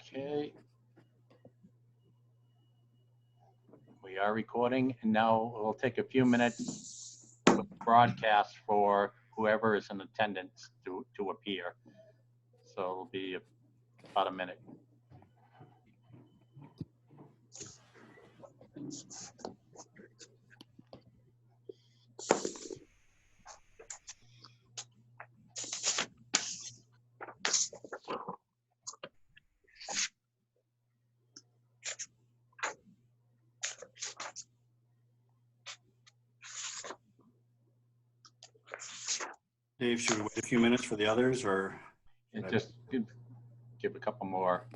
Okay. We are recording, and now we'll take a few minutes to broadcast for whoever is in attendance to appear. So it'll be about a minute. Dave, should we wait a few minutes for the others, or? Just give a couple more.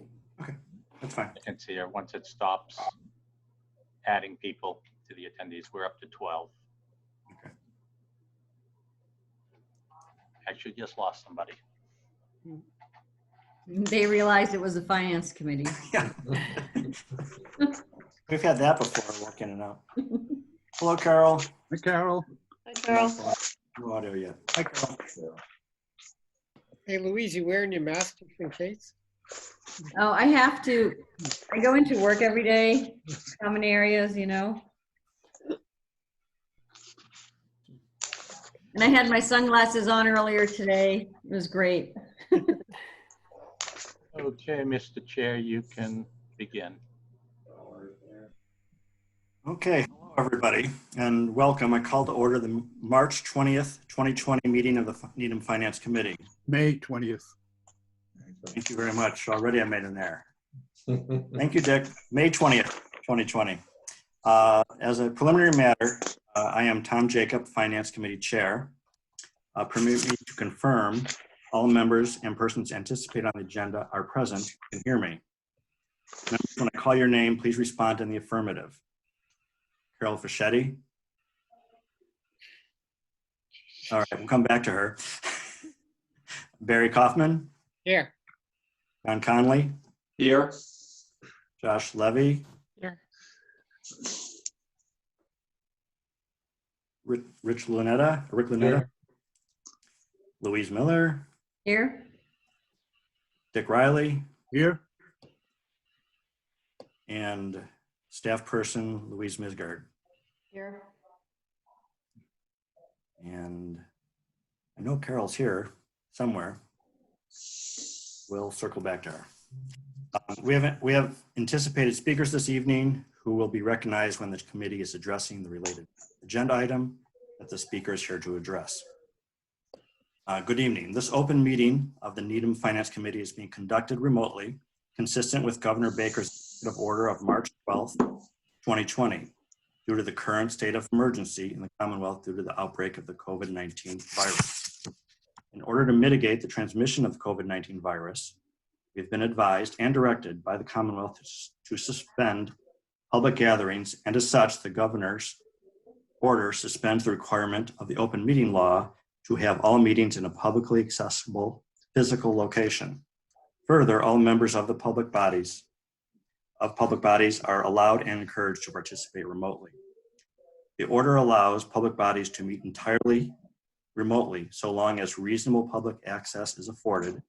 Okay, that's fine. It's here. Once it stops adding people to the attendees, we're up to 12. Okay. Actually, just lost somebody. They realized it was a finance committee. Yeah. We've had that before, walk in and out. Hello, Carol. Hi, Carol. Hi, Carol. No audio yet. Hi, Carol. Hey, Louise, you wearing your mask just in case? Oh, I have to. I go into work every day, common areas, you know. And I had my sunglasses on earlier today. It was great. Okay, Mr. Chair, you can begin. Okay, hello, everybody, and welcome. I call to order the March 20th, 2020 meeting of the Needham Finance Committee. May 20th. Thank you very much. Already I made an error. Thank you, Dick. May 20th, 2020. As a preliminary matter, I am Tom Jacob, Finance Committee Chair. Permit me to confirm all members and persons anticipated on the agenda are present and hear me. Members, when I call your name, please respond in the affirmative. Carol Fischetti. All right, we'll come back to her. Barry Kaufman. Here. John Conley. Here. Josh Levy. Here. Rick Lunetta. Here. Louise Miller. Here. Dick Riley. Here. And staff person Louise Misgard. Here. And I know Carol's here somewhere. We'll circle back to her. We have anticipated speakers this evening who will be recognized when the committee is addressing the related agenda item that the speaker is here to address. Good evening. This open meeting of the Needham Finance Committee is being conducted remotely, consistent with Governor Baker's executive order of March 12th, 2020, due to the current state of emergency in the Commonwealth due to the outbreak of the COVID-19 virus. In order to mitigate the transmission of the COVID-19 virus, we've been advised and directed by the Commonwealth to suspend public gatherings, and as such, the governor's order suspends the requirement of the open meeting law to have all meetings in a publicly accessible physical location. Further, all members of the public bodies are allowed and encouraged to participate remotely. The order allows public bodies to meet entirely remotely so long as reasonable public access is afforded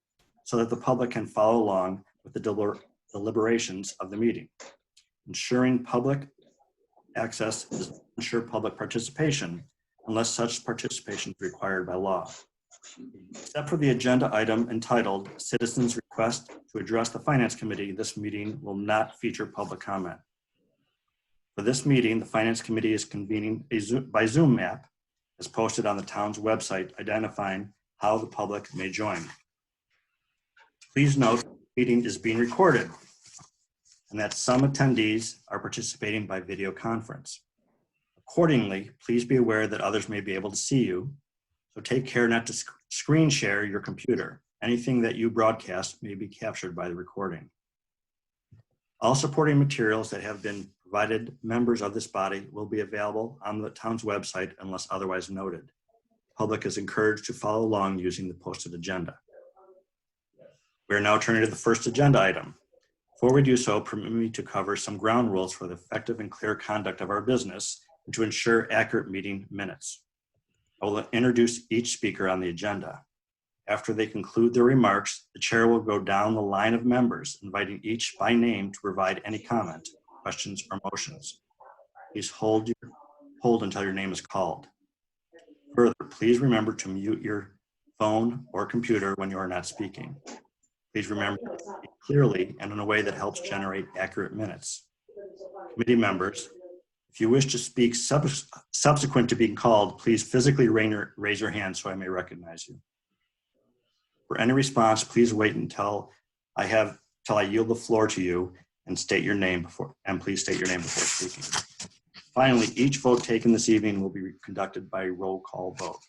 so that the public can follow along with the deliberations of the meeting. Ensuring public access is to ensure public participation unless such participation is required by law. Except for the agenda item entitled Citizens Request to Address the Finance Committee, this meeting will not feature public comment. For this meeting, the Finance Committee is convening by Zoom app as posted on the town's website identifying how the public may join. Please note the meeting is being recorded and that some attendees are participating by video conference. Accordingly, please be aware that others may be able to see you, so take care not to screen share your computer. Anything that you broadcast may be captured by the recording. All supporting materials that have been provided members of this body will be available on the town's website unless otherwise noted. The public is encouraged to follow along using the posted agenda. We are now turning to the first agenda item. Before we do so, permit me to cover some ground rules for the effective and clear conduct of our business and to ensure accurate meeting minutes. I will introduce each speaker on the agenda. After they conclude their remarks, the chair will go down the line of members, inviting each by name to provide any comment, questions, or motions. Please hold until your name is called. Further, please remember to mute your phone or computer when you are not speaking. Please remember to speak clearly and in a way that helps generate accurate minutes. Committee members, if you wish to speak subsequent to being called, please physically raise your hand so I may recognize you. For any response, please wait until I yield the floor to you and please state your name before speaking. Finally, each vote taken this evening will be conducted by roll call vote.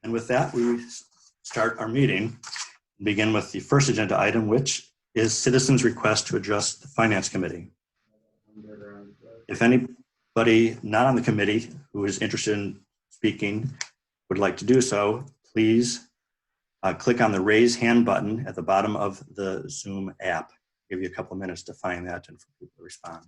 And with that, we start our meeting and begin with the first agenda item, which is citizens' request to address the Finance Committee. If anybody not on the committee who is interested in speaking would like to do so, please click on the raise hand button at the bottom of the Zoom app. I'll give you a couple of minutes to find that and for people to respond.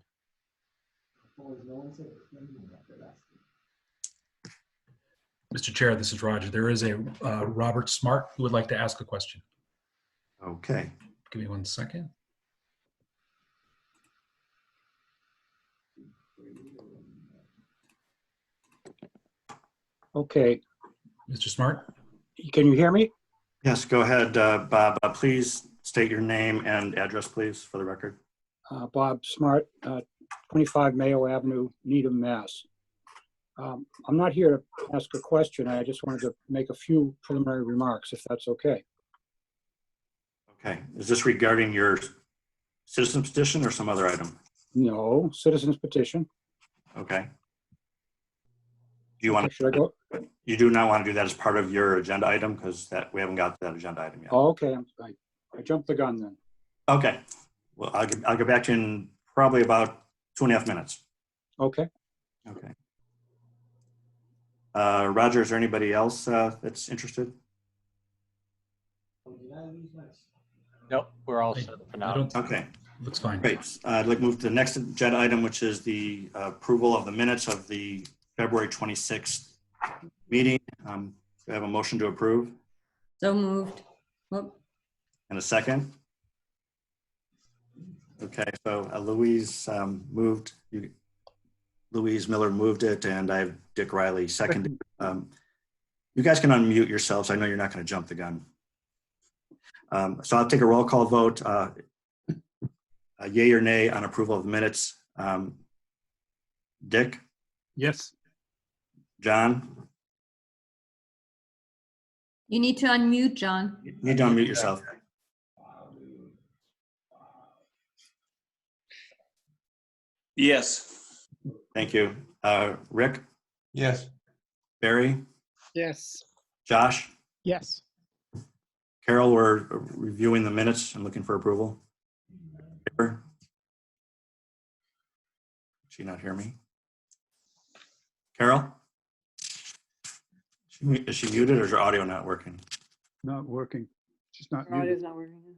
Mr. Chair, this is Roger. There is a Robert Smart who would like to ask a question. Okay. Give me 1 second. Okay, Mr. Smart? can you hear me? Yes, go ahead, Bob. Please state your name and address, please, for the record. Bob Smart, 25 Mayo Avenue, Needham, Mass. I'm not here to ask a question. I just wanted to make a few preliminary remarks, if that's okay. Okay. Is this regarding your citizen petition or some other item? No, Citizens Petition. Okay. Do you want Should I go? You do not want to do that as part of your agenda item because we haven't got to that agenda item yet. Oh, okay, I jumped the gun then. Okay. Well, I'll get back to you in probably about 2.5 minutes. Okay. Okay. Roger, is there anybody else that's interested? Nope, we're all set for I now. don't, Okay, looks fine. great. I'd like to move to the next agenda item, which is the approval of the minutes of the February 26th meeting. We have a motion to approve So moved. Whoop. and a second. Okay, so Louise moved. Louise Miller moved it, and I have Dick Riley seconded. You guys can unmute yourselves. I know you're not going to jump the gun. So I'll take a roll call vote. Yay or nay on approval of the minutes. Dick? Yes. John? You need to unmute, John. You need to unmute yourself. Yes. Thank you. Rick? Yes. Barry? Yes. Josh? Yes. Carol, we're reviewing the minutes and looking for approval. Did she not hear me? Carol? Is she muted or is her audio not working? Not working. She's not Your audio's muted. not working.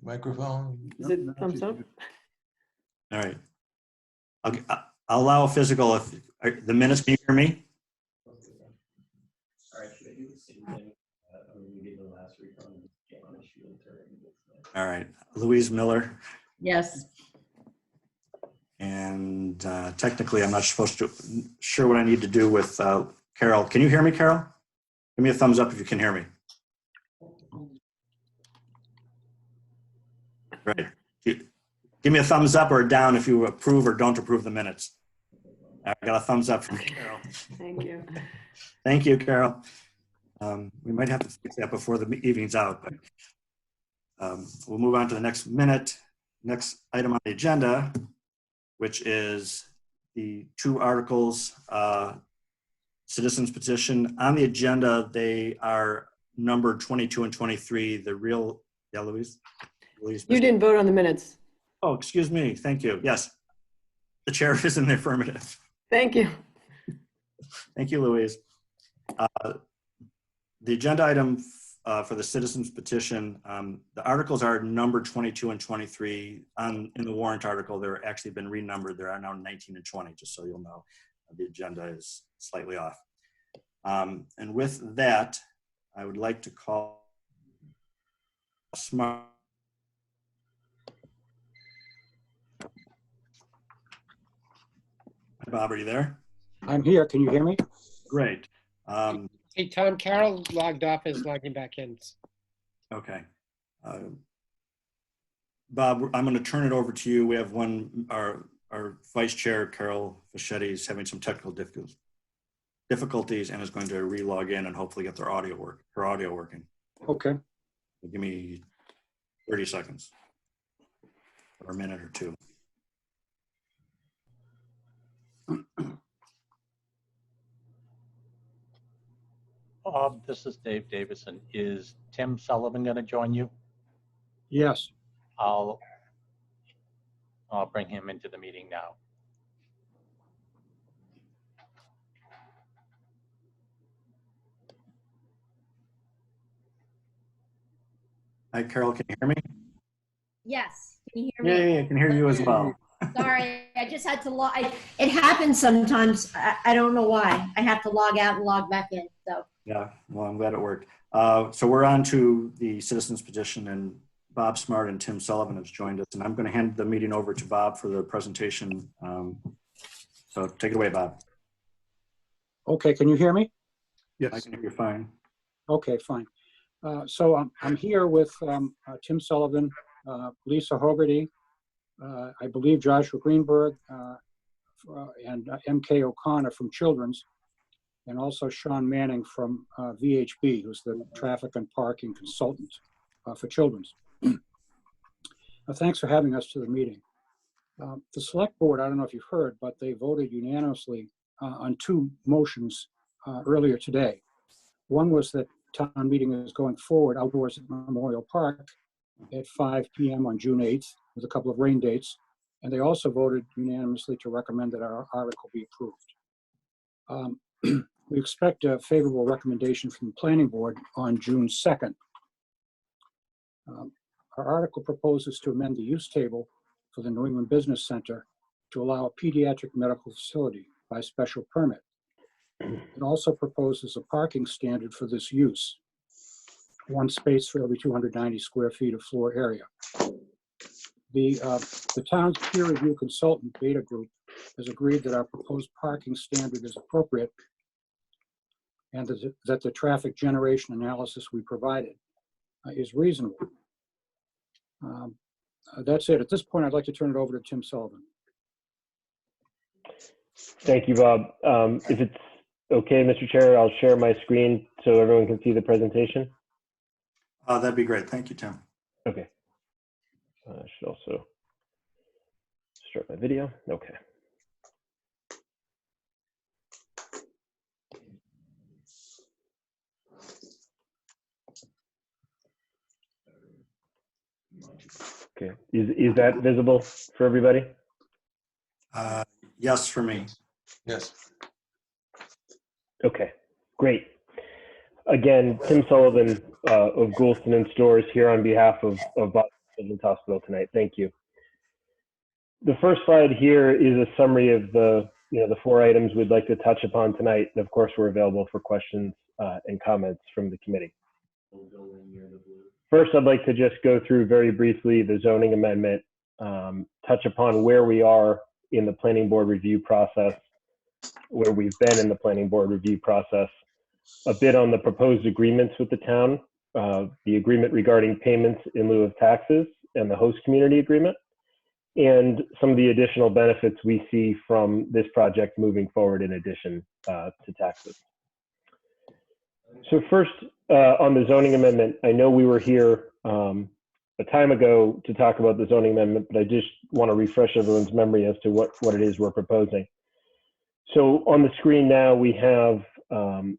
Microphone. Is it No, thumbs she's up? muted. All right. I'll allow a physical if the minutes, can you hear me? All right. Louise Miller. Yes. And technically, I'm not sure what I need to do with Carol. Can you hear me, Carol? Give me a thumbs up if you can hear me. Right. Give me a thumbs up or a down if you approve or don't approve the minutes. I got a thumbs up from Carol. Thank you. Thank you, Carol. We might have to fix that before the evening's out, but we'll move on to the next item on the agenda, which is the 2 articles, Citizens Petition. On the agenda, they are numbered 22 and 23. The real, yeah, Louise? You didn't vote on the minutes. Oh, excuse me. Thank you. Yes. The chair is in the affirmative. Thank you. Thank you, Louise. The agenda item for the Citizens Petition, the articles are numbered 22 and 23. In the warrant article, they're actually been renumbered. There are now 19 and 20, just so you'll know. The agenda is slightly off. And with that, I would like to call Smart. Bob, are you there? I'm here. Can you hear me? Great. Hey, Tom, Carol logged off as logging back in. Okay. Bob, I'm going to turn it over to you. We have our Vice Chair, Carol Fischetti, is having some technical difficulties and is going to re-log in and hopefully get her audio working. Okay. Give me 30 seconds or a minute or two. Bob, this is Dave Davison. Is Tim Sullivan going to join you? Yes. I'll bring him into the meeting now. Hi, Carol, can you hear me? Yes, can you hear me? Yeah, I can hear you as well. Sorry, I just had to log. It happens sometimes. I don't know why. I have to log out and log back in. So Yeah, well, I'm glad it worked. So we're on to the Citizens Petition, and Bob Smart and Tim Sullivan have joined us, and I'm going to hand the meeting over to Bob for the presentation. So take it away, Bob. Okay. Can you hear me? I Yes. can hear you fine. Okay, fine. So I'm here with Tim Sullivan, Lisa Hogarty, I believe Joshua Greenberg, and MK O'Connor from Children's, and also Sean Manning from VHB, who's the traffic and parking consultant for Children's. Thanks for having us to the meeting. The select board, I don't know if you've heard, but they voted unanimously on two motions earlier today. One was that town meeting is going forward outdoors at Memorial Park at 5 p.m. on June 8th with a couple of rain dates. And they also voted unanimously to recommend that our article be approved. We expect a favorable recommendation from the planning board on June 2nd. Our article proposes to amend the use table for the New England Business Center to allow a pediatric medical facility by special permit. It also proposes a parking standard for this use, one space for every 290 square feet of floor area. The town's peer review consultant, Beta Group, has agreed that our proposed parking standard is appropriate and that the traffic generation analysis we provided is reasonable. That's it. At this point, I'd like to turn it over to Tim Sullivan. Thank you, Bob. If it's okay, Mr. Chair, I'll share my screen so everyone can see the presentation. That'd be great. Thank you, Tim. Okay. I should also start my video. Okay. Okay. Is that visible for everybody? Yes, for me. Yes. Okay, great. Again, Tim Sullivan of Goulston and Stores here on behalf of Boston Children's Hospital tonight. Thank you. The first slide here is a summary of the four items we'd like to touch upon tonight. And of course, we're available for questions and comments from the committee. First, I'd like to just go through very briefly the zoning amendment, touch upon where we are in the planning board review process, where we've been in the planning board review process, a bit on the proposed agreements with the town, the agreement regarding payments in lieu of taxes and the host community agreement, and some of the additional benefits we see from this project moving forward in addition to taxes. So first, on the zoning amendment, I know we were here a time ago to talk about the zoning amendment, but I just want to refresh everyone's memory as to what it is we're proposing. So on the screen now, we have an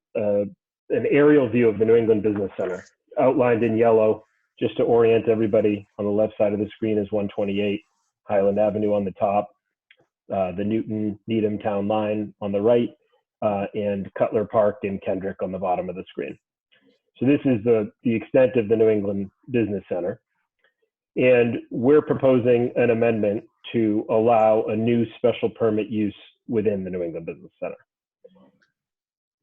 aerial view of the New England Business Center outlined in yellow. Just to orient everybody, on the left side of the screen is 128 Highland Avenue on the top, the Newton Needham Town Line on the right, and Cutler Park and Kendrick on the bottom of the screen. So this is the extent of the New England Business Center. And we're proposing an amendment to allow a new special permit use within the New England Business Center.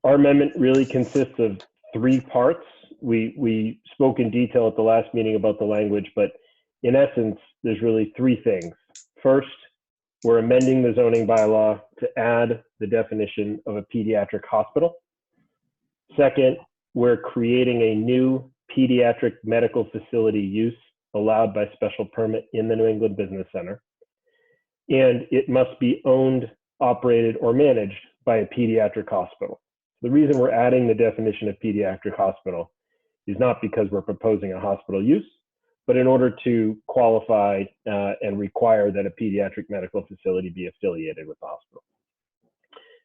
Our amendment really consists of three parts. we spoke in detail at the last meeting about the language, but in essence, there's really three things. First, we're amending the zoning bylaw to add the definition of a pediatric hospital. Second, we're creating a new pediatric medical facility use allowed by special permit in the New England Business Center. And it must be owned, operated, or managed by a pediatric hospital. The reason we're adding the definition of pediatric hospital is not because we're proposing a hospital use, but in order to qualify and require that a pediatric medical facility be affiliated with the hospital.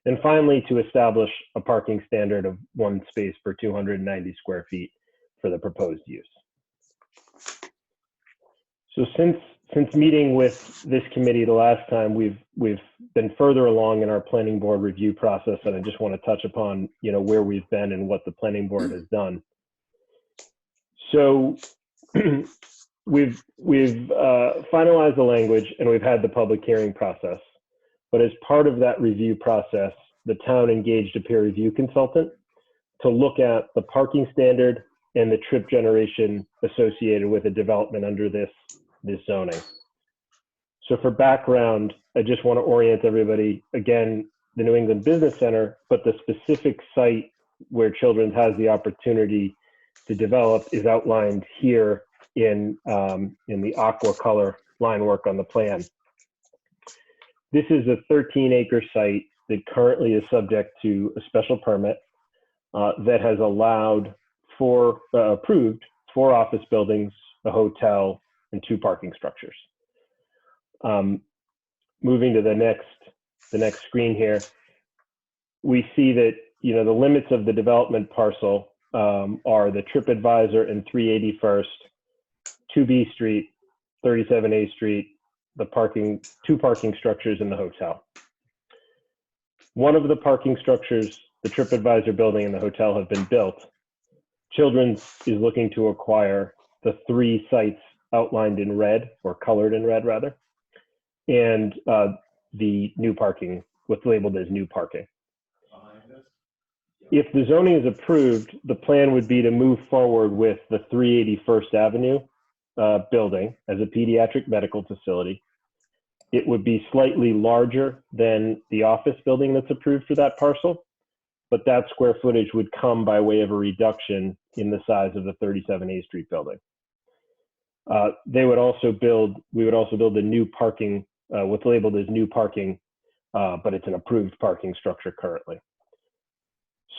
And finally, to establish a parking standard of 1 space per 290 square feet for the proposed use. So since meeting with this committee the last time, we've been further along in our planning board review process, and I just want to touch upon where we've been and what the planning board has done. So we've finalized the language and we've had the public hearing process. But as part of that review process, the town engaged a peer review consultant to look at the parking standard and the trip generation associated with a development under this zoning. So for background, I just want to orient everybody, again, the New England Business Center, but the specific site where Children's has the opportunity to develop is outlined here in the aqua color line work on the plan. This is a 13-acre site that currently is subject to a special permit that has allowed approved 4 office buildings, a hotel, and 2 parking structures. Moving to the next screen here, we see that the limits of the development parcel are the TripAdvisor and 381st, 2B Street, 37A Street, the 2 parking structures in the hotel. One of the parking structures, the TripAdvisor building and the hotel, have been built. Children's is looking to acquire the 3 sites outlined in red, or colored in red rather, and the new parking, what's labeled as new parking. If the zoning is approved, the plan would be to move forward with the 381st Avenue building as a pediatric medical facility. It would be slightly larger than the office building that's approved for that parcel, but that square footage would come by way of a reduction in the size of the 37A Street building. We would also build a new parking, what's labeled as new parking, but it's an approved parking structure currently.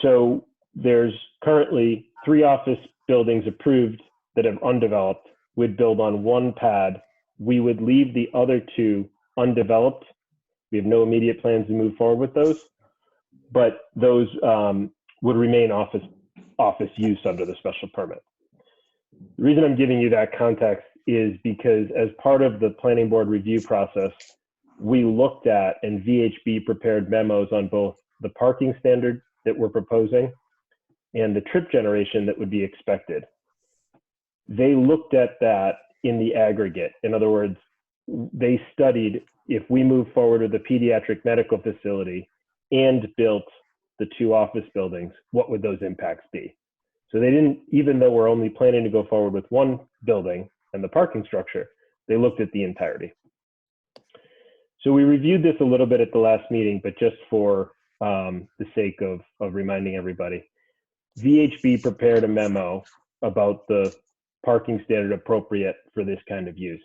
So there's currently 3 office buildings approved that have undeveloped. We'd build on 1 pad. We would leave the other 2 undeveloped. We have no immediate plans to move forward with those, but those would remain office use under the special permit. The reason I'm giving you that context is because as part of the planning board review process, we looked at and VHB prepared memos on both the parking standard that we're proposing and the trip generation that would be expected. They looked at that in the aggregate. In other words, they studied if we move forward with the pediatric medical facility and built the 2 office buildings, what would those impacts be? So they didn't, even though we're only planning to go forward with 1 building and the parking structure, they looked at the entirety. So we reviewed this a little bit at the last meeting, but just for the sake of reminding everybody, VHB prepared a memo about the parking standard appropriate for this kind of use.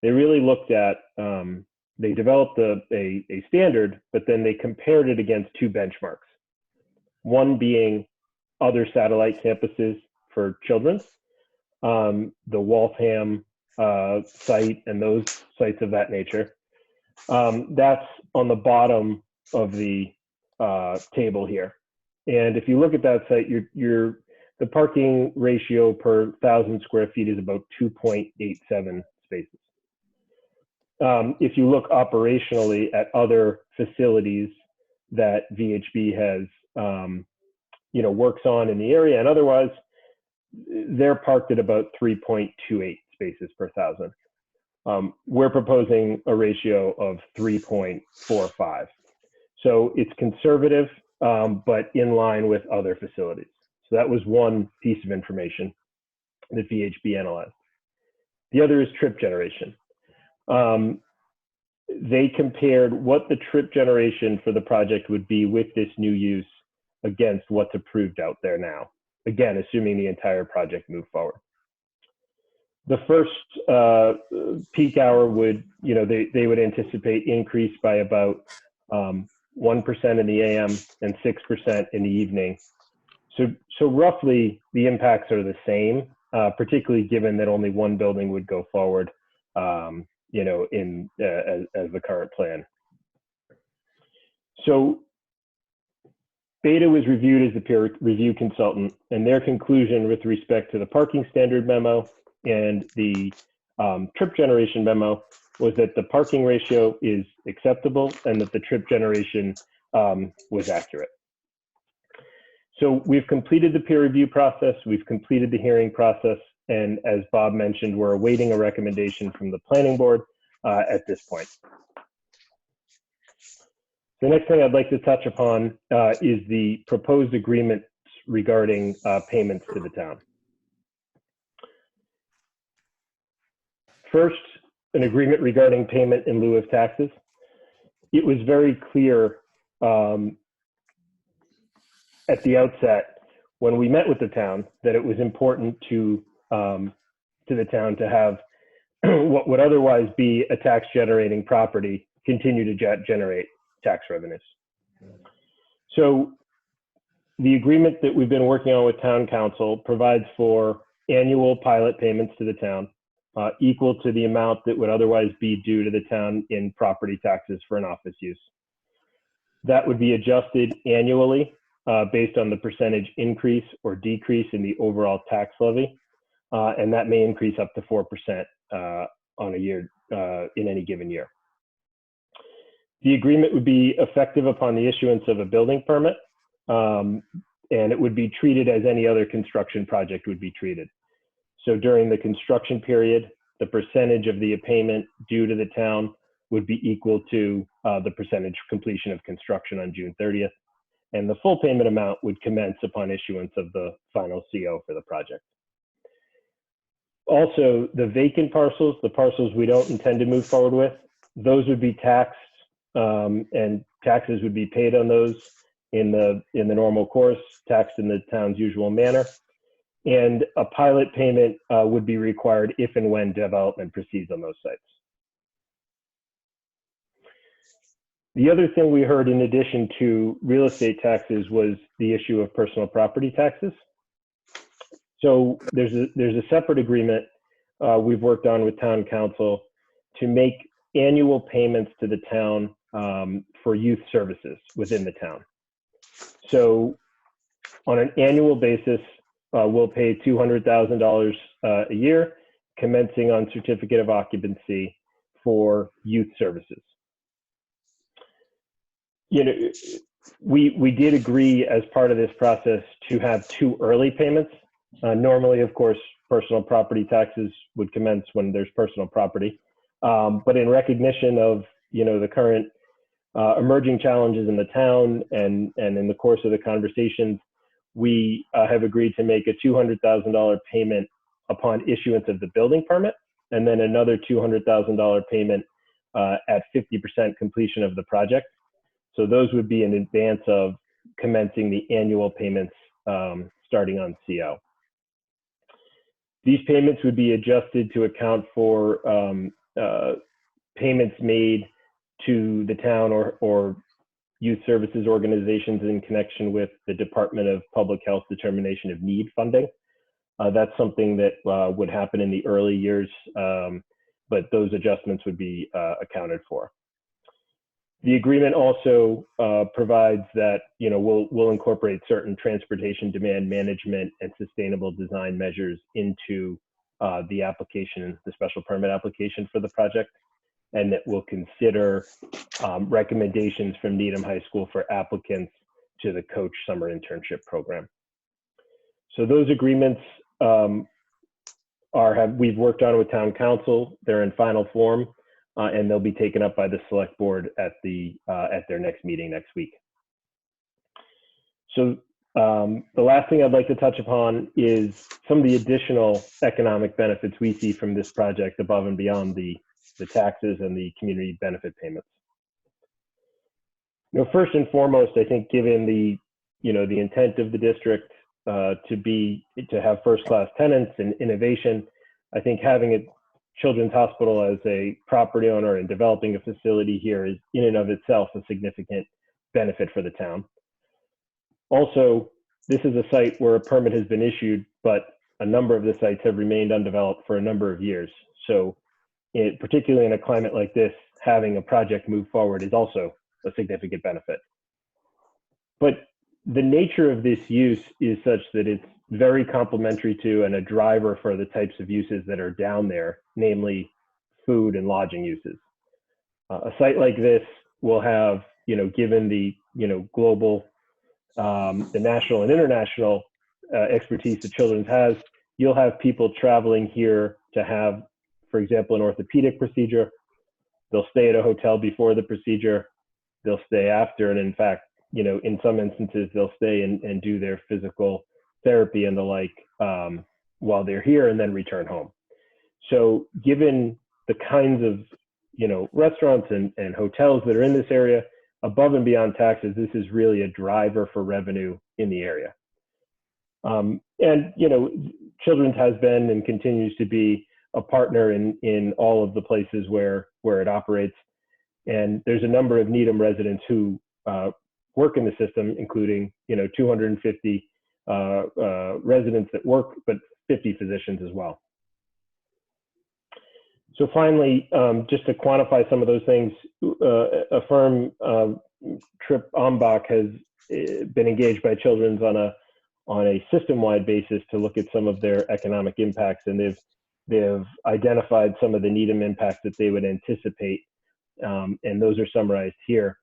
They really looked at, they developed a standard, but then they compared it against 2 benchmarks. One being other satellite campuses for Children's, the Waltham site and those sites of that nature. That's on the bottom of the table here. And if you look at that site, the parking ratio per 1,000 square feet is about 2.87 spaces. If you look operationally at other facilities that VHB has, works on in the area and otherwise, they're parked at about 3.28 spaces per 1,000. We're proposing a ratio of 3.45. So it's conservative, but in line with other facilities. So that was one piece of information that VHB analyzed. The other is trip generation. They compared what the trip generation for the project would be with this new use against what's approved out there now. Again, assuming the entire project moved forward. The first peak hour would, they would anticipate increase by about 1% in the AM and 6% in the evening. So roughly the impacts are the same, particularly given that only one building would go forward, as the current plan. So Beta was reviewed as the peer review consultant, and their conclusion with respect to the parking standard memo and the trip generation memo was that the parking ratio is acceptable and that the trip generation was accurate. So we've completed the peer review process, we've completed the hearing process, and as Bob mentioned, we're awaiting a recommendation from the planning board at this point. The next thing I'd like to touch upon is the proposed agreements regarding payments to the town. First, an agreement regarding payment in lieu of taxes. It was very clear at the outset when we met with the town that it was important to the town to have what would otherwise be a tax generating property continue to generate tax revenues. So the agreement that we've been working on with town council provides for annual pilot payments to the town equal to the amount that would otherwise be due to the town in property taxes for an office use. That would be adjusted annually based on the percentage increase or decrease in the overall tax levy. And that may increase up to 4% on a year in any given year. The agreement would be effective upon the issuance of a building permit, and it would be treated as any other construction project would be treated. So during the construction period, the percentage of the payment due to the town would be equal to the percentage completion of construction on June 30th, and the full payment amount would commence upon issuance of the final CO for the project. Also, the vacant parcels, the parcels we don't intend to move forward with, those would be taxed, and taxes would be paid on those in the normal course, taxed in the town's usual manner. And a pilot payment would be required if and when development proceeds on those sites. The other thing we heard in addition to real estate taxes was the issue of personal property taxes. So there's a separate agreement we've worked on with town council to make annual payments to the town for youth services within the town. So on an annual basis, we'll pay $200,000 a year, commencing on certificate of occupancy for youth services. We did agree as part of this process to have 2 early payments. Normally, of course, personal property taxes would commence when there's personal property. But in recognition of the current emerging challenges in the town and in the course of the conversations, we have agreed to make a $200,000 payment upon issuance of the building permit, and then another $200,000 payment at 50% completion of the project. So those would be in advance of commencing the annual payments starting on CO. These payments would be adjusted to account for payments made to the town or youth services organizations in connection with the Department of Public Health Determination of Need funding. That's something that would happen in the early years, but those adjustments would be accounted for. The agreement also provides that we'll incorporate certain transportation demand management and sustainable design measures into the application, the special permit application for the project, and that we'll consider recommendations from Needham High School for applicants to the Coach Summer Internship Program. So those agreements we've worked on with Town Council. They're in final form. And they'll be taken up by the select board at their next meeting next week. So The last thing I'd like to touch upon is some of the additional economic benefits we see from this project above and beyond the taxes and the community benefit payments. First and foremost, I think given the intent of the district to have first-class tenants and innovation, I think having a Children's Hospital as a property owner and developing a facility here is in and of itself a significant benefit for the town. Also, this is a site where a permit has been issued, but a number of the sites have remained undeveloped for a number of years. So particularly in a climate like this, having a project move forward is also a significant benefit. But the nature of this use is such that it's very complementary to and a driver for the types of uses that are down there, namely food and lodging uses. A site like this will have, given the, global, the national and international expertise that Children's has, you'll have people traveling here to have, for example, an orthopedic procedure. They'll stay at a hotel before the procedure. They'll stay after, and in fact, in some instances, they'll stay and do their physical therapy and the like while they're here and then return home. So given the kinds of, restaurants and hotels that are in this area, above and beyond taxes, this is really a driver for revenue in the area. And, Children's has been and continues to be a partner in all of the places where it operates. And there's a number of Needham residents who work in the system, including 250 residents that work, but 50 physicians as well. So finally, just to quantify some of those things, a firm, Trip Ombach, has been engaged by Children's on a system-wide basis to look at some of their economic impacts, and they've identified some of the Needham impacts that they would anticipate, and those are summarized here.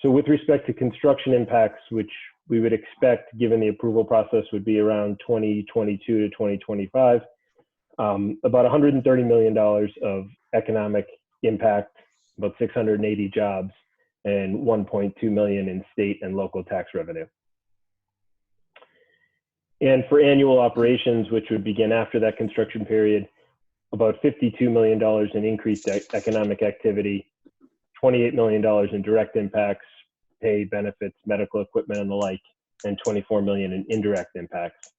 So with respect to construction impacts, which we would expect, given the approval process, would be around 2022 to 2025, about $130 million of economic impact, about 680 jobs, and 1.2 million in state and local tax revenue. And for annual operations, which would begin after that construction period, about $52 million in increased economic activity, $28 million in direct impacts, pay, benefits, medical equipment, and the like, and $24 million in indirect impacts.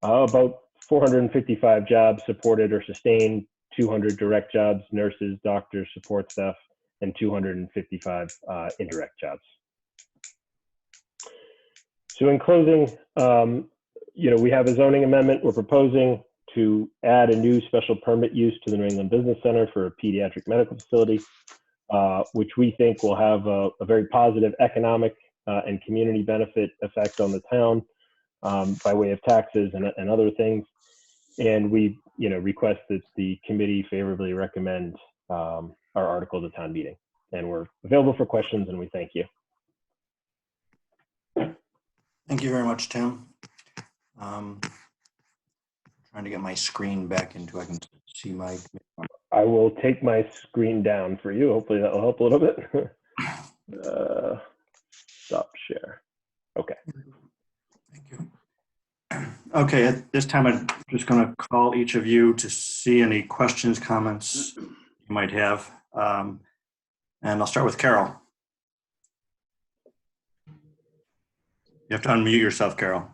About 455 jobs supported or sustained, 200 direct jobs, nurses, doctors, support staff, and 255 indirect jobs. So in closing, we have a zoning amendment. We're proposing to add a new special permit use to the New England Business Center for a pediatric medical facility, which we think will have a very positive economic and community benefit effect on the town by way of taxes and other things. And we request that the committee favorably recommend our article to town meeting. And we're available for questions, and we thank you. Thank you very much, Tim. Trying to get my screen back into, I can see my. I will take my screen down for you. Hopefully that will help a little bit. Stop share. Okay. Thank you. Okay, at this time, I'm just going to call each of you to see any questions, comments you might have. And I'll start with Carol. You have to unmute yourself, Carol.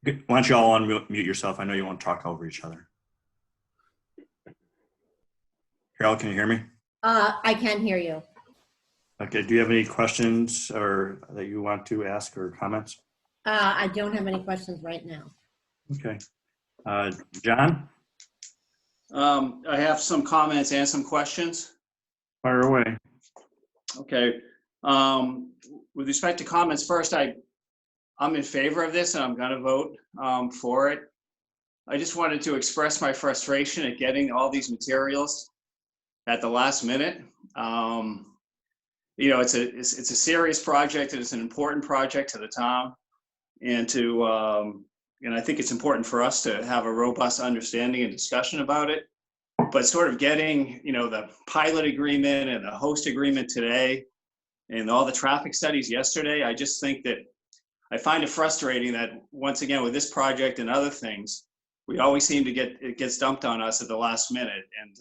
Why don't you all unmute yourself? I know you won't talk over each other. Carol, can you hear me? I can hear you. Okay, do you have any questions or that you want to ask or comments? I don't have any questions right now. Okay. John? I have some comments and some questions. Fire away. Okay. With respect to comments, first, I'm in favor of this and I'm going to vote for it. I just wanted to express my frustration at getting all these materials at the last minute. It's a serious project and it's an important project to the town, and I think it's important for us to have a robust understanding and discussion about it. But sort of getting, the pilot agreement and the host agreement today and all the traffic studies yesterday, I just think that I find it frustrating that once again, with this project and other things, we always seem to it gets dumped on us at the last minute. And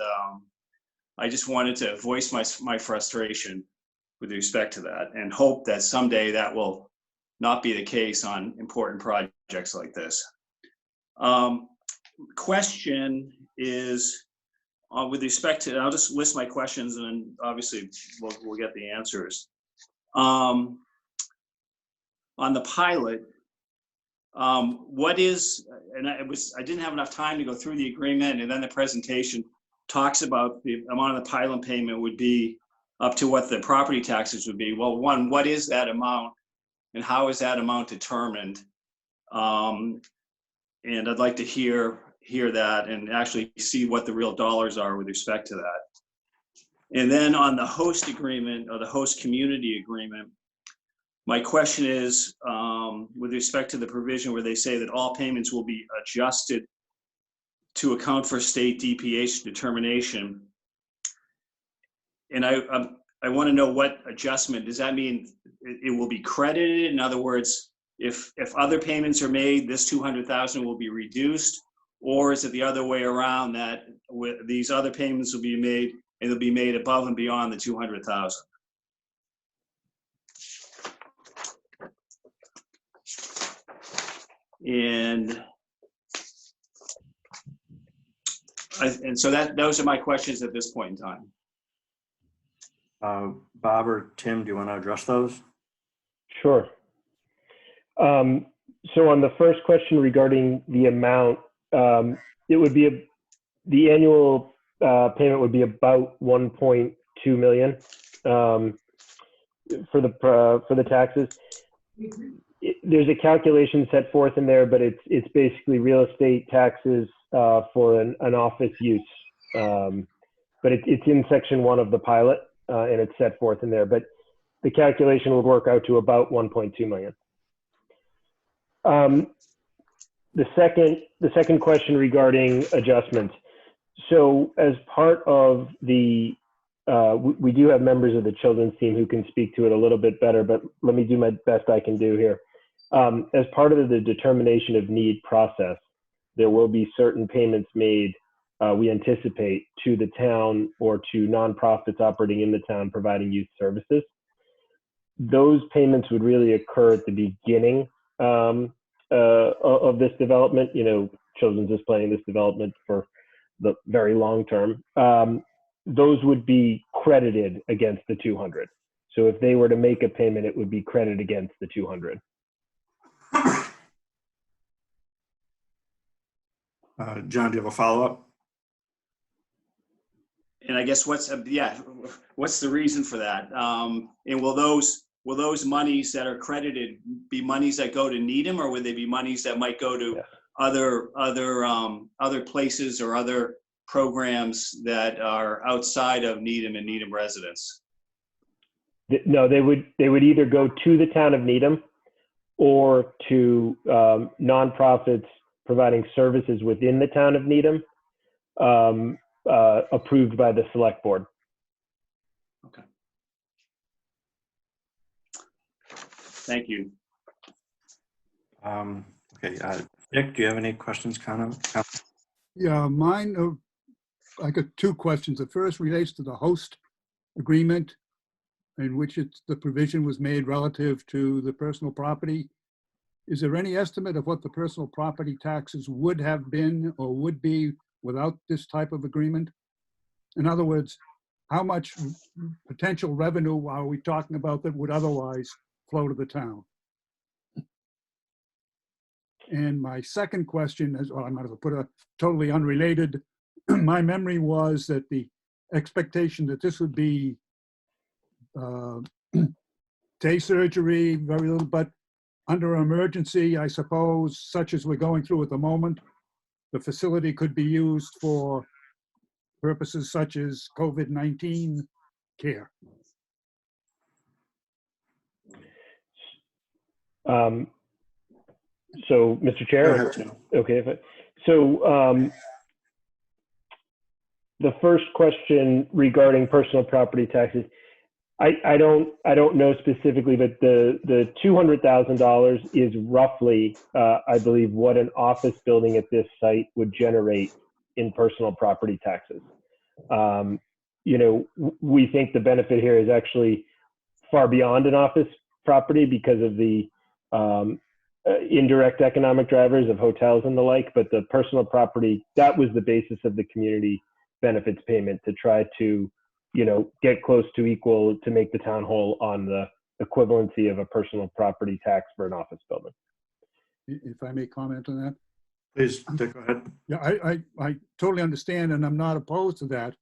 I just wanted to voice my frustration with respect to that and hope that someday that will not be the case on important projects like this. Question is with respect to, I'll just list my questions and then obviously we'll get the answers. On the pilot, what is, and I didn't have enough time to go through the agreement, and then the presentation talks about the amount of the pilot payment would be up to what the property taxes would be. Well, one, what is that amount and how is that amount determined? And I'd like to hear that and actually see what the real dollars are with respect to that. And then on the host agreement or the host community agreement, my question is with respect to the provision where they say that all payments will be adjusted to account for state DPH determination. And I want to know what adjustment, does that mean it will be credited? In other words, if other payments are made, this 200,000 will be reduced, or is it the other way around that these other payments will be made and they'll be made above and beyond the 200,000? And so those are my questions at this point in time. Bob or Tim, do you want to address those? Sure. So on the first question regarding the amount, it would be the annual payment would be about 1.2 million for the taxes. There's a calculation set forth in there, but it's basically real estate taxes for an office use. But it's in section 1 of the pilot, and it's set forth in there. But the calculation would work out to about 1.2 million. The second question regarding adjustments. So as part of the, we do have members of the children's team who can speak to it a little bit better, but let me do my best I can do here. As part of the determination of need process, there will be certain payments made, we anticipate, to the town or to nonprofits operating in the town providing youth services. Those payments would really occur at the beginning of this development. You know, Children's is planning this development for the very long term. Those would be credited against the 200. So if they were to make a payment, it would be credited against the 200. John, do you have a follow-up? And I guess what's the reason for that? And will those monies that are credited be monies that go to Needham, or would they be monies that might go to other places or other programs that are outside of Needham and Needham residents? No, they would either go to the town of Needham or to nonprofits providing services within the town of Needham, approved by the select board. Okay. Thank you. Okay, Dick, do you have any questions, comments? Yeah, mine, I got two questions. The first relates to the host agreement in which the provision was made relative to the personal property. Is there any estimate of what the personal property taxes would have been or would be without this type of agreement? In other words, how much potential revenue are we talking about that would otherwise flow to the town? And my second question is, well, I'm going to put a totally unrelated. My memory was that the expectation that this would be day surgery, very little, but under emergency, I suppose, such as we're going through at the moment, the facility could be used for purposes such as COVID-19 care. So, Mr. Chair, okay. So the first question regarding personal property taxes, I don't know specifically, but the $200,000 is roughly, I believe, what an office building at this site would generate in personal property taxes. We think the benefit here is actually far beyond an office property because of the indirect economic drivers of hotels and the like, but the personal property, that was the basis of the community benefits payment, to try to get close to equal, to make the town whole on the equivalency of a personal property tax for an office building. If I may comment on that? Please, Dick, go ahead. Yeah, I totally understand, and I'm not opposed to that.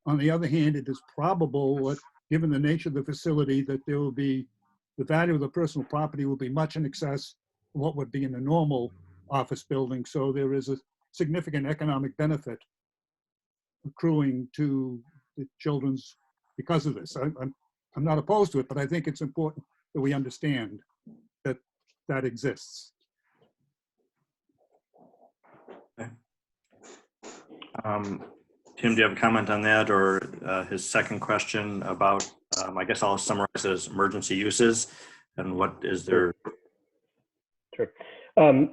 On the other hand, it is probable, given the nature of the facility, that there will be, the value of the personal property will be much in excess of what would be in a normal office building. So there is a significant economic benefit accruing to the children's because of this. I'm not opposed to it, but I think it's important that we understand that that exists. Okay. Tim, do you have a comment on that, or his second question about, I guess I'll summarize it as emergency uses, and what is there? Sure. Well,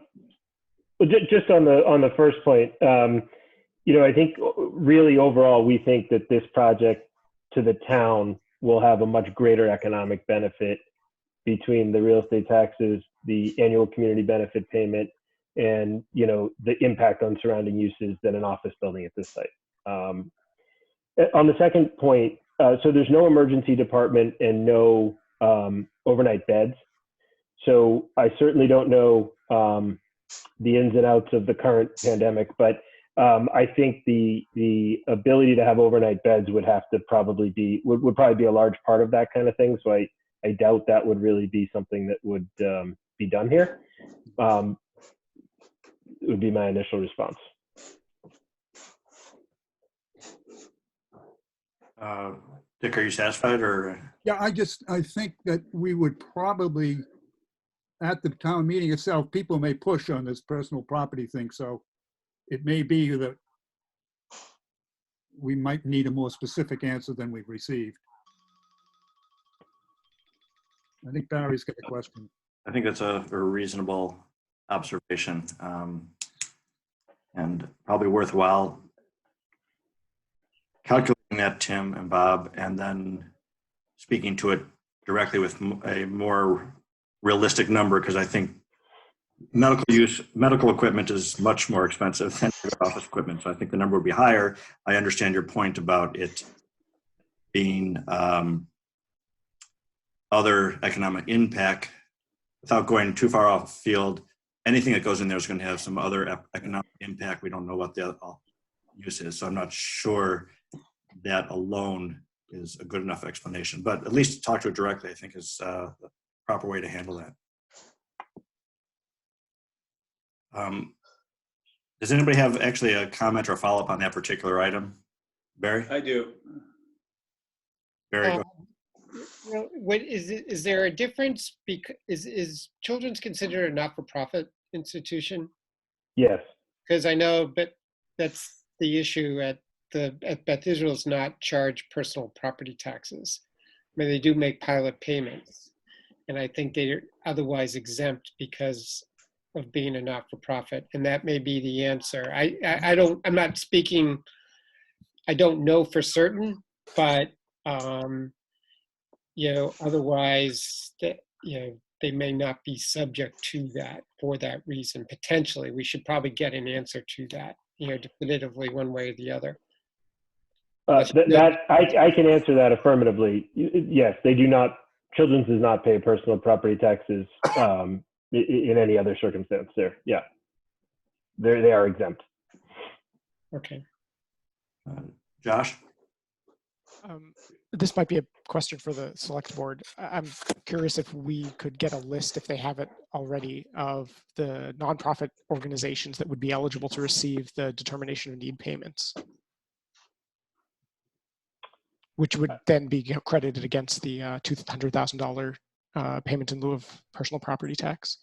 just on the first point, I think really overall, we think that this project to the town will have a much greater economic benefit between the real estate taxes, the annual community benefit payment, and the impact on surrounding uses than an office building at this site. On the second point, so there's no emergency department and no overnight beds. So I certainly don't know the ins and outs of the current pandemic, but I think the ability to have overnight beds would probably be a large part of that kind of thing. So I doubt that would really be something that would be done here. It would be my initial response. Dick, are you satisfied, or? Yeah, I think that we would probably, at the town meeting itself, people may push on this personal property thing. So it may be that we might need a more specific answer than we've received. I think Barry's got a question. I think that's a reasonable observation, and probably worthwhile calculating that, Tim and Bob, and then speaking to it directly with a more realistic number, because I think medical equipment is much more expensive than office equipment. So I think the number would be higher. I understand your point about it being other economic impact. Without going too far off field, anything that goes in there is going to have some other economic impact. We don't know what the use is. So I'm not sure that alone is a good enough explanation, but at least talk to it directly, I think, is the proper way to handle that. Does anybody have actually a comment or a follow-up on that particular item? Barry? I do. Barry, go. What is there a difference? Because is Children's considered a not-for-profit institution? Yes. Because I know, but that's the issue at Beth Israel's not charge personal property taxes. I mean, they do make pilot payments, and I think they're otherwise exempt because of being a not-for-profit, and that may be the answer. I'm not speaking, I don't know for certain, but otherwise, they may not be subject to that for that reason. Potentially, we should probably get an answer to that, definitively one way or the other. I can answer that affirmatively. Yes, they do not. Children's does not pay personal property taxes in any other circumstance. There, yeah, they are exempt. Okay. Josh? This might be a question for the select board. I'm curious if we could get a list, if they have it already, of the nonprofit organizations that would be eligible to receive the determination of need payments, which would then be credited against the $200,000 payment in lieu of personal property tax.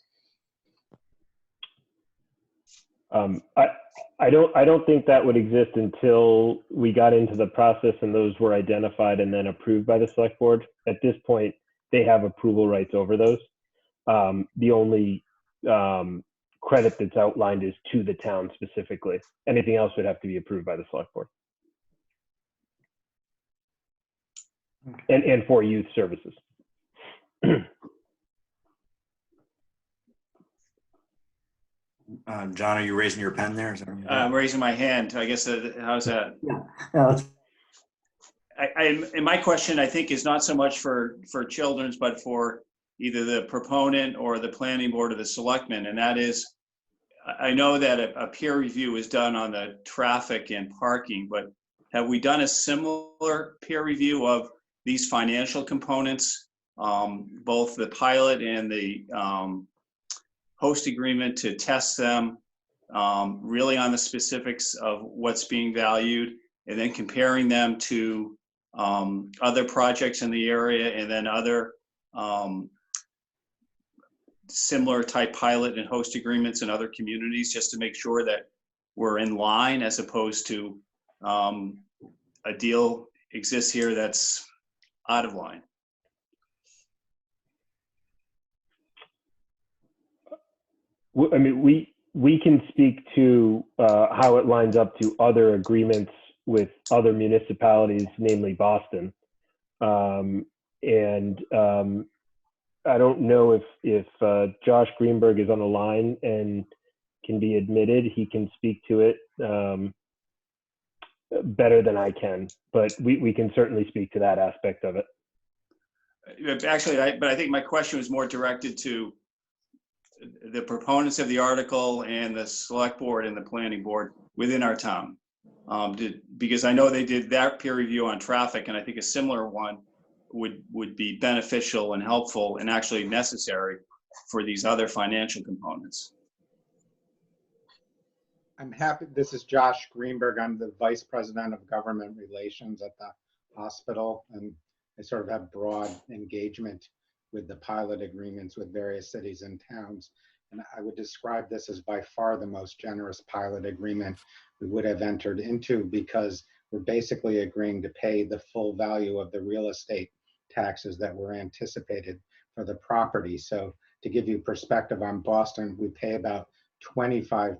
I don't think that would exist until we got into the process and those were identified and then approved by the select board. At this point, they have approval rights over those. The only credit that's outlined is to the town specifically. Anything else would have to be approved by the select board. And for youth services. John, are you raising your pen there? Is that what you're doing? I'm raising my hand. I guess, how's that? Yeah, that's- And my question, I think, is not so much for children's, but for either the proponent or the planning board or the selectmen. And that is, I know that a peer review is done on the traffic and parking, but have we done a similar peer review of these financial components, both the pilot and the host agreement, to test them really on the specifics of what's being valued, and then comparing them to other projects in the area, and then other similar type pilot and host agreements in other communities, just to make sure that we're in line, as opposed to a deal exists here that's out of line? I mean, we can speak to how it lines up to other agreements with other municipalities, namely Boston. I don't know if Josh Greenberg is on the line and can be admitted. He can speak to it better than I can, but we can certainly speak to that aspect of it. Actually, but I think my question was more directed to the proponents of the article and the select board and the planning board within our town. Because I know they did that peer review on traffic, and I think a similar one would be beneficial and helpful and actually necessary for these other financial components. I'm happy. This is Josh Greenberg. I'm the Vice President of Government Relations at the hospital, and I sort of have broad engagement with the pilot agreements with various cities and towns. And I would describe this as by far the most generous pilot agreement we would have entered into, because we're basically agreeing to pay the full value of the real estate taxes that were anticipated for the property. So to give you perspective on Boston, we pay about 25%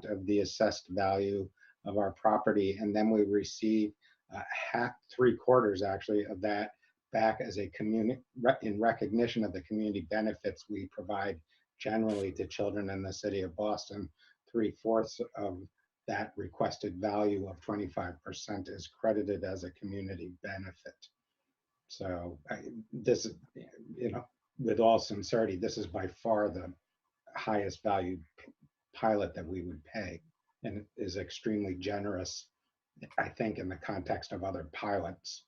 of the assessed value of our property, and then we receive three-quarters actually of that back as a community, in recognition of the community benefits we provide generally to children in the city of Boston. 3/4 of that requested value of 25% is credited as a community benefit. So this is, with all sincerity, this is by far the highest value pilot that we would pay, and it is extremely generous, I think, in the context of other pilots.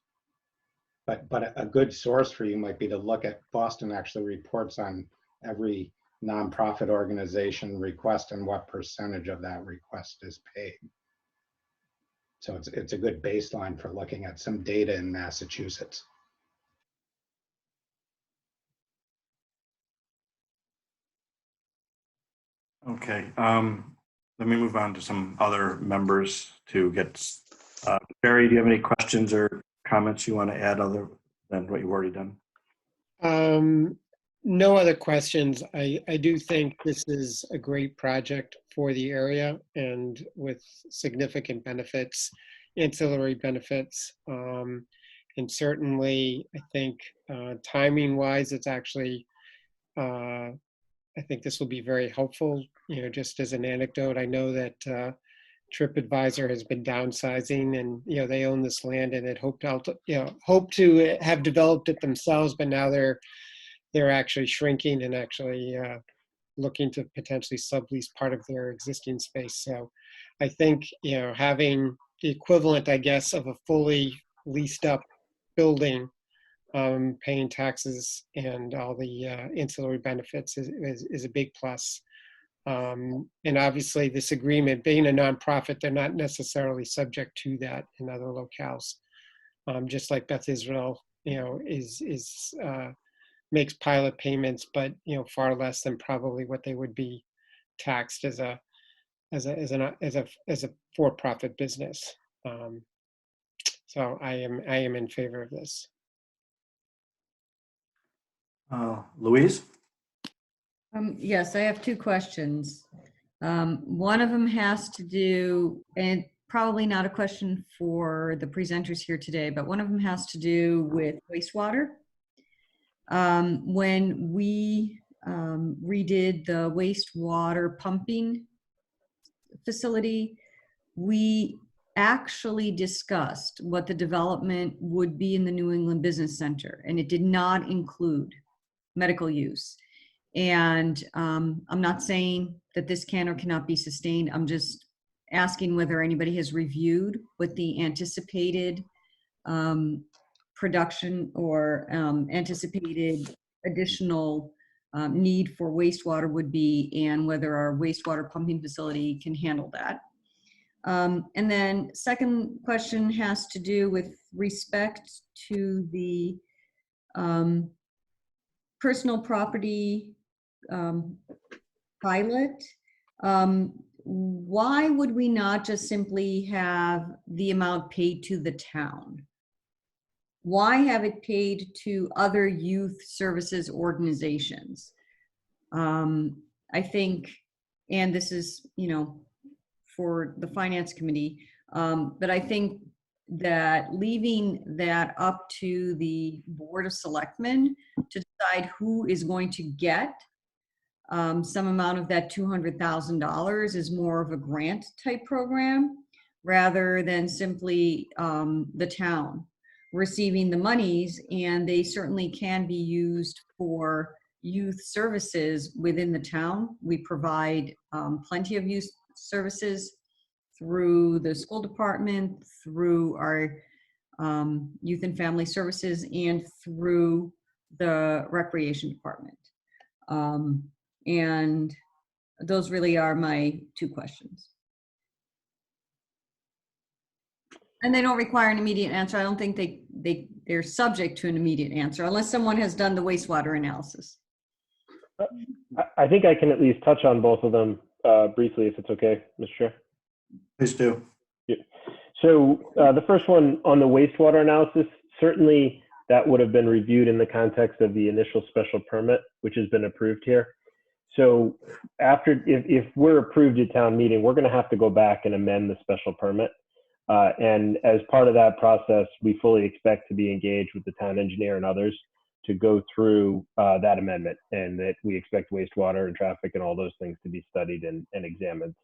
But a good source for you might be to look at, Boston actually reports on every nonprofit organization request and what percentage of that request is paid. So it's a good baseline for looking at some data in Massachusetts. Okay, let me move on to some other members to get, Barry, do you have any questions or comments you want to add other than what you've already done? No other questions. I do think this is a great project for the area, and with significant benefits, ancillary benefits. And certainly, I think timing wise, it's actually, I think this will be very helpful. Just as an anecdote, I know that TripAdvisor has been downsizing, and they own this land and had hoped to have developed it themselves, but now they're actually shrinking and actually looking to potentially sublease part of their existing space. So I think having the equivalent, I guess, of a fully leased up building, paying taxes and all the ancillary benefits is a big plus. And obviously this agreement, being a nonprofit, they're not necessarily subject to that in other locales. Just like Beth Israel, makes pilot payments, but far less than probably what they would be taxed as a as a for-profit business. So I am in favor of this. Louise? Yes, I have two questions. One of them has to do, and probably not a question for the presenters here today, but one of them has to do with wastewater. When we redid the wastewater pumping facility, we actually discussed what the development would be in the New England Business Center, and it did not include medical use. And I'm not saying that this can or cannot be sustained. I'm just asking whether anybody has reviewed what the anticipated production or anticipated additional need for wastewater would be, and whether our wastewater pumping facility can handle that. And then second question has to do with respect to the personal property pilot. Why would we not just simply have the amount paid to the town? Why have it paid to other youth services organizations? I think, and this is, for the finance committee, but I think that leaving that up to the Board of Selectmen to decide who is going to get some amount of that $200,000 is more of a grant type program rather than simply the town receiving the monies, and they certainly can be used for youth services within the town. We provide plenty of youth services through the school department, through our youth and family services, and through the recreation department. And those really are my two questions. And they don't require an immediate answer. I don't think they're subject to an immediate answer unless someone has done the wastewater analysis. I think I can at least touch on both of them briefly, if it's okay, Mr. Chair. Please do. Yeah. So the first one on the wastewater analysis, certainly that would have been reviewed in the context of the initial special permit, which has been approved here. So if we're approved at town meeting, we're going to have to go back and amend the special permit. And as part of that process, we fully expect to be engaged with the town engineer and others to go through that amendment, and that we expect wastewater and traffic and all those things to be studied and examined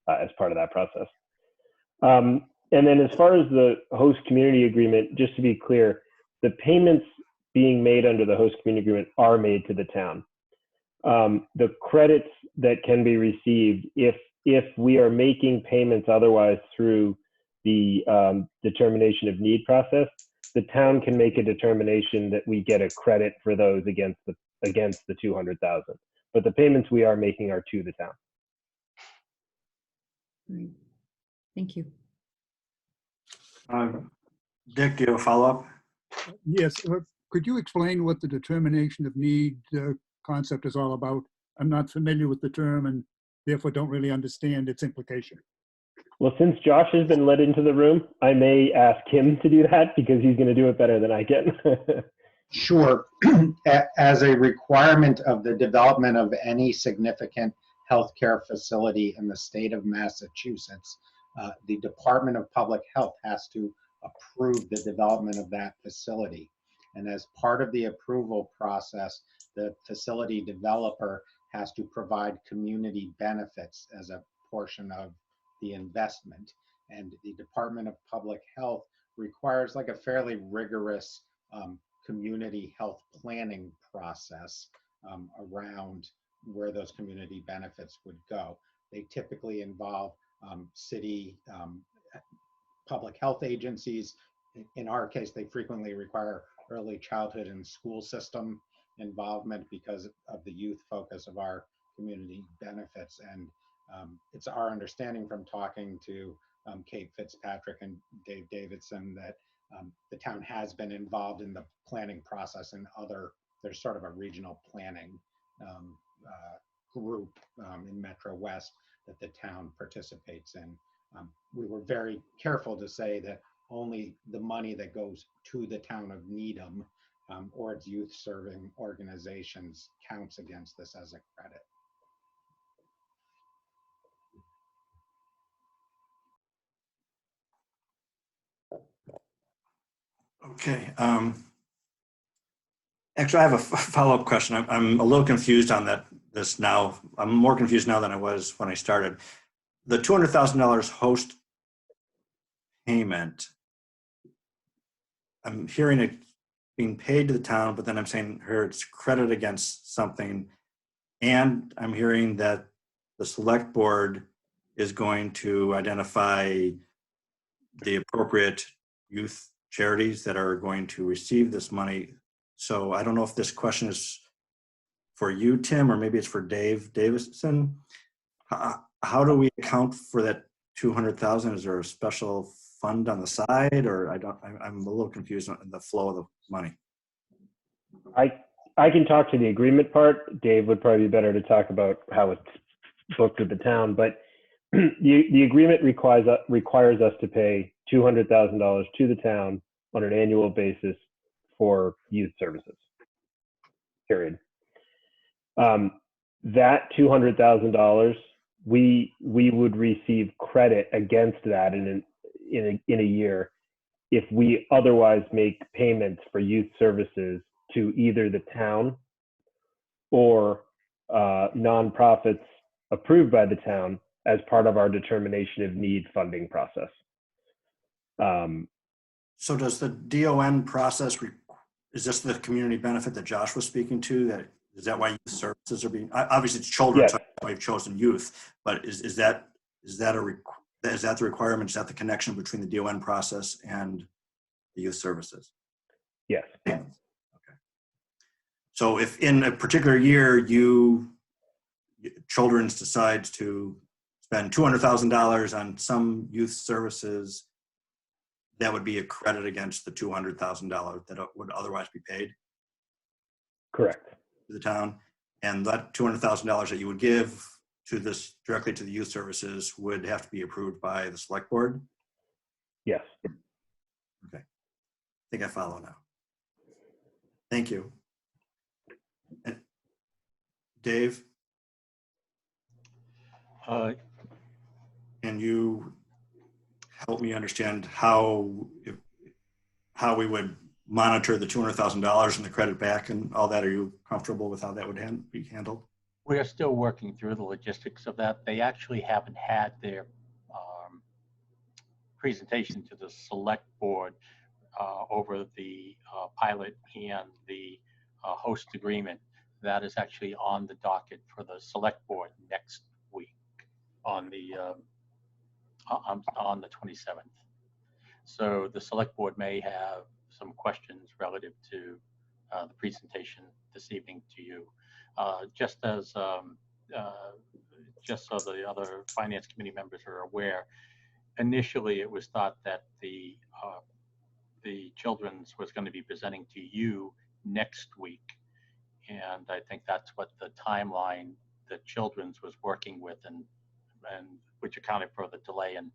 as part of that process. And then as far as the host community agreement, just to be clear, the payments being made under the host community agreement are made to the town. The credits that can be received if we are making payments otherwise through the determination of need process, the town can make a determination that we get a credit for those against the 200,000. But the payments we are making are to the town. Great. Thank you. Dick, do you have a follow-up? Yes. Could you explain what the determination of need concept is all about? I'm not familiar with the term and therefore don't really understand its implication. Well, since Josh has been let into the room, I may ask him to do that because he's going to do it better than I can. Sure. As a requirement of the development of any significant healthcare facility in the state of Massachusetts, the Department of Public Health has to approve the development of that facility. And as part of the approval process, the facility developer has to provide community benefits as a portion of the investment. And the Department of Public Health requires like a fairly rigorous community health planning process around where those community benefits would go. They typically involve city public health agencies. In our case, they frequently require early childhood and school system involvement because of the youth focus of our community benefits. And it's our understanding from talking to Kate Fitzpatrick and Dave Davidson that the town has been involved in the planning process and there's sort of a regional planning group in Metro West that the town participates in. We were very careful to say that only the money that goes to the town of Needham or its youth serving organizations counts against this as a credit. Okay. Actually, I have a follow-up question. I'm a little confused on this now. I'm more confused now than I was when I started. The $200,000 host payment, I'm hearing it being paid to the town, but then I'm saying here it's credit against something. And I'm hearing that the select board is going to identify the appropriate youth charities that are going to receive this money. So I don't know if this question is for you, Tim, or maybe it's for Dave Davison. How do we account for that 200,000? Is there a special fund on the side, or I'm a little confused on the flow of the money. I can talk to the agreement part. Dave would probably be better to talk about how it's booked with the town, but the agreement requires us to pay $200,000 to the town on an annual basis for youth services, period. That $200,000, we would receive credit against that in a year if we otherwise make payments for youth services to either the town or nonprofits approved by the town as part of our determination of need funding process. So does the DON process, is this the community benefit that Josh was speaking to? Is that why youth services are being, obviously it's children, Yes. so that's why you've chosen youth, but is that the requirement? Is that the connection between the DON process and the youth services? Yes. Okay. So if in a particular year Children's decides to spend $200,000 on some youth services, that would be a credit against the $200,000 that would otherwise be paid? Correct. To the town, and that $200,000 that you would give to this directly to the youth services would have to be approved by the select board? Yes. Okay. I think I follow now. Thank you. And Dave? Can you help me understand how we would monitor the $200,000 and the credit back and all that? Are you comfortable with how that would be handled? We are still working through the logistics of that. They actually haven't had their presentation to the select board over the pilot and the host agreement. That is actually on the docket for the select board next week on the 27th. So the select board may have some questions relative to the presentation this evening to you. Just so the other finance committee members are aware, initially it was thought that the Children's was going to be presenting to you next week. And I think that's what the timeline that Children's was working with, and which accounted for the delay and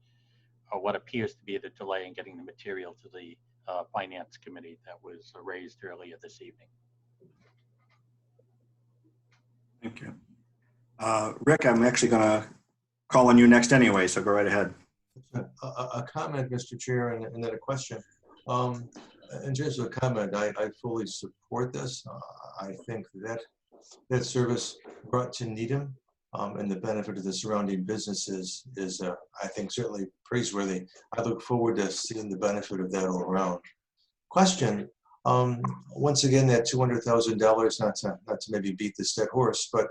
what appears to be the delay in getting the material to the finance committee that was raised earlier this evening. Thank you. Rick, I'm actually going to call on you next anyway, so go right ahead. A comment, Mr. Chair, and then a question. In terms of a comment, I fully support this. I think that service brought to Needham and the benefit of the surrounding businesses is, I think, certainly praiseworthy. I look forward to seeing the benefit of that all around. Question, once again, that $200,000, not to maybe beat this dead horse, but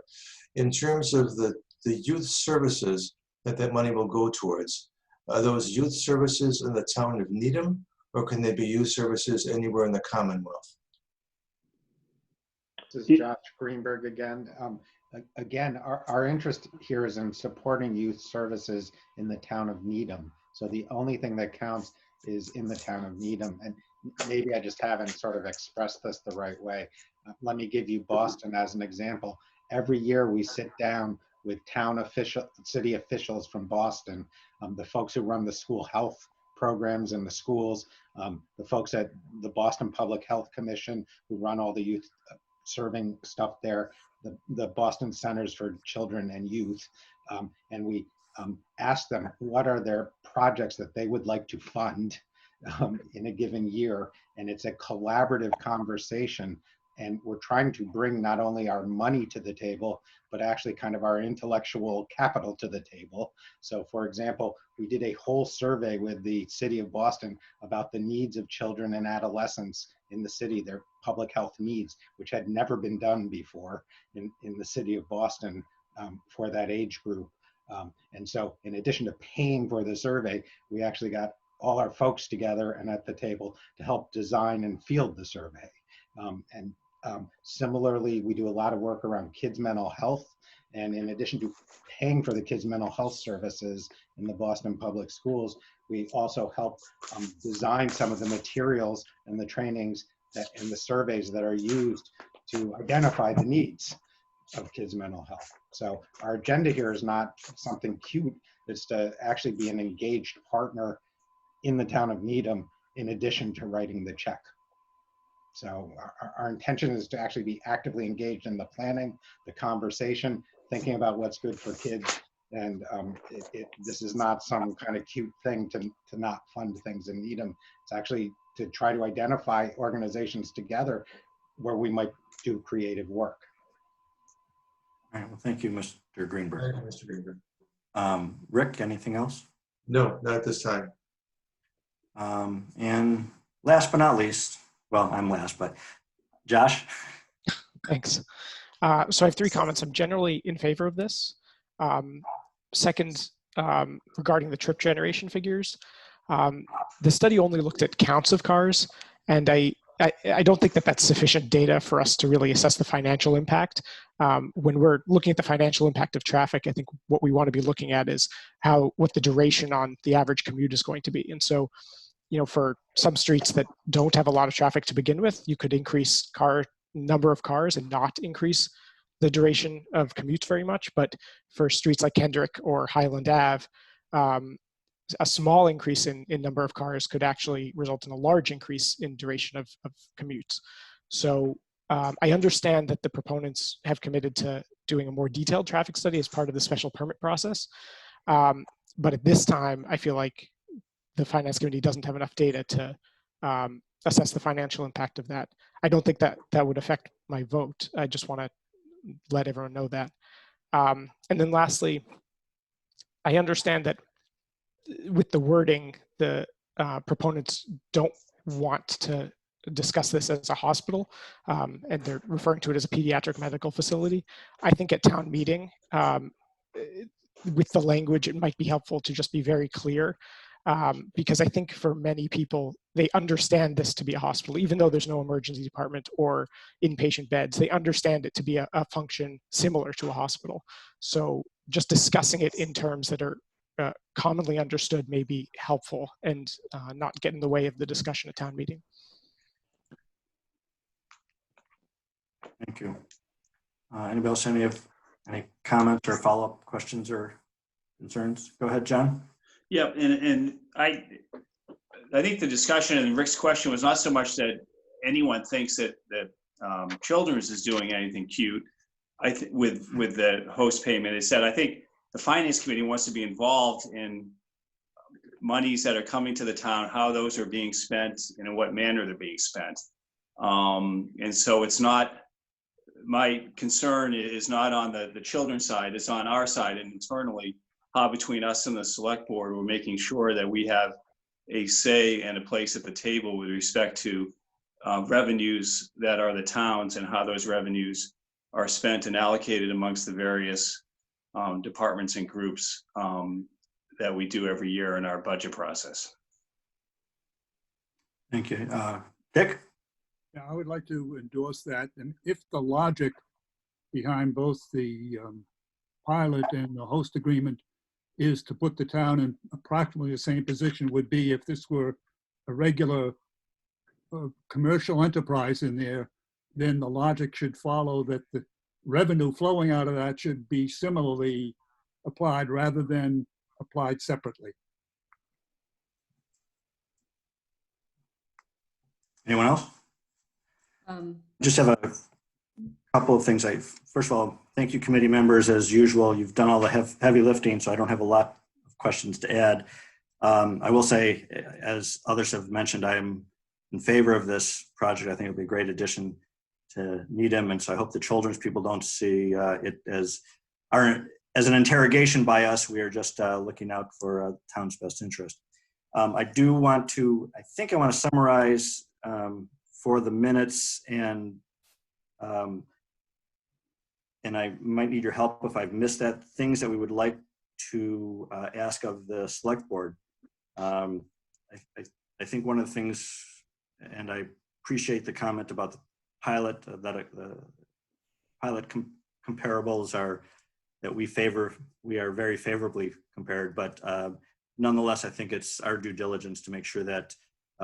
in terms of the youth services that money will go towards, are those youth services in the town of Needham, or can they be youth services anywhere in the Commonwealth? This is Josh Greenberg again. Again, our interest here is in supporting youth services in the town of Needham. So the only thing that counts is in the town of Needham. And maybe I just haven't sort of expressed this the right way. Let me give you Boston as an example. Every year we sit down with city officials from Boston, the folks who run the school health programs in the schools, the folks at the Boston Public Health Commission who run all the youth serving stuff there, the Boston Centers for Children and Youth, and we asked them what are their projects that they would like to fund in a given year. And it's a collaborative conversation. And we're trying to bring not only our money to the table, but actually kind of our intellectual capital to the table. So for example, we did a whole survey with the city of Boston about the needs of children and adolescents in the city, their public health needs, which had never been done before in the city of Boston for that age group. And so in addition to paying for the survey, we actually got all our folks together and at the table to help design and field the survey. Similarly, we do a lot of work around kids' mental health. And in addition to paying for the kids' mental health services in the Boston Public Schools, we also help design some of the materials and the trainings and the surveys that are used to identify the needs of kids' mental health. So our agenda here is not something cute. It's to actually be an engaged partner in the town of Needham in addition to writing the check. So our intention is to actually be actively engaged in the planning, the conversation, thinking about what's good for kids. And this is not some kind of cute thing to not fund things in Needham. It's actually to try to identify organizations together where we might do creative work. All right, well, thank you, Mr. Greenberg. Thank you, Mr. Greenberg. Rick, anything else? No, not at this time. And last but not least, well, I'm last, but Josh? Thanks. So I have 3 comments. I'm generally in favor of this. Second, regarding the trip generation figures, the study only looked at counts of cars, and I don't think that that's sufficient data for us to really assess the financial impact. When we're looking at the financial impact of traffic, I think what we want to be looking at is what the duration on the average commute is going to be. And so, you know, for some streets that don't have a lot of traffic to begin with, you could increase number of cars and not increase the duration of commutes very much. But for streets like Kendrick or Highland Ave, a small increase in number of cars could actually result in a large increase in duration of commutes. So I understand that the proponents have committed to doing a more detailed traffic study as part of the special permit process. But at this time, I feel like the Finance Committee doesn't have enough data to assess the financial impact of that. I don't think that would affect my vote. I just want to let everyone know that. And then lastly, I understand that with the wording, the proponents don't want to discuss this as a hospital, and they're referring to it as a pediatric medical facility. I think at town meeting, with the language, it might be helpful to just be very clear, because I think for many people, they understand this to be a hospital, even though there's no emergency department or inpatient beds. They understand it to be a function similar to a hospital. So just discussing it in terms that are commonly understood may be helpful and not get in the way of the discussion at town meeting. Thank you. Anybody else have any comments or follow-up questions or concerns? Go ahead, John. Yeah, and I think the discussion and Rick's question was not so much that anyone thinks that Children's is doing anything cute. With the host payment, it said I think the Finance Committee wants to be involved in monies that are coming to the town, how those are being spent, and in what manner they're being spent. And so it's not, my concern is not on the children's side, it's on our side and internally, how between us and the select board, we're making sure that we have a say and a place at the table with respect to revenues that are the towns and how those revenues are spent and allocated amongst the various departments and groups that we do every year in our budget process. Thank you. Dick? Yeah, I would like to endorse that. And if the logic behind both the pilot and the host agreement is to put the town in approximately the same position would be if this were a regular commercial enterprise in there, then the logic should follow that revenue flowing out of that should be similarly applied rather than applied separately. Anyone else? Just have a couple of things. First of all, thank you, committee members. As usual, you've done all the heavy lifting, so I don't have a lot of questions to add. I will say, as others have mentioned, I am in favor of this project. I think it'll be a great addition to Needham, and so I hope the children's people don't see it as an interrogation by us. We are just looking out for the town's best interest. I want to summarize for the minutes, and I might need your help if I've missed that. Things that we would like to ask of the select board. I think one of the things, and I appreciate the comment about the pilot, that the pilot comparables are that we are very favorably compared, but nonetheless, I think it's our due diligence to make sure that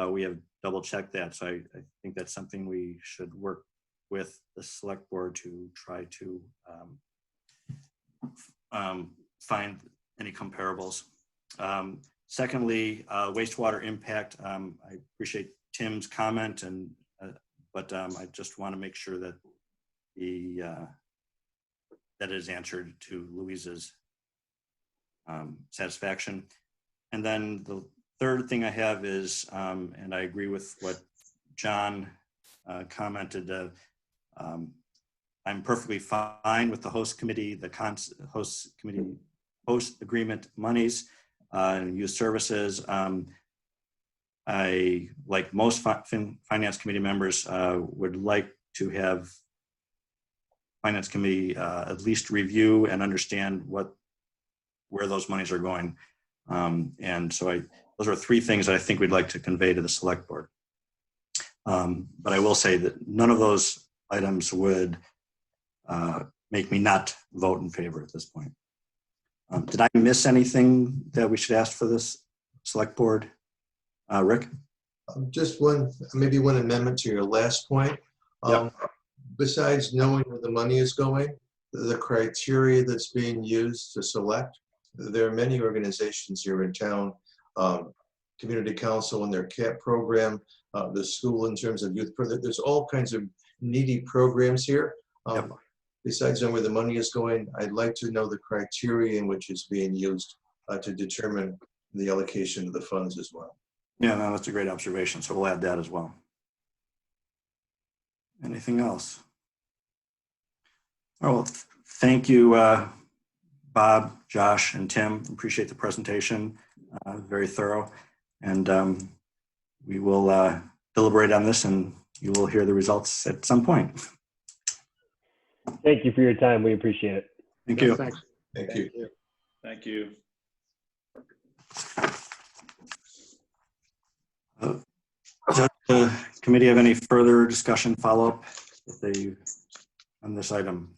we have double checked that. So I think that's something we should work with the select board to try to find any comparables. Secondly, wastewater impact. I appreciate Tim's comment, but I just want to make sure that that is answered to Louise's satisfaction. And then the third thing I have is, and I agree with what John commented, I'm perfectly fine with the host committee, host agreement monies and youth services. I, like most finance committee members, would like to have finance committee at least review and understand where those monies are going. And so those are three things that I think we'd like to convey to the select board. But I will say that none of those items would make me not vote in favor at this point. Did I miss anything that we should ask for this select board? Rick? Just maybe one amendment to your last point. Yep. Besides knowing where the money is going, the criteria that's being used to select, there are many organizations here in town, community council and their CAP program, the school in terms of youth, there's all kinds of needy programs here. Yep. Besides knowing where the money is going, I'd like to know the criteria in which it's being used to determine the allocation of the funds as well. Yeah, no, that's a great observation. So we'll add that as well. Anything else? Oh, well, thank you, Bob, Josh, and Tim. Appreciate the presentation. Very thorough. And we will deliberate on this, and you will hear the results at some point. Thank you for your time. We appreciate it. Thank you. Thanks. Thank you. Thank you. Does the committee have any further discussion, follow-up on this item?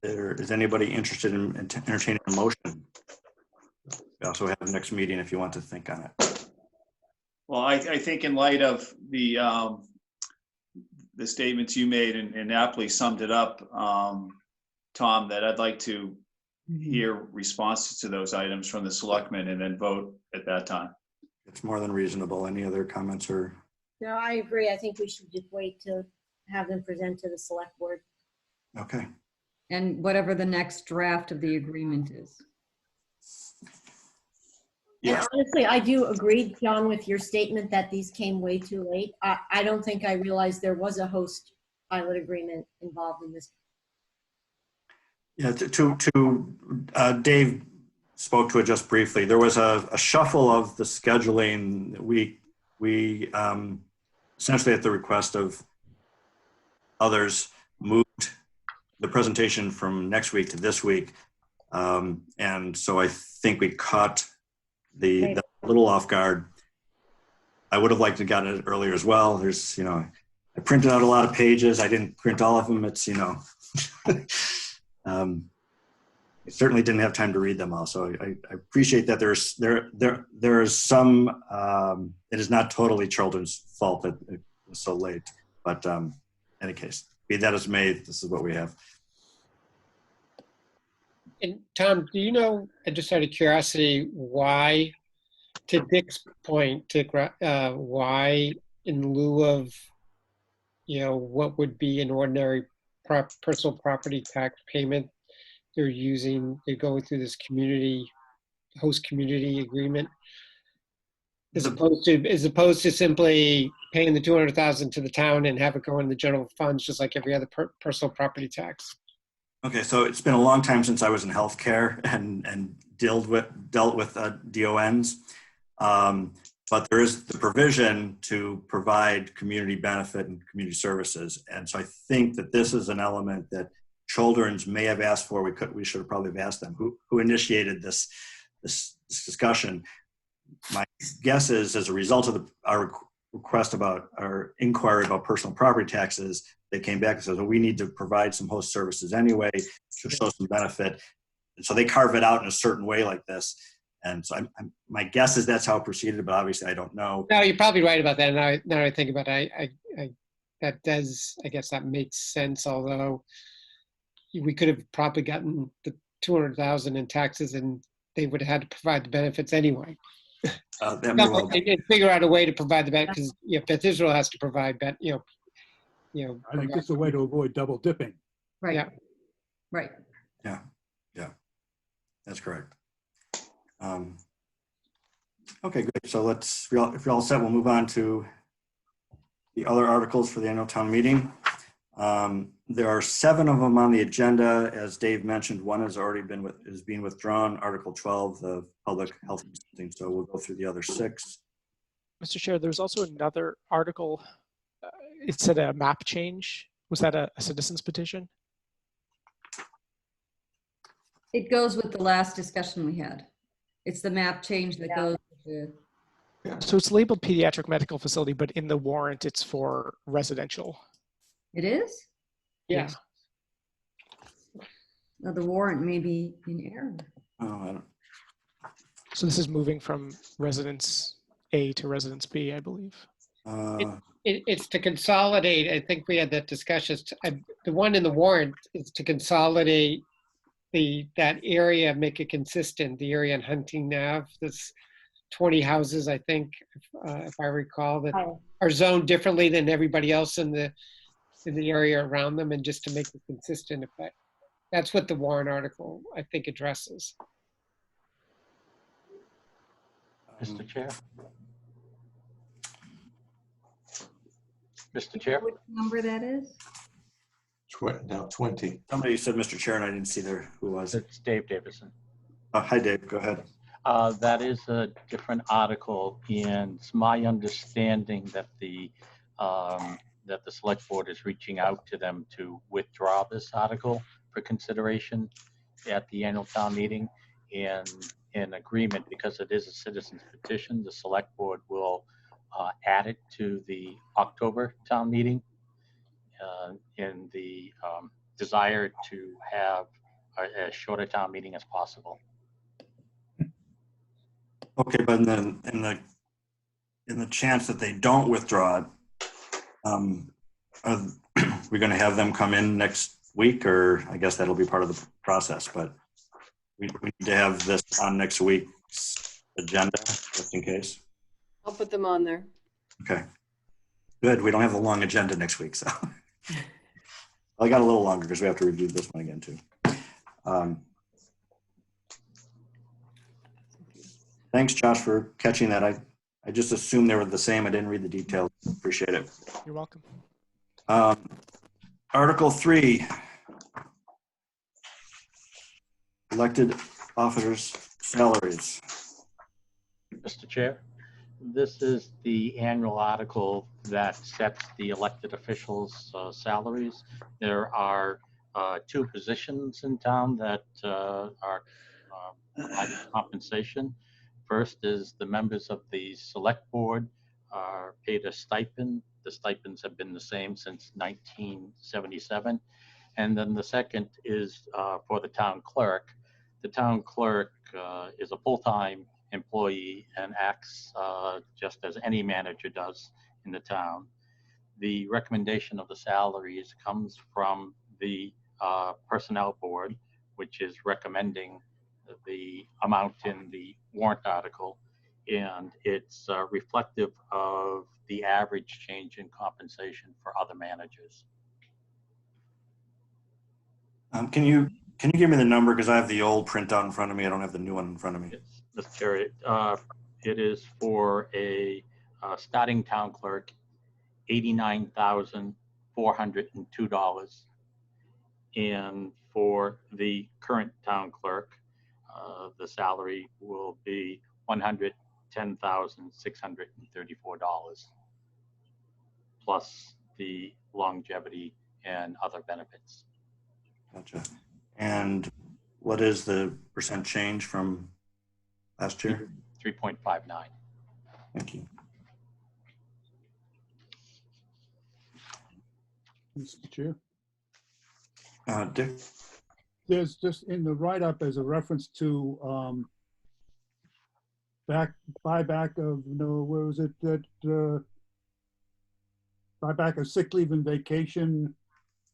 Is anybody interested in entertaining a motion? We also have the next meeting if you want to think on it. Well, I think in light of the statements you made and aptly summed it up, Tom, that I'd like to hear responses to those items from the selectmen and then vote at that time. It's more than reasonable. Any other comments or? No, I agree. I think we should just wait to have them present to the select board. Okay. And whatever the next draft of the agreement is. And honestly, I do agree, John, with your statement that these came way too late. I don't think I realized there was a host pilot agreement involved in this. Yeah, Dave spoke to it just briefly. There was a shuffle of the scheduling. We essentially at the request of others moved the presentation from next week to this week. And so I think we caught the little off guard. I would have liked to get it earlier as well. There's, I printed out a lot of pages. I didn't print all of them. It's, certainly didn't have time to read them all. So I appreciate that there is some, it is not totally children's fault that it was so late, but in any case, be that as may, this is what we have. And Tom, do you know, just out of curiosity, why, to Dick's point, Dick, why in lieu of, what would be an ordinary personal property tax payment, they're going through this host community agreement, as opposed to simply paying the $200,000 to the town and have it go in the general funds, just like every other personal property tax? Okay, so it's been a long time since I was in healthcare and dealt with DONs, but there is the provision to provide community benefit and community services, and so I think that this is an element that Children's may have asked for. We should have probably have asked them who initiated this discussion. My guess is, as a result of our request about our inquiry about personal property taxes, they came back and said, well, we need to provide some host services anyway to show some benefit. And so they carve it out in a certain way like this. And so my guess is that's how it proceeded, but obviously I don't know. No, you're probably right about that. Now that I think about it, I guess that makes sense, although we could have probably gotten the $200,000 in taxes and they would have had to provide the benefits anyway. That may well they did figure out a way to provide the benefits, because Beth Israel has to provide that, I think it's a way to avoid double dipping. Right. Yeah. Right. Yeah, that's correct. Okay, good. So if you're all set, we'll move on to the other articles for the annual town meeting. There are 7 of them on the agenda. As Dave mentioned, one has already is being withdrawn, Article 12, the public health consulting. So we'll go through the other 6. Mr. Chair, there's also another article. It said a map change. Was that a citizens petition? It goes with the last discussion we had. It's the map change that goes with the. So it's labeled pediatric medical facility, but in the warrant, it's for residential. It is? Yeah. Now the warrant may be in error. Oh, I don't. So this is moving from residence A to residence B, I believe. It's to consolidate. I think we had that discussion. The one in the warrant is to consolidate that area, make it consistent. The area on Hunting Ave, that's 20 houses, I think, if I recall, that are zoned differently than everybody else in the area around them, and just to make it consistent effect. That's what the warrant article, I think, addresses. Mr. Chair. Mr. Chair. Which number that is? Now 20. Somebody said Mr. Chair, and I didn't see who was. It's Dave Davison. Hi, Dave. Go ahead. That is a different article, and it's my understanding that the select board is reaching out to them to withdraw this article for consideration at the annual town meeting. And in agreement, because it is a citizens petition, the select board will add it to the October town meeting in the desire to have as short a town meeting as possible. Okay, but then in the chance that they don't withdraw it, are we going to have them come in next week, or I guess that'll be part of the process, but we need to have this on next week's agenda just in case. I'll put them on there. Okay, good. We don't have a long agenda next week, so. I got a little longer because we have to review this one again too. Thanks, Josh, for catching that. I just assumed they were the same. I didn't read the details. Appreciate it. You're welcome. Article 3, elected officers' salaries. Mr. Chair, this is the annual article that sets the elected officials' salaries. There are 2 positions in town that are providing compensation. First is the members of the select board are paid a stipend. The stipends have been the same since 1977. And then the second is for the town clerk. the town clerk is a full-time employee and acts just as any manager does in the town. The recommendation of the salaries comes from the Personnel Board, which is recommending the amount in the warrant article, and it's reflective of the average change in compensation for other managers. Can you give me the number, because I have the old printout in front of me. I don't have the new one in front of me. Yes, Mr. Chair, it is for a starting town clerk, $89,402, and for the current town clerk, the salary will be $110,634, plus the longevity and other benefits. Gotcha. And what is the percent change from last year? 3.59. Thank you. Mr. Chair. Dick? There's just in the write-up as a reference to buyback of, where was it, that buyback of sick leave and vacation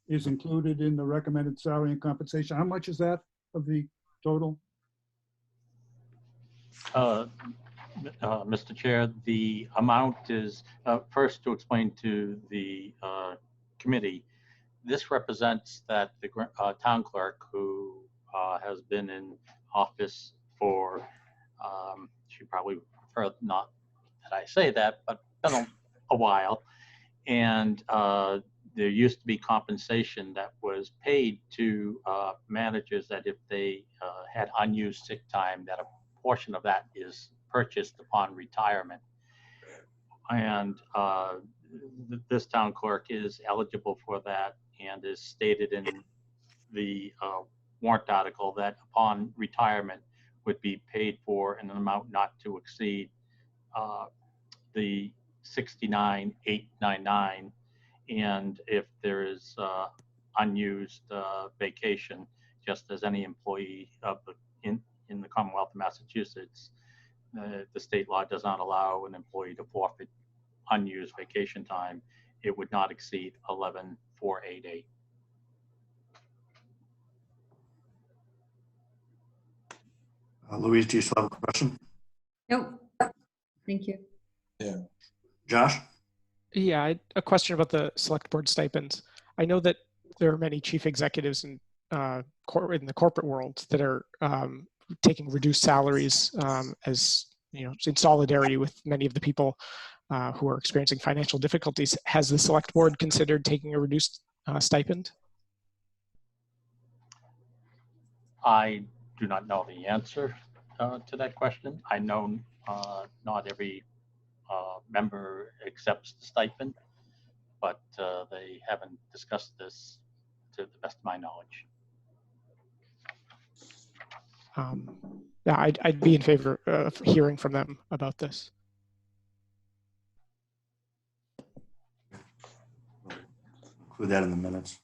is included in the recommended salary and compensation. How much is that of the total? Mr. Chair, the amount is, first to explain to the committee, this represents that the town clerk who has been in office for, she probably prefer not that I say that, but been a while. And there used to be compensation that was paid to managers that if they had unused sick time, that a portion of that is purchased upon retirement. And this town clerk is eligible for that, and is stated in the warrant article that upon retirement would be paid for in an amount not to exceed the $69,899. And if there is unused vacation, just as any employee of in the Commonwealth of Massachusetts, the state law does not allow an employee to forfeit unused vacation time. It would not exceed 11,488. Louise, do you still have a question? Nope. Thank you. Yeah. Josh? Yeah, a question about the select board stipends. I know that there are many chief executives in the corporate world that are taking reduced salaries as in solidarity with many of the people who are experiencing financial difficulties. Has the select board considered taking a reduced stipend? I do not know the answer to that question. I know not every member accepts the stipend, but they haven't discussed this to the best of my knowledge. Yeah, I'd be in favor of hearing from them about this. Include that in the minutes.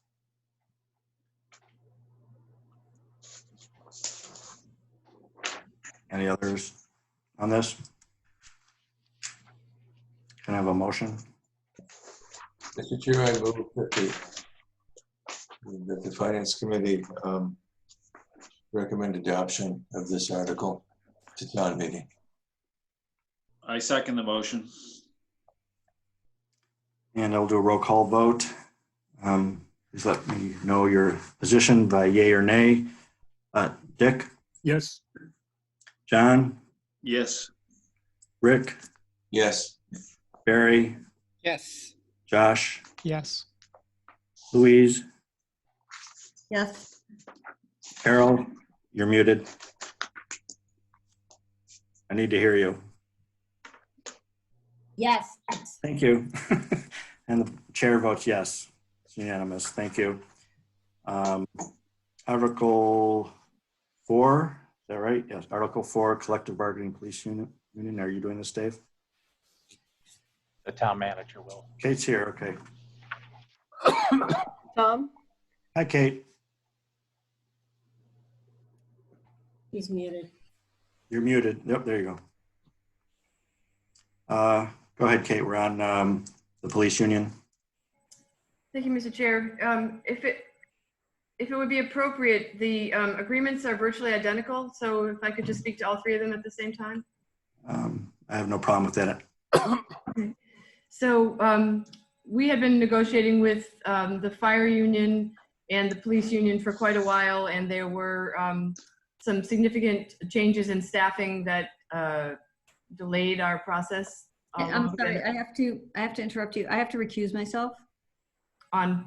Any others on this? Can I have a motion? Mr. Chair, I move that the Finance Committee recommend adoption of this article to town meeting. I second the motion. And I'll do a roll call vote. Please let me know your position by yay or nay. Dick? Yes. John? Yes. Rick? Yes. Barry? Yes. Josh? Yes. Louise? Yes. Carol? You're muted. I need to hear you. Yes. Thank you. And the chair votes yes. It's unanimous. Thank you. Article 4, is that right? Yes. Article 4, collective bargaining police union. Are you doing this, Dave? The town manager will. Kate's here. Okay. Tom? Hi, Kate. He's muted. You're muted. Yep, there you go. Go ahead, Kate. We're on the police union. Thank you, Mr. Chair. If it would be appropriate, the agreements are virtually identical. So if I could just speak to all three of them at the same time. I have no problem with that. Okay. So we had been negotiating with the fire union and the police union for quite a while, and there were some significant changes in staffing that delayed our process. I'm sorry, I have to interrupt you. I have to recuse myself. Do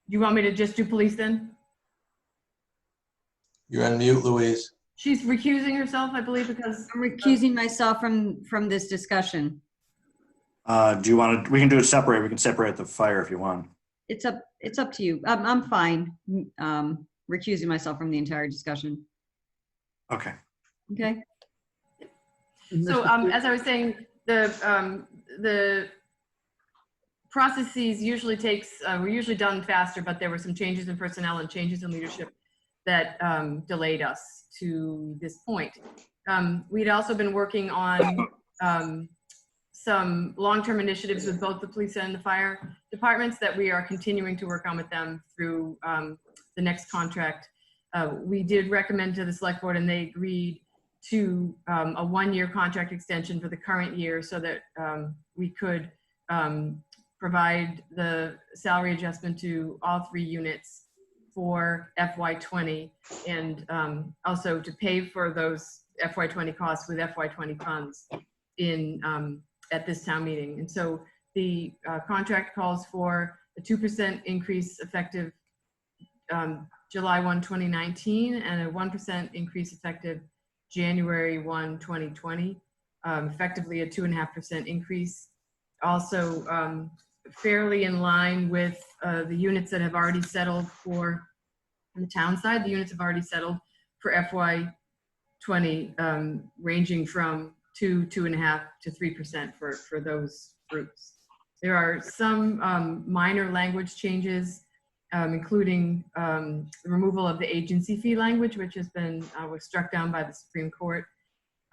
you want me to just do police then? You're on mute, Louise. She's recusing herself, I believe, because I'm recusing myself from this discussion. Do you want to? We can do it separate. We can separate the fire if you want. It's up to you. I'm fine. Recusing myself from the entire discussion. Okay. Okay. So as I was saying, the processes usually we're usually done faster, but there were some changes in personnel and changes in leadership that delayed us to this point. We'd also been working on some long-term initiatives with both the police and the fire departments that we are continuing to work on with them through the next contract. We did recommend to the select board, and they agreed to a one-year contract extension for the current year so that we could provide the salary adjustment to all three units for FY20, and also to pay for those FY20 costs with FY20 funds at this town meeting. And so the contract calls for a 2% increase effective July 1, 2019, and a 1% increase effective January 1, 2020, effectively a 2.5% increase. Also fairly in line with the units that have already settled for, on the town side, the units have already settled for FY20, ranging from 2.5% to 3% for those groups. There are some minor language changes, including the removal of the agency fee language, which has been was struck down by the Supreme Court,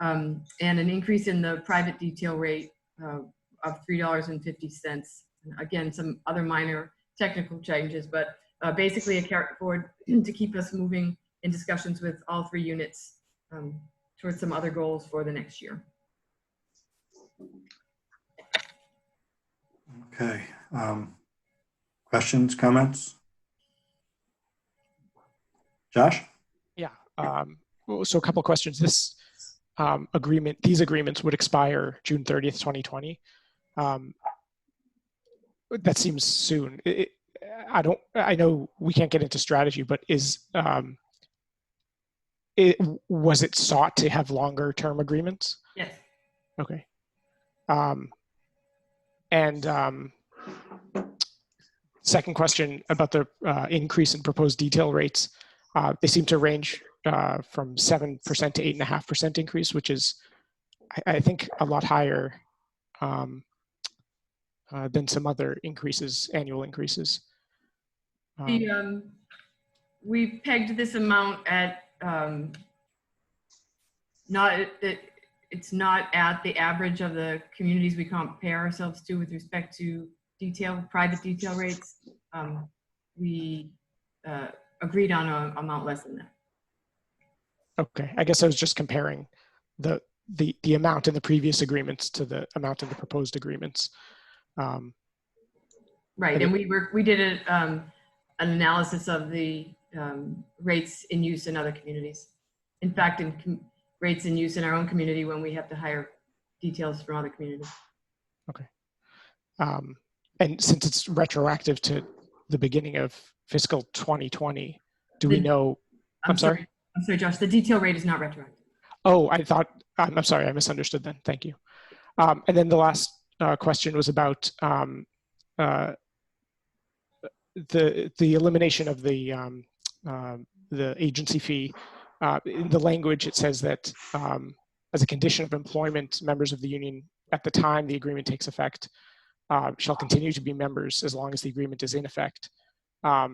and an increase in the private detail rate of $3.50. Again, some other minor technical changes, but basically a carrot forward to keep us moving in discussions with all three units towards some other goals for the next year. Okay. Questions, comments? Josh? Yeah. So a couple of questions. This these agreements would expire June 30th, 2020. That seems soon. I know we can't get into strategy, but was it sought to have longer term agreements? Yes. Okay. Second question about the increase in proposed detail rates. They seem to range from 7% to 8.5% increase, which is, I think, a lot higher than some other increases, annual increases. We pegged this amount at it's not at the average of the communities we compare ourselves to with respect to private detail rates. We agreed on an amount less than that. Okay, I guess I was just comparing the amount in the previous agreements to the amount in the proposed agreements. Right, and we did an analysis of the rates in use in other communities. In fact, rates in use in our own community when we have to hire details from other communities. Okay. And since it's retroactive to the beginning of fiscal 2020, do we know? I'm sorry, Josh, the detail rate is not retroactive. Oh, I'm sorry, I misunderstood then. Thank you. And then the last question was about the elimination of the agency fee. In the language, it says that as a condition of employment, members of the union at the time the agreement takes effect shall continue to be members as long as the agreement is in effect. I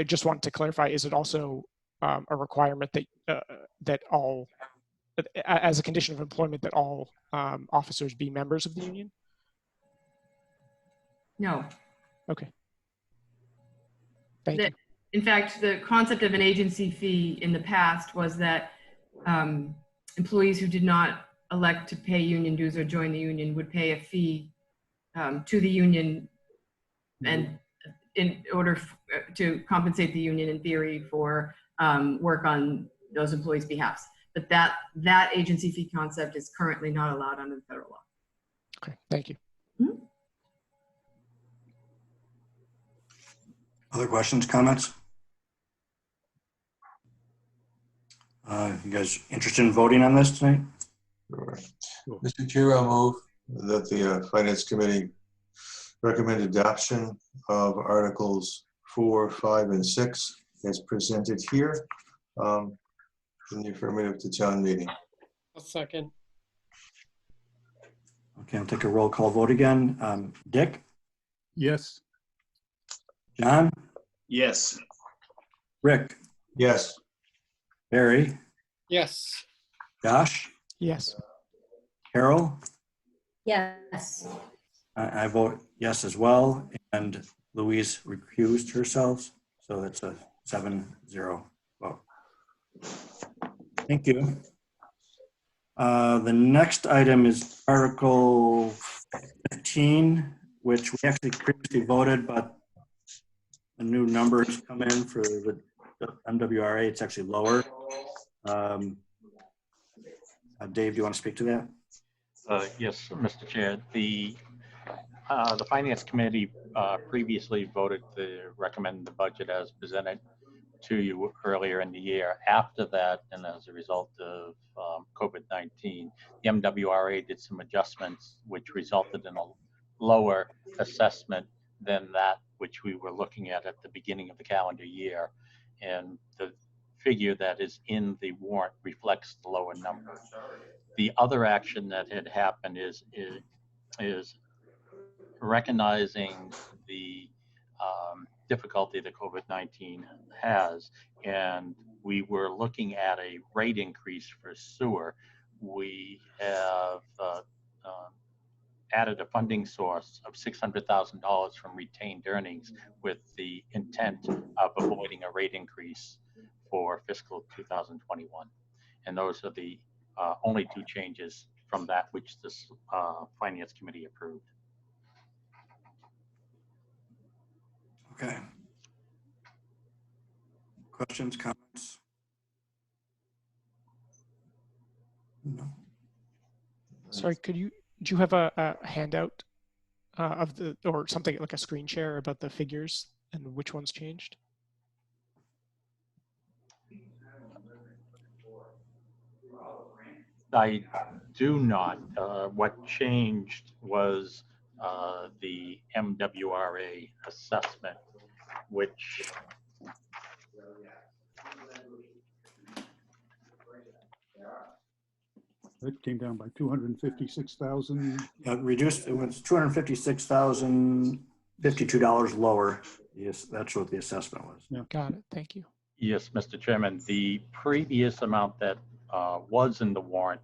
just wanted to clarify, is it also a requirement that that all, as a condition of employment, that all officers be members of the union? No. Okay. Thank you. In fact, the concept of an agency fee in the past was that employees who did not elect to pay union dues or join the union would pay a fee to the union, and in order to compensate the union in theory for work on those employees' behalfs. But that agency fee concept is currently not allowed under the federal law. Okay, thank you. Other questions, comments? You guys interested in voting on this tonight? Sure. Mr. Chair, I'll move that the Finance Committee recommend adoption of Articles 4, 5, and 6 as presented here in the affirmative to town meeting. A second. Okay, I'll take a roll call vote again. Dick? Yes. John? Yes. Rick? Yes. Barry? Yes. Josh? Yes. Carol? Yes. I vote yes as well, and Louise recused herself, so that's a 7-0 vote. Thank you. The next item is Article 15, which we actually previously voted, but the new numbers come in for the MWRA. It's actually lower. Dave, do you want to speak to that? Yes, Mr. Chair. The Finance Committee previously voted to recommend the budget as presented to you earlier in the year. After that, and as a result of COVID-19, the MWRA did some adjustments, which resulted in a lower assessment than that which we were looking at the beginning of the calendar year. And the figure that is in the warrant reflects the lower number. The other action that had happened is recognizing the difficulty that COVID-19 has, and we were looking at a rate increase for sewer. We have added a funding source of $600,000 from retained earnings with the intent of avoiding a rate increase for fiscal 2021. And those are the only two changes from that which this Finance Committee approved. Okay. Questions, comments? No. Sorry, do you have a handout of the, or something like a screen share about the figures and which ones changed? I do not. What changed was the MWRA assessment, which It came down by 256,000. Reduced, it was $256,052 lower. Yes, that's what the assessment was. Yeah. Got it. Thank you. Yes, Mr. Chairman, the previous amount that was in the warrant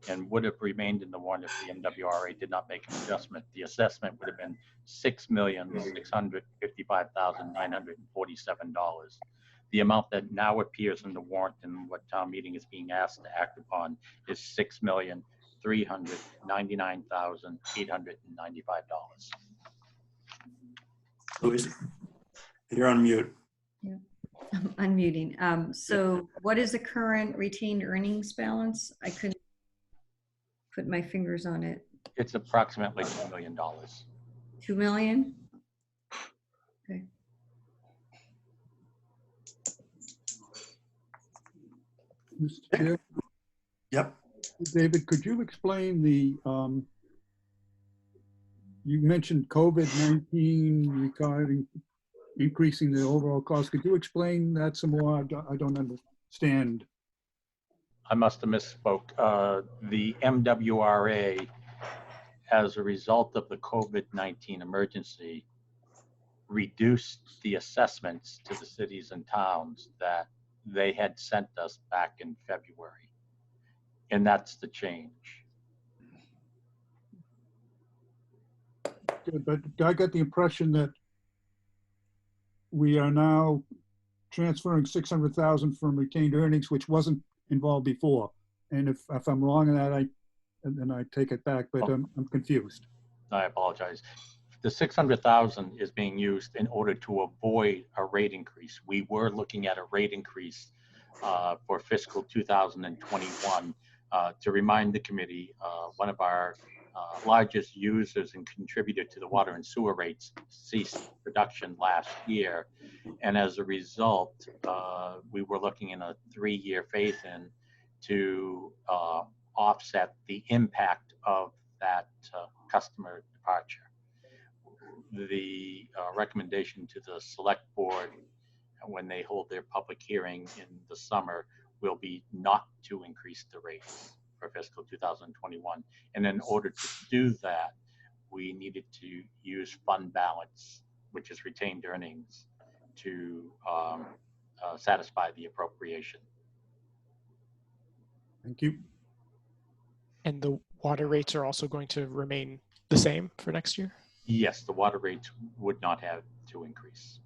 and would have remained in the warrant if the MWRA did not make an adjustment, the assessment would have been $6,655,947. The amount that now appears in the warrant and what town meeting is being asked to act upon is $6,399,895. Louise, you're on mute. Yeah. I'm unmuting. So what is the current retained earnings balance? I couldn't put my fingers on it. It's approximately $2 million. 2 million? Okay. Mr. Chair? Yep. David, could you explain the, you mentioned COVID-19 regarding increasing the overall cost. Could you explain that some more? I don't understand. I must have misspoke. The MWRA, as a result of the COVID-19 emergency, reduced the assessments to the cities and towns that they had sent us back in February. And that's the change. But I got the impression that we are now transferring 600,000 from retained earnings, which wasn't involved before. And if I'm wrong in that, then I take it back, but I'm confused. I apologize. The 600,000 is being used in order to avoid a rate increase. We were looking at a rate increase for fiscal 2021. To remind the committee, one of our largest users and contributor to the water and sewer rates ceased production last year. And as a result, we were looking in a 3-year phase-in to offset the impact of that customer departure. The recommendation to the select board when they hold their public hearing in the summer will be not to increase the rates for fiscal 2021. And in order to do that, we needed to use fund balance, which is retained earnings, to satisfy the appropriation. Thank you. And the water rates are also going to remain the same for next year? Yes, the water rates would not have to increase.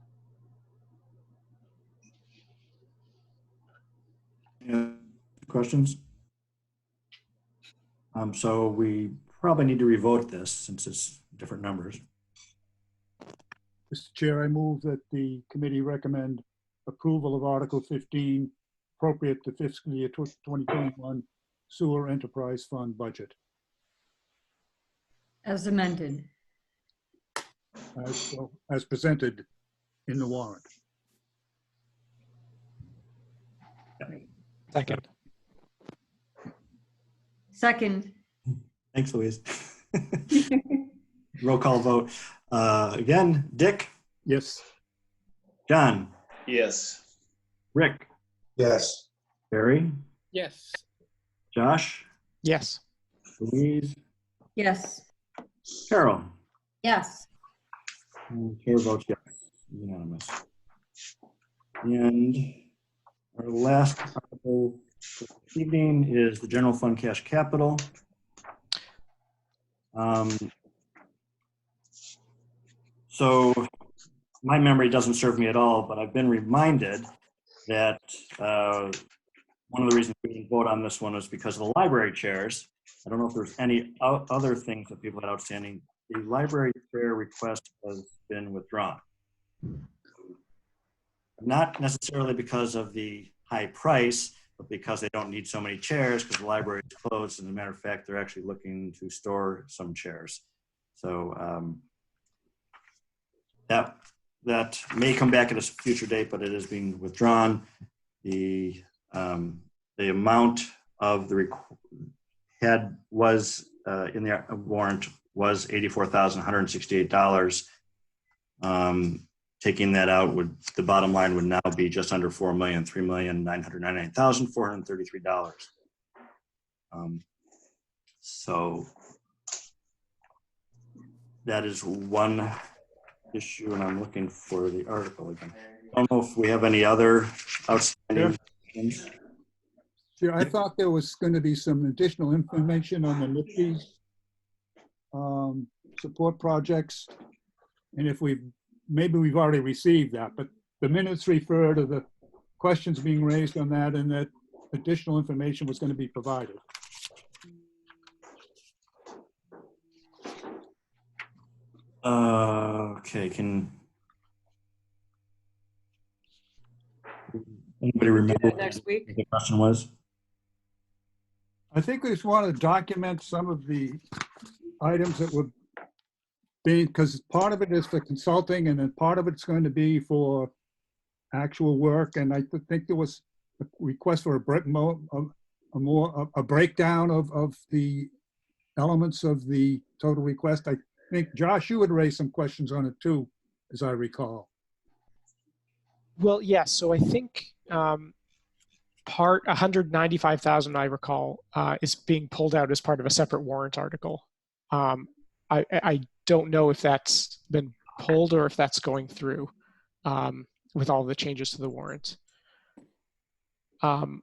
Any questions? So we probably need to revote this since it's different numbers. Mr. Chair, I move that the committee recommend approval of Article 15, appropriate to fiscal year 2021 sewer enterprise fund budget. As amended. As presented in the warrant. Second. Second. Thanks, Louise. Roll call vote. Again, Dick? Yes. John? Yes. Rick? Yes. Barry? Yes. Josh? Yes. Louise? Yes. Carol? Yes. And Chair votes yes, unanimous. And our last article for this evening is the general fund cash capital. So my memory doesn't serve me at all, but I've been reminded that one of the reasons we didn't vote on this one was because of the library chairs. I don't know if there's any other things that people had outstanding. The library chair request has been withdrawn. Not necessarily because of the high price, but because they don't need so many chairs because the library is closed. As a matter of fact, they're actually looking to store some chairs. So that may come back at a future date, but it is being withdrawn. The amount of the was in the warrant was $84,168. Taking that out the bottom line would now be just under $4 million, $3,999,433. So that is one issue, and I'm looking for the article again. I don't know if we have any other outstanding things. Sure, I thought there was going to be some additional information on the NIPSI support projects. And maybe we've already received that, but the minutes refer to the questions being raised on that and that additional information was going to be provided. Okay, can anybody remember next week? what the question was? I think we just want to document some of the items that were being, because part of it is for consulting and then part of it's going to be for actual work. And I think there was a request for a breakdown of the elements of the total request. I think, Josh, you would raise some questions on it too, as I recall. Well, yes. So I think part 195,000, I recall, is being pulled out as part of a separate warrant article. I don't know if that's been pulled or if that's going through with all the changes to the warrant. And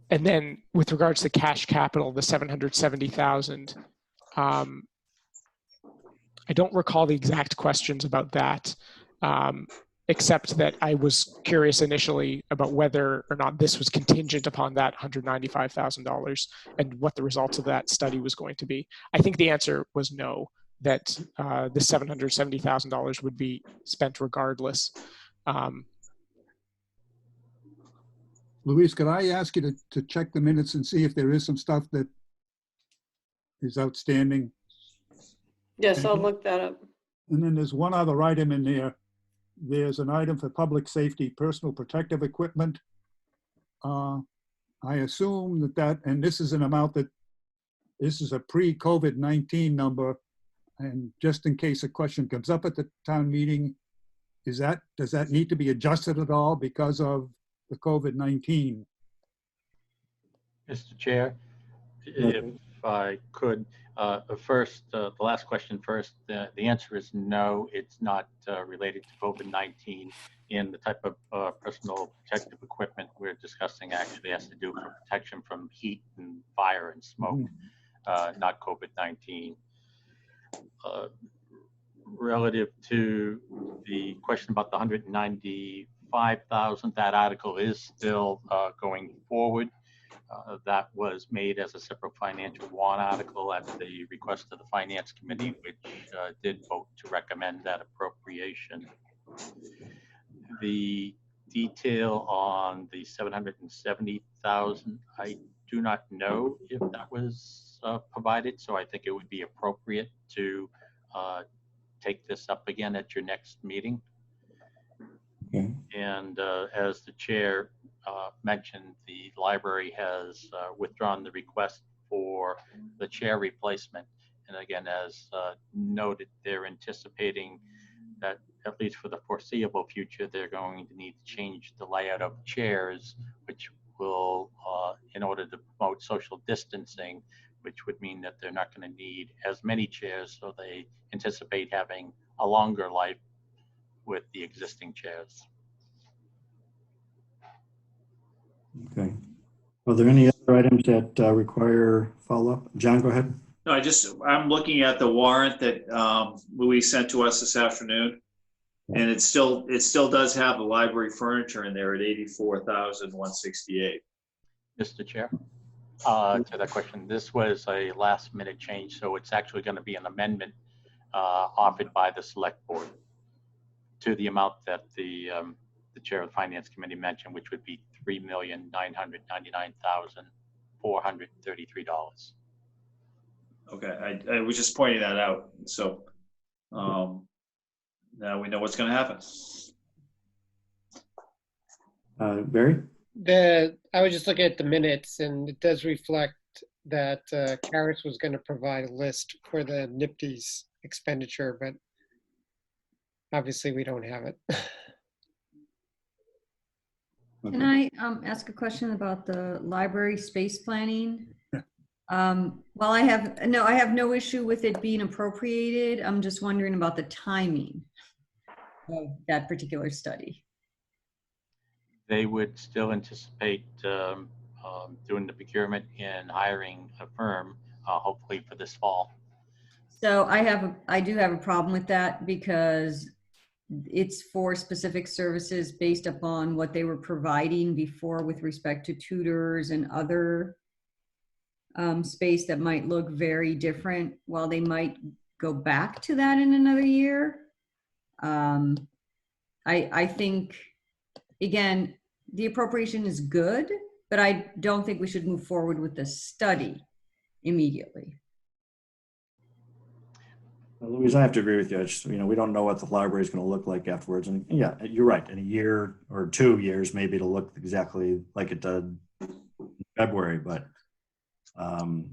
then with regards to cash capital, the 770,000, I don't recall the exact questions about that, except that I was curious initially about whether or not this was contingent upon that $195,000 and what the results of that study was going to be. I think the answer was no, that the $770,000 would be spent regardless. Luis, could I ask you to check the minutes and see if there is some stuff that is outstanding? Yes, I'll look that up. And then there's one other item in there. There's an item for public safety, personal protective equipment. I assume that, and this is an amount that, this is a pre-COVID-19 number. And just in case a question comes up at the town meeting, does that need to be adjusted at all because of the COVID-19? Mr. Chair, if I could, first, the last question first, the answer is no, it's not related to COVID-19. And the type of personal protective equipment we're discussing actually has to do with protection from heat and fire and smoke, not COVID-19. Relative to the question about the 195,000, that article is still going forward. That was made as a separate financial warrant article at the request of the Finance Committee, which did vote to recommend that appropriation. The detail on the 770,000, I do not know if that was provided, so I think it would be appropriate to take this up again at your next meeting. Okay. And as the chair mentioned, the library has withdrawn the request for the chair replacement. And again, as noted, they're anticipating that at least for the foreseeable future, they're going to need to change the layout of chairs, which will, in order to promote social distancing, which would mean that they're not going to need as many chairs. So they anticipate having a longer life with the existing chairs. Okay. Are there any other items that require follow-up? John, go ahead. No, I'm looking at the warrant that Louise sent to us this afternoon, and it still does have the library furniture in there at $84,168. Mr. Chair, to that question, this was a last minute change, so it's actually going to be an amendment offered by the select board to the amount that the chair of the Finance Committee mentioned, which would be $3,999,433. Okay, I was just pointing that out. So now we know what's going to happen. Barry? I was just looking at the minutes, and it does reflect that Karis was going to provide a list for the NIPD's expenditure, but obviously we don't have it. Can I ask a question about the library space planning? Well, I have no issue with it being appropriated. I'm just wondering about the timing of that particular study. They would still anticipate doing the procurement and hiring a firm, hopefully for this fall. So I do have a problem with that because it's for specific services based upon what they were providing before with respect to tutors and other space that might look very different. While they might go back to that in another year, I think, again, the appropriation is good, but I don't think we should move forward with the study immediately. Louise, I have to agree with you. We don't know what the library is going to look like afterwards. And yeah, you're right. In a year or 2 years, maybe it'll look exactly like it did in February, but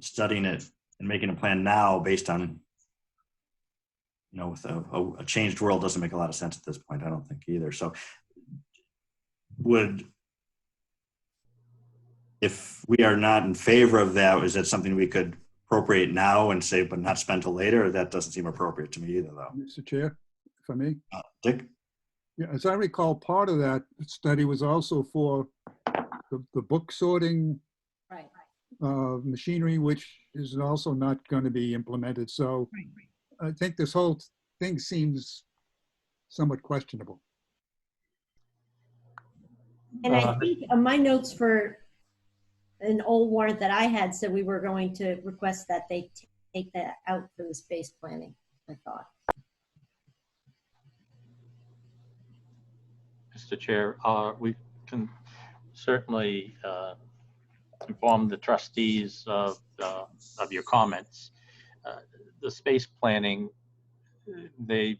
studying it and making a plan now based on, with a changed world doesn't make a lot of sense at this point. I don't think either. So if we are not in favor of that, is that something we could appropriate now and say, but not spend till later? That doesn't seem appropriate to me either, though. Mr. Chair, if I may. Dick? Yeah, as I recall, part of that study was also for the book sorting Right. machinery, which is also not going to be implemented. So I think this whole thing seems somewhat questionable. And I think my notes for an old warrant that I had said we were going to request that they take that out for the space planning, I thought. Mr. Chair, we can certainly inform the trustees of your comments. The space planning, they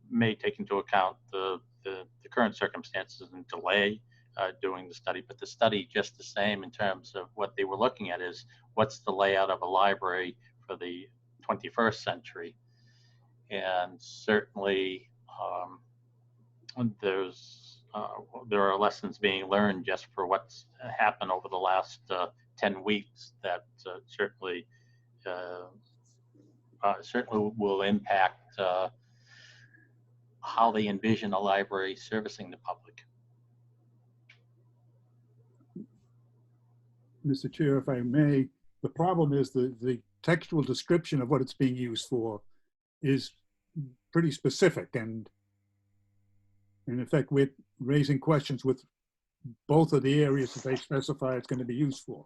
may take into account the current circumstances and delay doing the study, but the study just the same in terms of what they were looking at is what's the layout of a library for the 21st century. And certainly there are lessons being learned just for what's happened over the last 10 weeks that certainly will impact how they envision a library servicing the public. Mr. Chair, if I may, the problem is the textual description of what it's being used for is pretty specific, and in effect, we're raising questions with both of the areas that they specify it's going to be used for.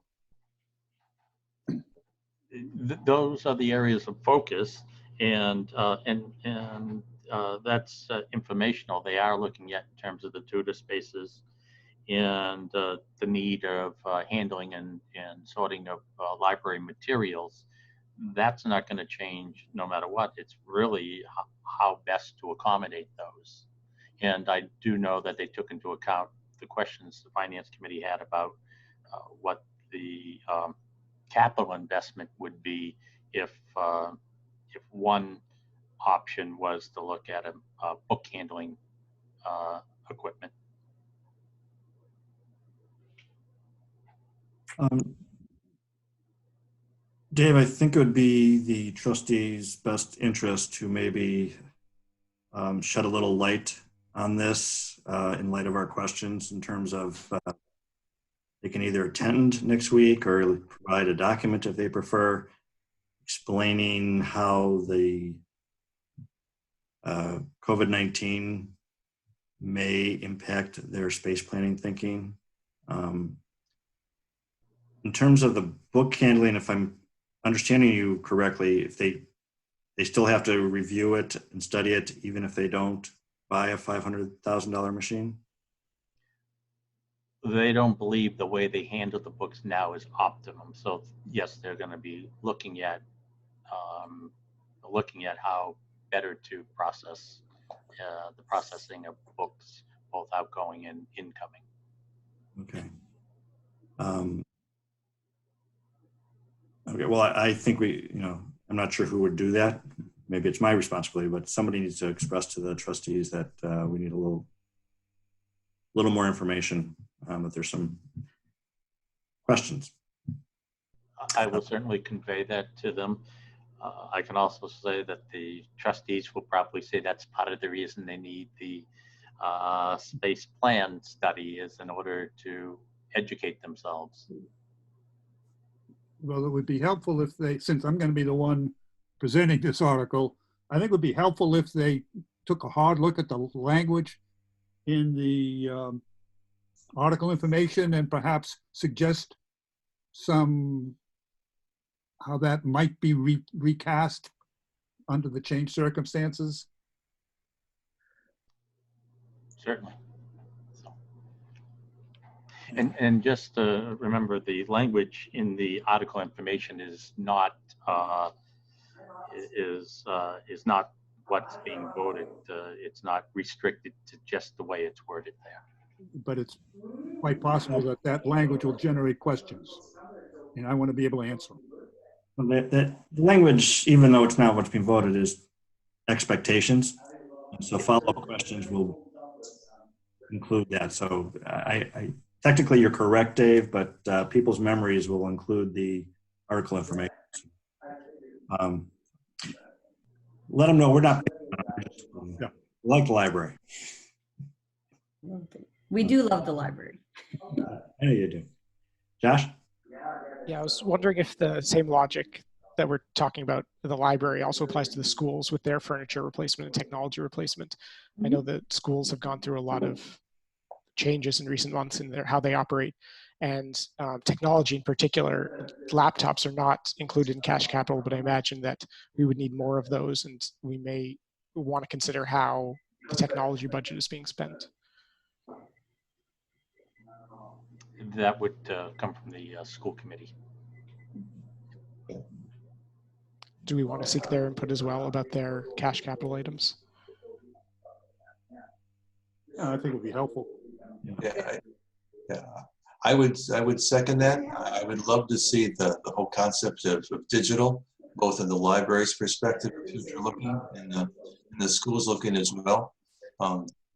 Those are the areas of focus, and that's informational. They are looking at in terms of the tutor spaces and the need of handling and sorting of library materials. That's not going to change no matter what. It's really how best to accommodate those. And I do know that they took into account the questions the Finance Committee had about what the capital investment would be if one option was to look at a book handling equipment. Dave, I think it would be the trustees' best interest to maybe shed a little light on this in light of our questions in terms of they can either attend next week or provide a document if they prefer, explaining how the COVID-19 may impact their space planning thinking. In terms of the book handling, if I'm understanding you correctly, if they still have to review it and study it, even if they don't buy a $500,000 machine? They don't believe the way they handle the books now is optimum. So yes, they're going to be looking at how better to process the processing of books, both outgoing and incoming. Okay. Okay. Well, I think I'm not sure who would do that. Maybe it's my responsibility, but somebody needs to express to the trustees that we need a little more information, if there's some questions. I will certainly convey that to them. I can also say that the trustees will probably say that's part of the reason they need the space plan study is in order to educate themselves. Well, it would be helpful if they, since I'm going to be the one presenting this article, I think it would be helpful if they took a hard look at the language in the article information and perhaps suggest how that might be recast under the changed circumstances. Certainly. And just remember, the language in the article information is not what's being voted. It's not restricted to just the way it's worded there. But it's quite possible that language will generate questions, and I want to be able to answer them. Well, the language, even though it's not what's being voted, is expectations. So follow-up questions will include that. So technically you're correct, Dave, but people's memories will include the article information. Let them know we're not, we like the library. We do love the library. I know you do. Josh? Yeah, I was wondering if the same logic that we're talking about the library also applies to the schools with their furniture replacement and technology replacement. I know that schools have gone through a lot of changes in recent months in how they operate, and technology in particular, laptops are not included in cash capital, but I imagine that we would need more of those, and we may want to consider how the technology budget is being spent. That would come from the school committee. Do we want to seek their input as well about their cash capital items? I think it would be helpful. Yeah, I would second that. I would love to see the whole concept of digital, both in the library's perspective, future looking, and the schools looking as well.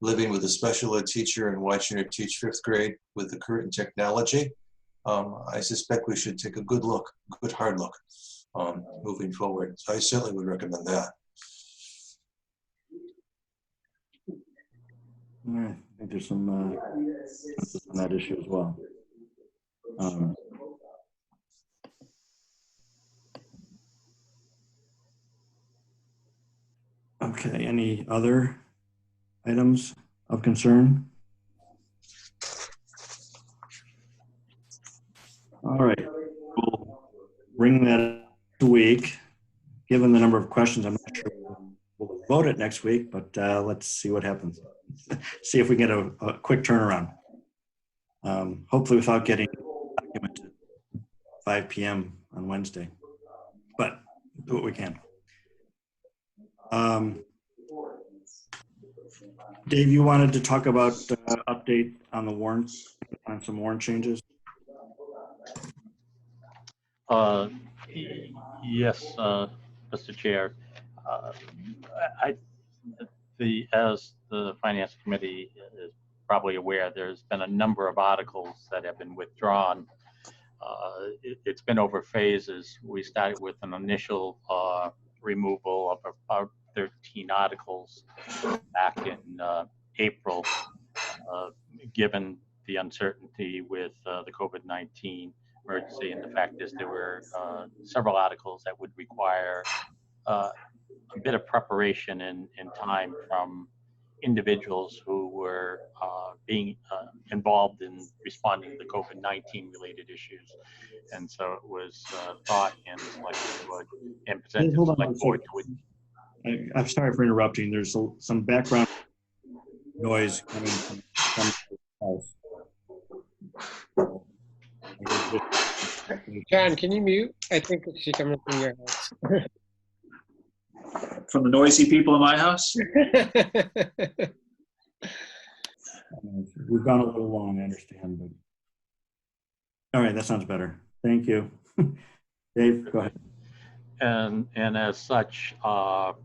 Living with a special ed teacher and watching her teach fifth grade with the current technology, I suspect we should take a good look, good hard look, moving forward. So I certainly would recommend that. I think there's some emphasis on that issue as well. Okay, any other items of concern? All right, we'll bring that week. Given the number of questions, I'm not sure we'll vote it next week, but let's see what happens. See if we get a quick turnaround. Hopefully without getting documented 5 p.m. on Wednesday, but do what we can. Dave, you wanted to talk about update on the warrants, on some warrant changes? Yes, Mr. Chair. As the Finance Committee is probably aware, there's been a number of articles that have been withdrawn. It's been over phases. We started with an initial removal of about 13 articles back in April, given the uncertainty with the COVID-19 emergency, and the fact is there were several articles that would require a bit of preparation and time from individuals who were being involved in responding to the COVID-19 related issues. And so it was thought and selected board and presented to the select board to. I'm sorry for interrupting. There's some background noise coming from the house. John, can you mute? I think it should come from your house. From the noisy people in my house? We've gone a little long, I understand, but all right, that sounds better. Thank you. Dave, go ahead. And as such, all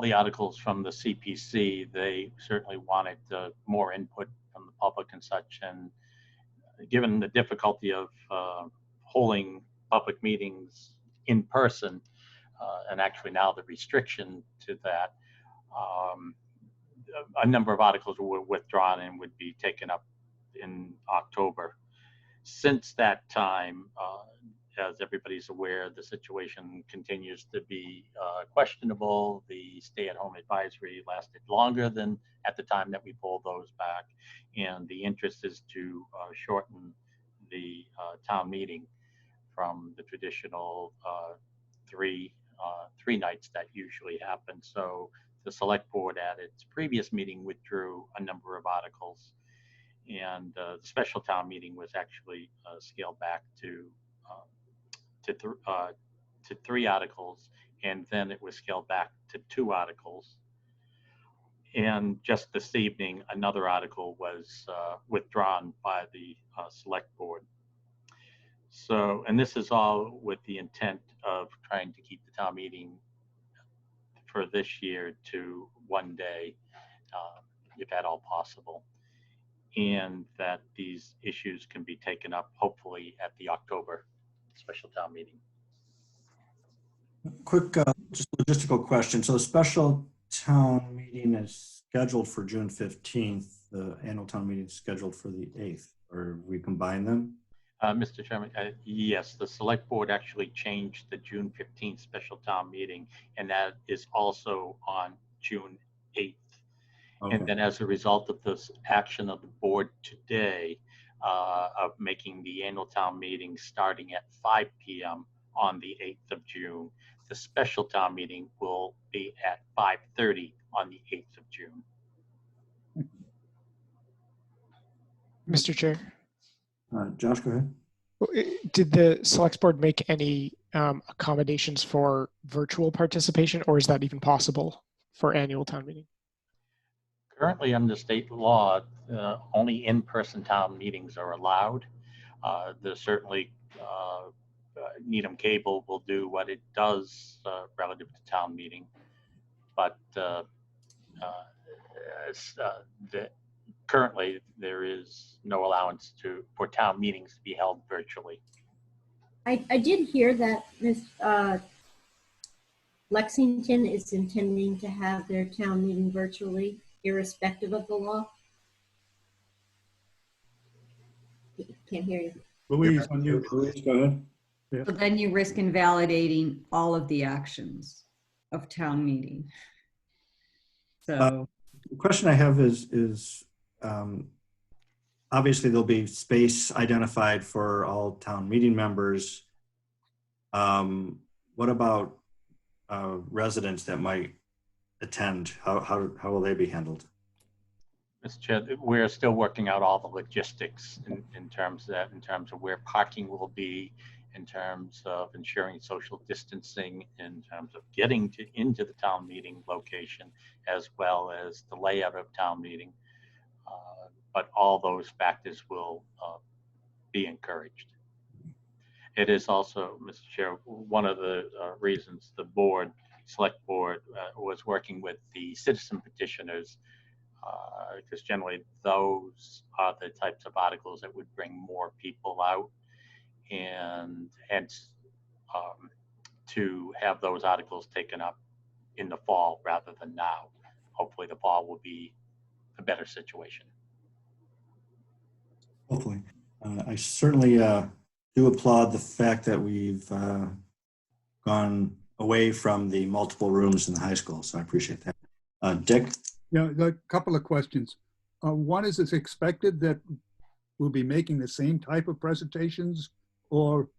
the articles from the CPC, they certainly wanted more input from the public and such. And given the difficulty of holding public meetings in person, and actually now the restriction to that, a number of articles were withdrawn and would be taken up in October. Since that time, as everybody's aware, the situation continues to be questionable. The stay-at-home advisory lasted longer than at the time that we pulled those back, and the interest is to shorten the town meeting from the traditional three nights that usually happen. So the select board at its previous meeting withdrew a number of articles, and the special town meeting was actually scaled back to 3 articles, and then it was scaled back to 2 articles. And just this evening, another article was withdrawn by the select board. So, and this is all with the intent of trying to keep the town meeting for this year to one day, if at all possible, and that these issues can be taken up hopefully at the October special town meeting. Quick, just logistical question. So the special town meeting is scheduled for June 15th. The annual town meeting is scheduled for the 8th. Or we combine them? Mr. Chairman, yes, the select board actually changed the June 15th special town meeting, and that is also on June 8th. Okay. And then as a result of this action of the board today, of making the annual town meeting starting at 5 p.m. on the 8th of June, the special town meeting will be at 5:30 on the 8th of June. Mr. Chair, Josh, go ahead. did the select board make any accommodations for virtual participation, or is that even possible for annual town meeting? Currently, under state law, only in-person town meetings are allowed. There's certainly Needham Cable will do what it does relative to town meeting, but currently there is no allowance for town meetings to be held virtually. I did hear that Ms. Lexington is intending to have their town meeting virtually, irrespective of the law. Can't hear you. Louise, on you. Louise, go ahead. So then you risk invalidating all of the actions of town meeting. So The question I have is obviously there'll be space identified for all town meeting members. What about residents that might attend? How will they be handled? Mr. Chair, we're still working out all the logistics in terms of where parking will be, in terms of ensuring social distancing, in terms of getting into the town meeting location, as well as the layout of town meeting. But all those factors will be encouraged. It is also, Mr. Chair, one of the reasons the select board was working with the citizen petitioners, because generally those are the types of articles that would bring more people out, and hence to have those articles taken up in the fall rather than now. Hopefully the fall will be a better situation. Hopefully. I certainly do applaud the fact that we've gone away from the multiple rooms in the high school, so I appreciate that. Dick? Yeah, a couple of questions. One, is it expected that we'll be making the same type of presentations, or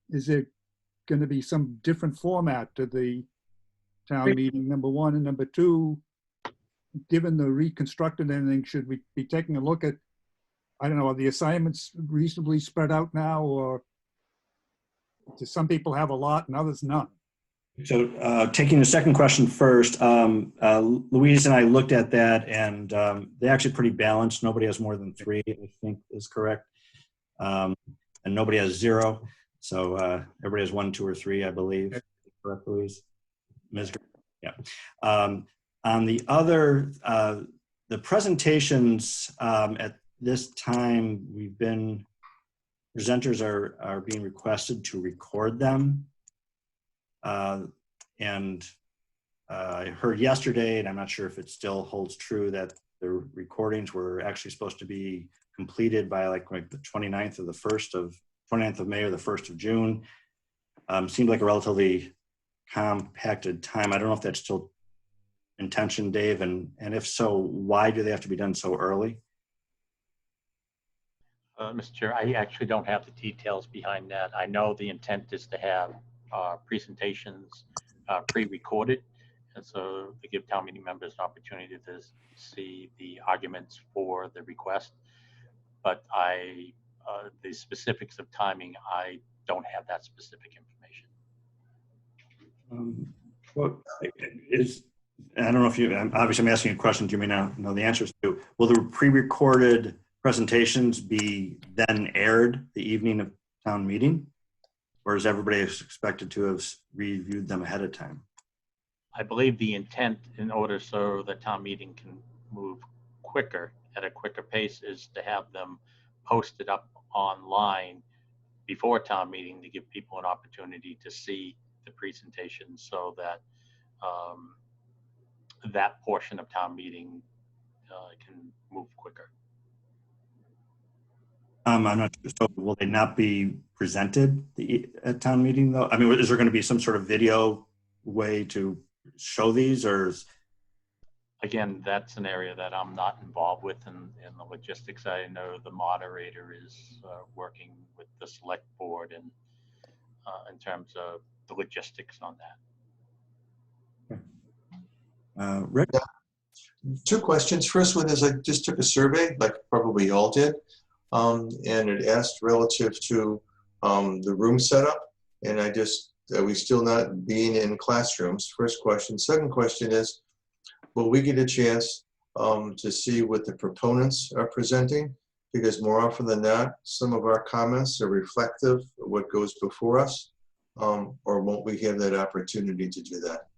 is it going to be some different format to the town meeting, number one? And number two, given the reconstructed ending, should we be taking a look at, I don't know, are the assignments reasonably spread out now, or do some people have a lot and others none? So taking the second question first, Louise and I looked at that, and they're actually pretty balanced. Nobody has more than 3, I think is correct. And nobody has 0. So everybody has 1, 2, or 3, I believe. Correct, Louise? Ms. Yeah. On the other, the presentations at this time, presenters are being requested to record them. And I heard yesterday, and I'm not sure if it still holds true, that the recordings were actually supposed to be completed by like the 29th of May or the 1st of June. Seemed like a relatively compacted time. I don't know if that's still intention, Dave, and if so, why do they have to be done so early? Mr. Chair, I actually don't have the details behind that. I know the intent is to have presentations pre-recorded, and so to give town meeting members an opportunity to see the arguments for the request. But the specifics of timing, I don't have that specific information. I don't know if you, obviously I'm asking a question you may not know the answers to. Will the pre-recorded presentations be then aired the evening of town meeting? Or is everybody expected to have reviewed them ahead of time? I believe the intent, in order so the town meeting can move quicker, at a quicker pace, is to have them posted up online before town meeting to give people an opportunity to see the presentation, so that that portion of town meeting can move quicker. I'm not sure. So will they not be presented at town meeting though? I mean, is there going to be some sort of video way to show these, or? Again, that's an area that I'm not involved with in the logistics. I know the moderator is working with the select board and in terms of the logistics on that. Rick? Two questions. First one is I just took a survey, like probably you all did, and it asked relative to the room setup, and are we still not being in classrooms? First question. Second question is, will we get a chance to see what the proponents are presenting? Because more often than not, some of our comments are reflective of what goes before us, or won't we have that opportunity to do that?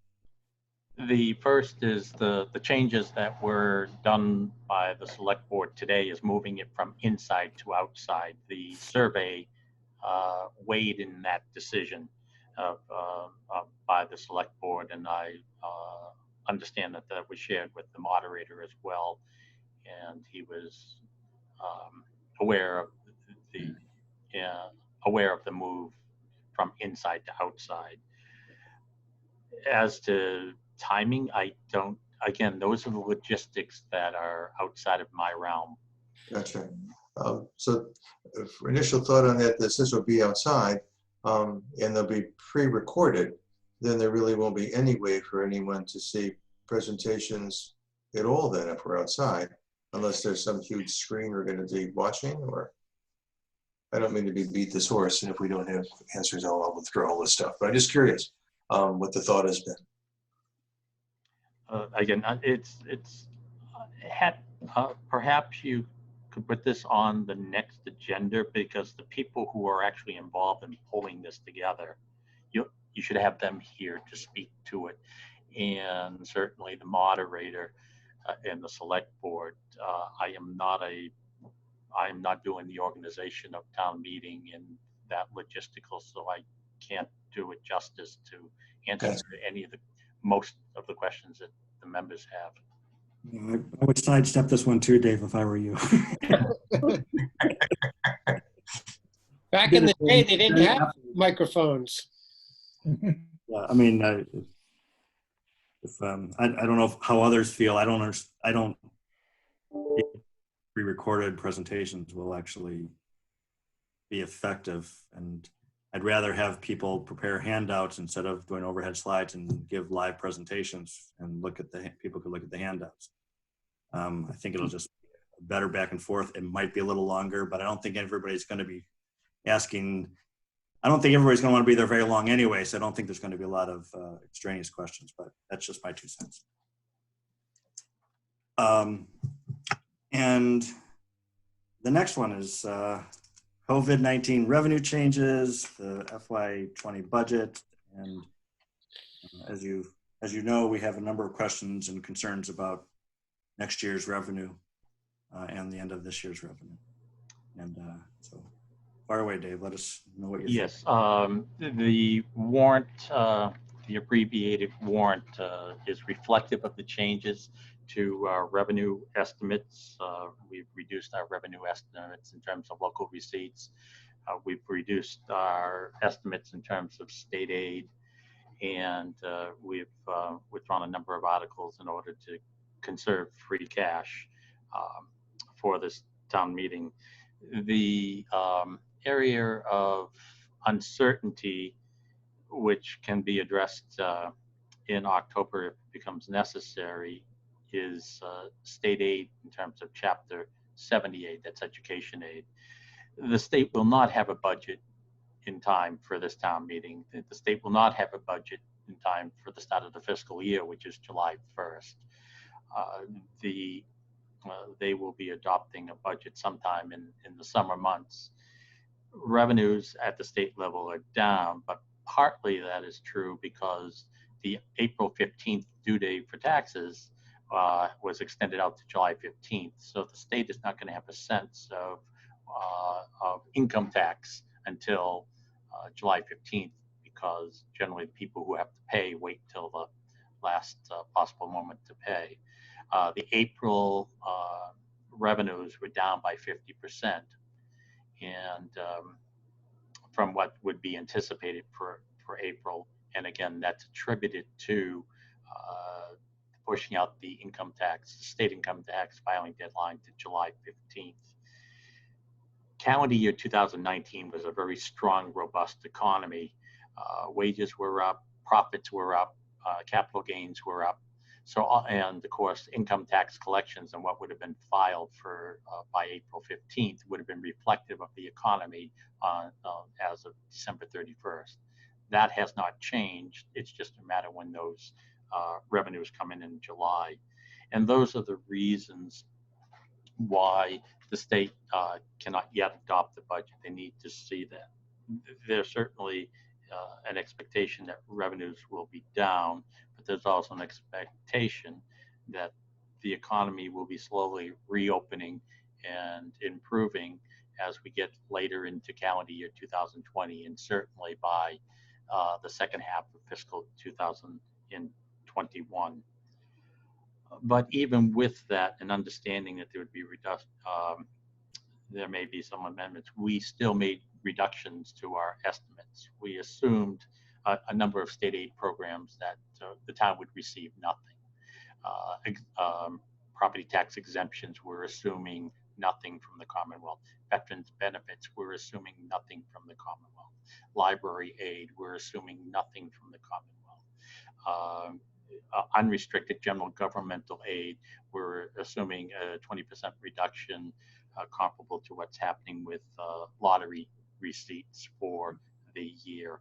The first is the changes that were done by the select board today is moving it from inside to outside. The survey weighed in that decision by the select board, and I understand that that was shared with the moderator as well, and he was aware of the move from inside to outside. As to timing, again, those are the logistics that are outside of my realm. Gotcha. So initial thought on that, this will be outside and they'll be pre-recorded, then there really won't be any way for anyone to see presentations at all then if we're outside, unless there's some huge screen we're going to be watching. Or I don't mean to beat this horse, and if we don't have answers, I'll withdraw all this stuff. But I'm just curious what the thought has been. Again, perhaps you could put this on the next agenda, because the people who are actually involved in pulling this together, you should have them here to speak to it. And certainly the moderator and the select board. I am not doing the organization of town meeting and that logistical, so I can't do it justice to answer any of most of the questions that the members have. I would sidestep this one too, Dave, if I were you. Back in the day, they didn't have microphones. Yeah, I mean, I don't know how others feel. I don't pre-recorded presentations will actually be effective, and I'd rather have people prepare handouts instead of doing overhead slides and give live presentations and people could look at the handouts. I think it'll just be better back and forth. It might be a little longer, but I don't think everybody's going to be asking. I don't think everybody's going to want to be there very long anyway, so I don't think there's going to be a lot of extraneous questions, but that's just my 2 cents. And the next one is COVID-19 revenue changes, the FY20 budget, and as you know, we have a number of questions and concerns about next year's revenue and the end of this year's revenue. And so, fire away, Dave. Let us know what you think. Yes, the warrant, the abbreviated warrant, is reflective of the changes to our revenue estimates. We've reduced our revenue estimates in terms of local receipts. We've reduced our estimates in terms of state aid, and we've withdrawn a number of articles in order to conserve free cash for this town meeting. The area of uncertainty, which can be addressed in October if it becomes necessary, is state aid in terms of Chapter 78, that's education aid. The state will not have a budget in time for this town meeting. The state will not have a budget in time for the start of the fiscal year, which is July 1st. They will be adopting a budget sometime in the summer months. Revenues at the state level are down, but partly that is true because the April 15th due date for taxes was extended out to July 15th. So the state is not going to have a sense of income tax until July 15th, because generally people who have to pay wait till the last possible moment to pay. The April revenues were down by 50%, and from what would be anticipated for April. And again, that's attributed to pushing out the state income tax filing deadline to July 15th. Calendar year 2019 was a very strong, robust economy. Wages were up, profits were up, capital gains were up. So, and of course, income tax collections and what would have been filed for by April 15th would have been reflective of the economy as of December 31st. That has not changed. It's just a matter when those revenues come in July. And those are the reasons why the state cannot yet adopt the budget. They need to see that. There's certainly an expectation that revenues will be down, but there's also an expectation that the economy will be slowly reopening and improving as we get later into calendar year 2020, and certainly by the second half of fiscal 2021. But even with that, and understanding that there would be there may be some amendments, we still made reductions to our estimates. We assumed a number of state aid programs that the town would receive nothing. Property tax exemptions, we're assuming nothing from the Commonwealth. Veterans benefits, we're assuming nothing from the Commonwealth. Library aid, we're assuming nothing from the Commonwealth. Unrestricted general governmental aid, we're assuming a 20% reduction comparable to what's happening with lottery receipts for the year.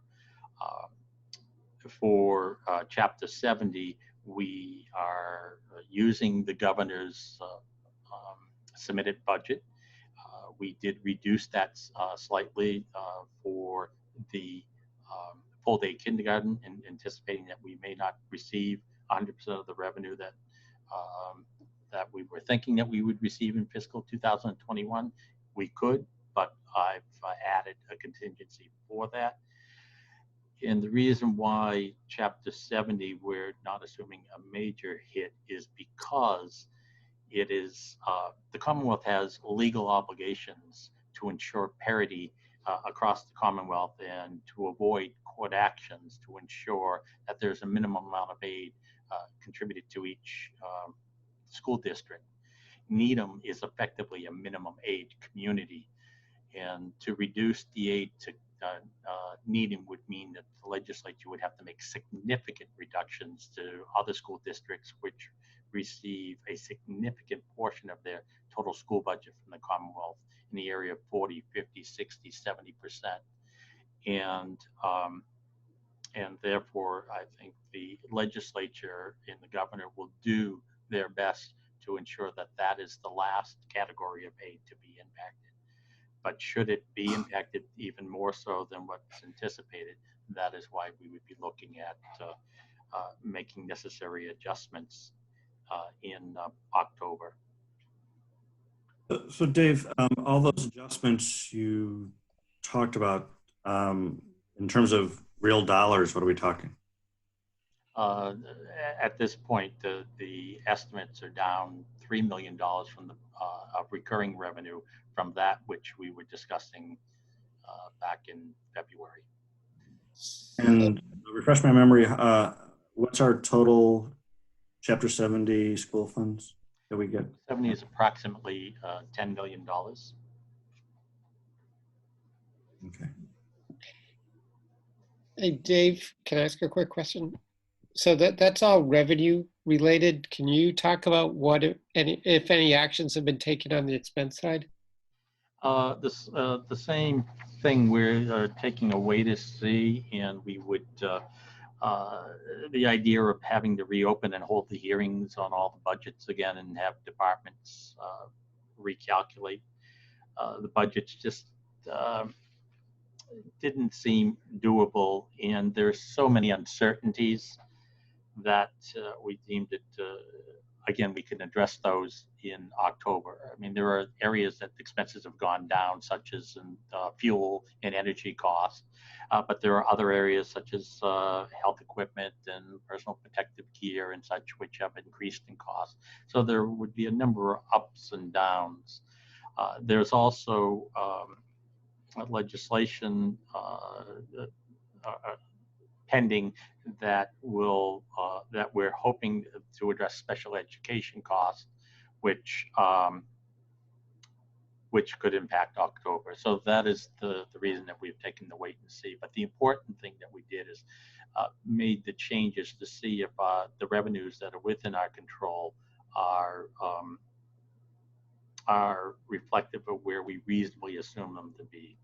For Chapter 70, we are using the governor's submitted budget. We did reduce that slightly for the full-day kindergarten, and anticipating that we may not receive 100% of the revenue that that we were thinking that we would receive in fiscal 2021. We could, but I've added a contingency for that. And the reason why Chapter 70 we're not assuming a major hit is because it is the Commonwealth has legal obligations to ensure parity across the Commonwealth and to avoid court actions, to ensure that there's a minimum amount of aid contributed to each school district. Needham is effectively a minimum aid community, and to reduce the aid to Needham would mean that the legislature would have to make significant reductions to other school districts which receive a significant portion of their total school budget from the Commonwealth in the area of 40, 50, 60, 70%. And therefore, I think the legislature and the governor will do their best to ensure that that is the last category of aid to be impacted. But should it be impacted even more so than what's anticipated, that is why we would be looking at making necessary adjustments in October. So Dave, all those adjustments you talked about, in terms of real dollars, what are we talking? At this point, the estimates are down $3 million from the of recurring revenue from that which we were discussing back in February. And refresh my memory, what's our total Chapter 70 school funds that we get? 70 is approximately $10 million. Okay. Hey, Dave, can I ask a quick question? So that's all revenue related. Can you talk about what, if any actions have been taken on the expense side? The same thing, we're taking a wait to see, and we would, the idea of having to reopen and hold the hearings on all the budgets again and have departments recalculate the budgets just didn't seem doable, and there's so many uncertainties that we deemed it again, we can address those in October. I mean, there are areas that expenses have gone down, such as in, fuel and energy costs. But there are other areas such as health equipment and personal protective gear and such, which have increased in cost. So there would be a number of ups and downs. There's also legislation pending that will that we're hoping to address special education costs, which could impact October. So that is the reason that we've taken the wait and see. But the important thing that we did is made the changes to see if the revenues that are within our control are reflective of where we reasonably assume them to be.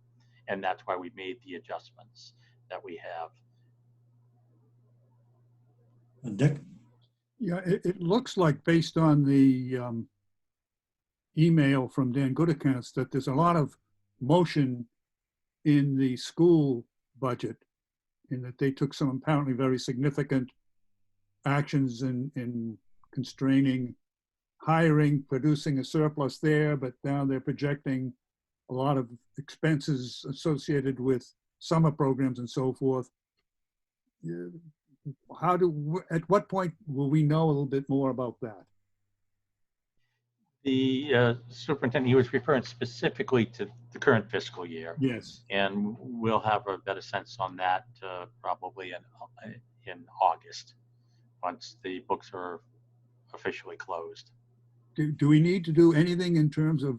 And that's why we made the adjustments that we have. Dick? Yeah, it looks like based on the email from Dan Goodaccounts that there's a lot of motion in the school budget, in that they took some apparently very significant actions in constraining hiring, producing a surplus there, but now they're projecting a lot of expenses associated with summer programs and so forth. At what point will we know a little bit more about that? The superintendent, he was referring specifically to the current fiscal year. Yes. And we'll have a better sense on that probably in August, once the books are officially closed. Do we need to do anything in terms of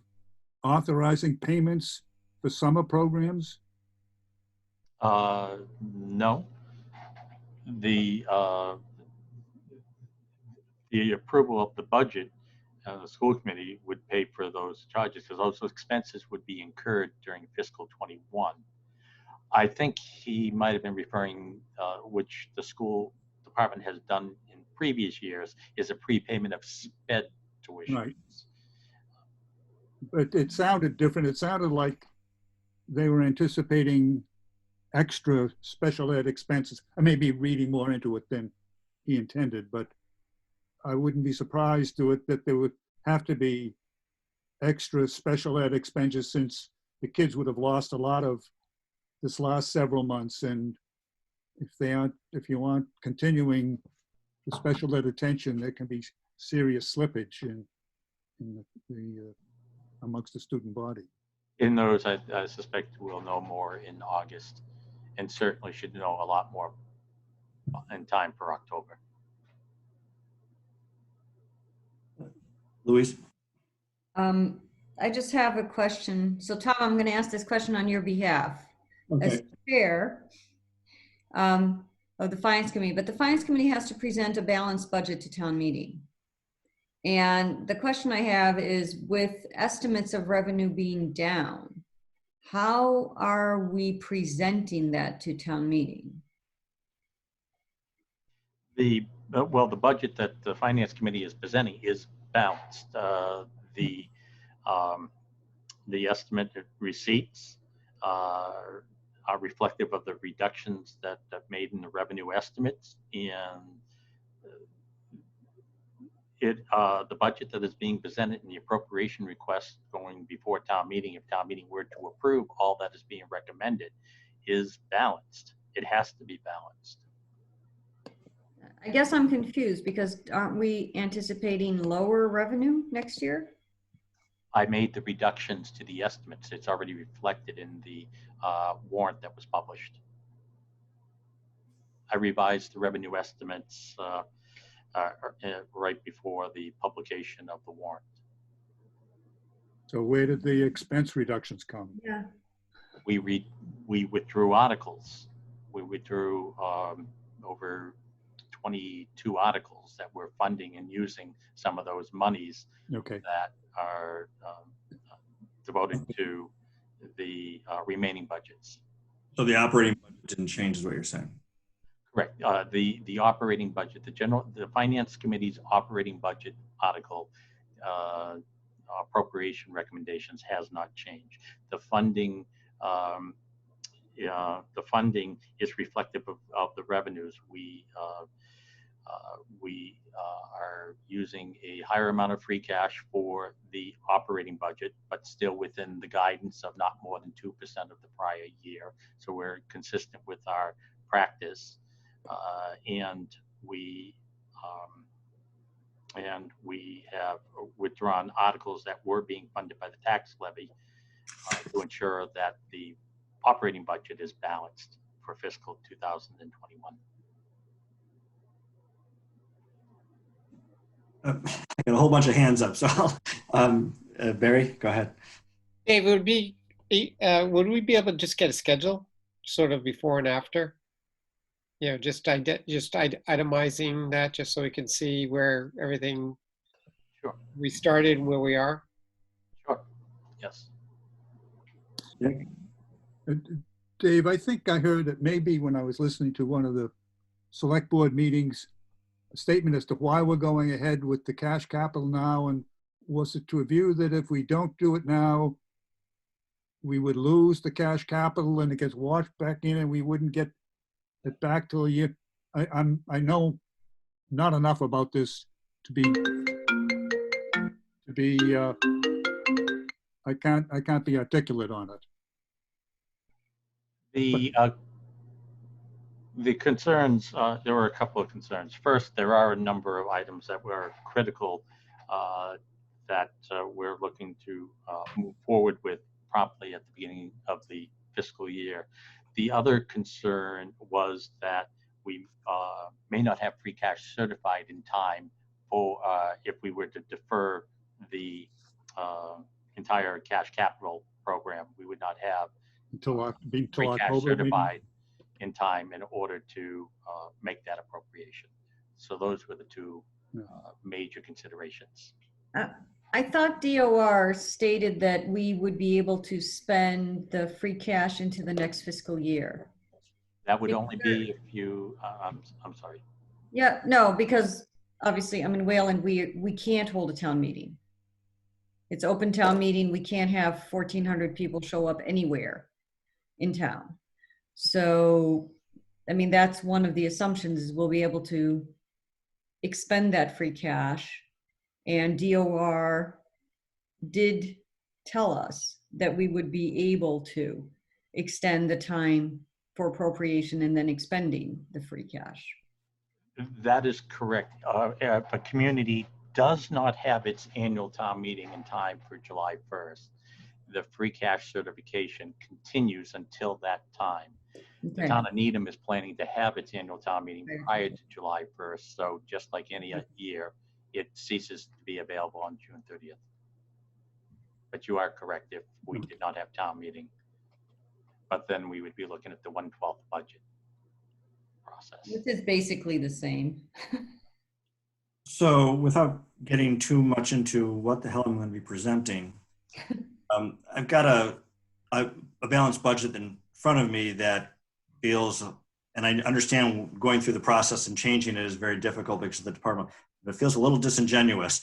authorizing payments for summer programs? No. The approval of the budget, the school committee would pay for those charges because those expenses would be incurred during fiscal 21. I think he might have been referring, which the school department has done in previous years, is a prepayment of sped tuition. Right. But it sounded different. It sounded like they were anticipating extra special ed expenses. I may be reading more into it than he intended, but I wouldn't be surprised that there would have to be extra special ed expenses, since the kids would have lost a lot of this last several months. And if you aren't continuing the special ed attention, there can be serious slippage in the amongst the student body. In those, I suspect we'll know more in August, and certainly should know a lot more in time for October. Louise? I just have a question. So Tom, I'm going to ask this question on your behalf. Okay. As chair of the Finance Committee, but the Finance Committee has to present a balanced budget to town meeting. And the question I have is, with estimates of revenue being down, how are we presenting that to town meeting? Well, the budget that the Finance Committee is presenting is balanced. The estimate receipts are reflective of the reductions that I've made in the revenue estimates, and the budget that is being presented in the appropriation request going before town meeting, if town meeting were to approve all that is being recommended, is balanced. It has to be balanced. I guess I'm confused, because aren't we anticipating lower revenue next year? I made the reductions to the estimates. It's already reflected in the warrant that was published. I revised the revenue estimates right before the publication of the warrant. So where did the expense reductions come? Yeah. We withdrew articles. We withdrew over 22 articles that we're funding and using some of those monies that are devoted to the remaining budgets. So the operating budget didn't change, is what you're saying? Correct. The operating budget, the Finance Committee's operating budget article appropriation recommendations has not changed. The funding is reflective of the revenues. We We are using a higher amount of free cash for the operating budget, but still within the guidance of not more than 2% of the prior year. So we're consistent with our practice, and we have withdrawn articles that were being funded by the tax levy to ensure that the operating budget is balanced for fiscal 2021. I got a whole bunch of hands up, so Barry, go ahead. Dave, would we be able to just get a schedule, sort of before and after? You know, just itemizing that, just so we can see where everything we started and where we are. Sure. Yes. Dave, I think I heard that maybe when I was listening to one of the select board meetings, a statement as to why we're going ahead with the cash capital now, and was it to a view that if we don't do it now, we would lose the cash capital and it gets washed back in and we wouldn't get it back till a year? I know not enough about this to be I can't be articulate on it. The concerns, there were a couple of concerns. First, there are a number of items that were critical that we're looking to move forward with promptly at the beginning of the fiscal year. The other concern was that we may not have free cash certified in time for if we were to defer the entire cash capital program. We would not have free cash October, certified in time in order to make that appropriation. So those were the two major considerations. I thought DOR stated that we would be able to spend the free cash into the next fiscal year. That would only be if you, I'm sorry. Yeah, no, because obviously I'm in Wayland, we can't hold a town meeting. It's open town meeting. We can't have 1,400 people show up anywhere in town. So, I mean, that's one of the assumptions is we'll be able to expend that free cash. And DOR did tell us that we would be able to extend the time for appropriation and then expending the free cash. That is correct. If a community does not have its annual town meeting in time for July 1st, the free cash certification continues until that time. The town of Needham is planning to have its annual town meeting prior to July 1st. So just like any year, it ceases to be available on June 30th. But you are correct if we did not have town meeting. But then we would be looking at the 1/12 budget process. This is basically the same. So without getting too much into what the hell I'm going to be presenting, I've got a balanced budget in front of me that feels, and I understand going through the process and changing it is very difficult because of the department, but it feels a little disingenuous.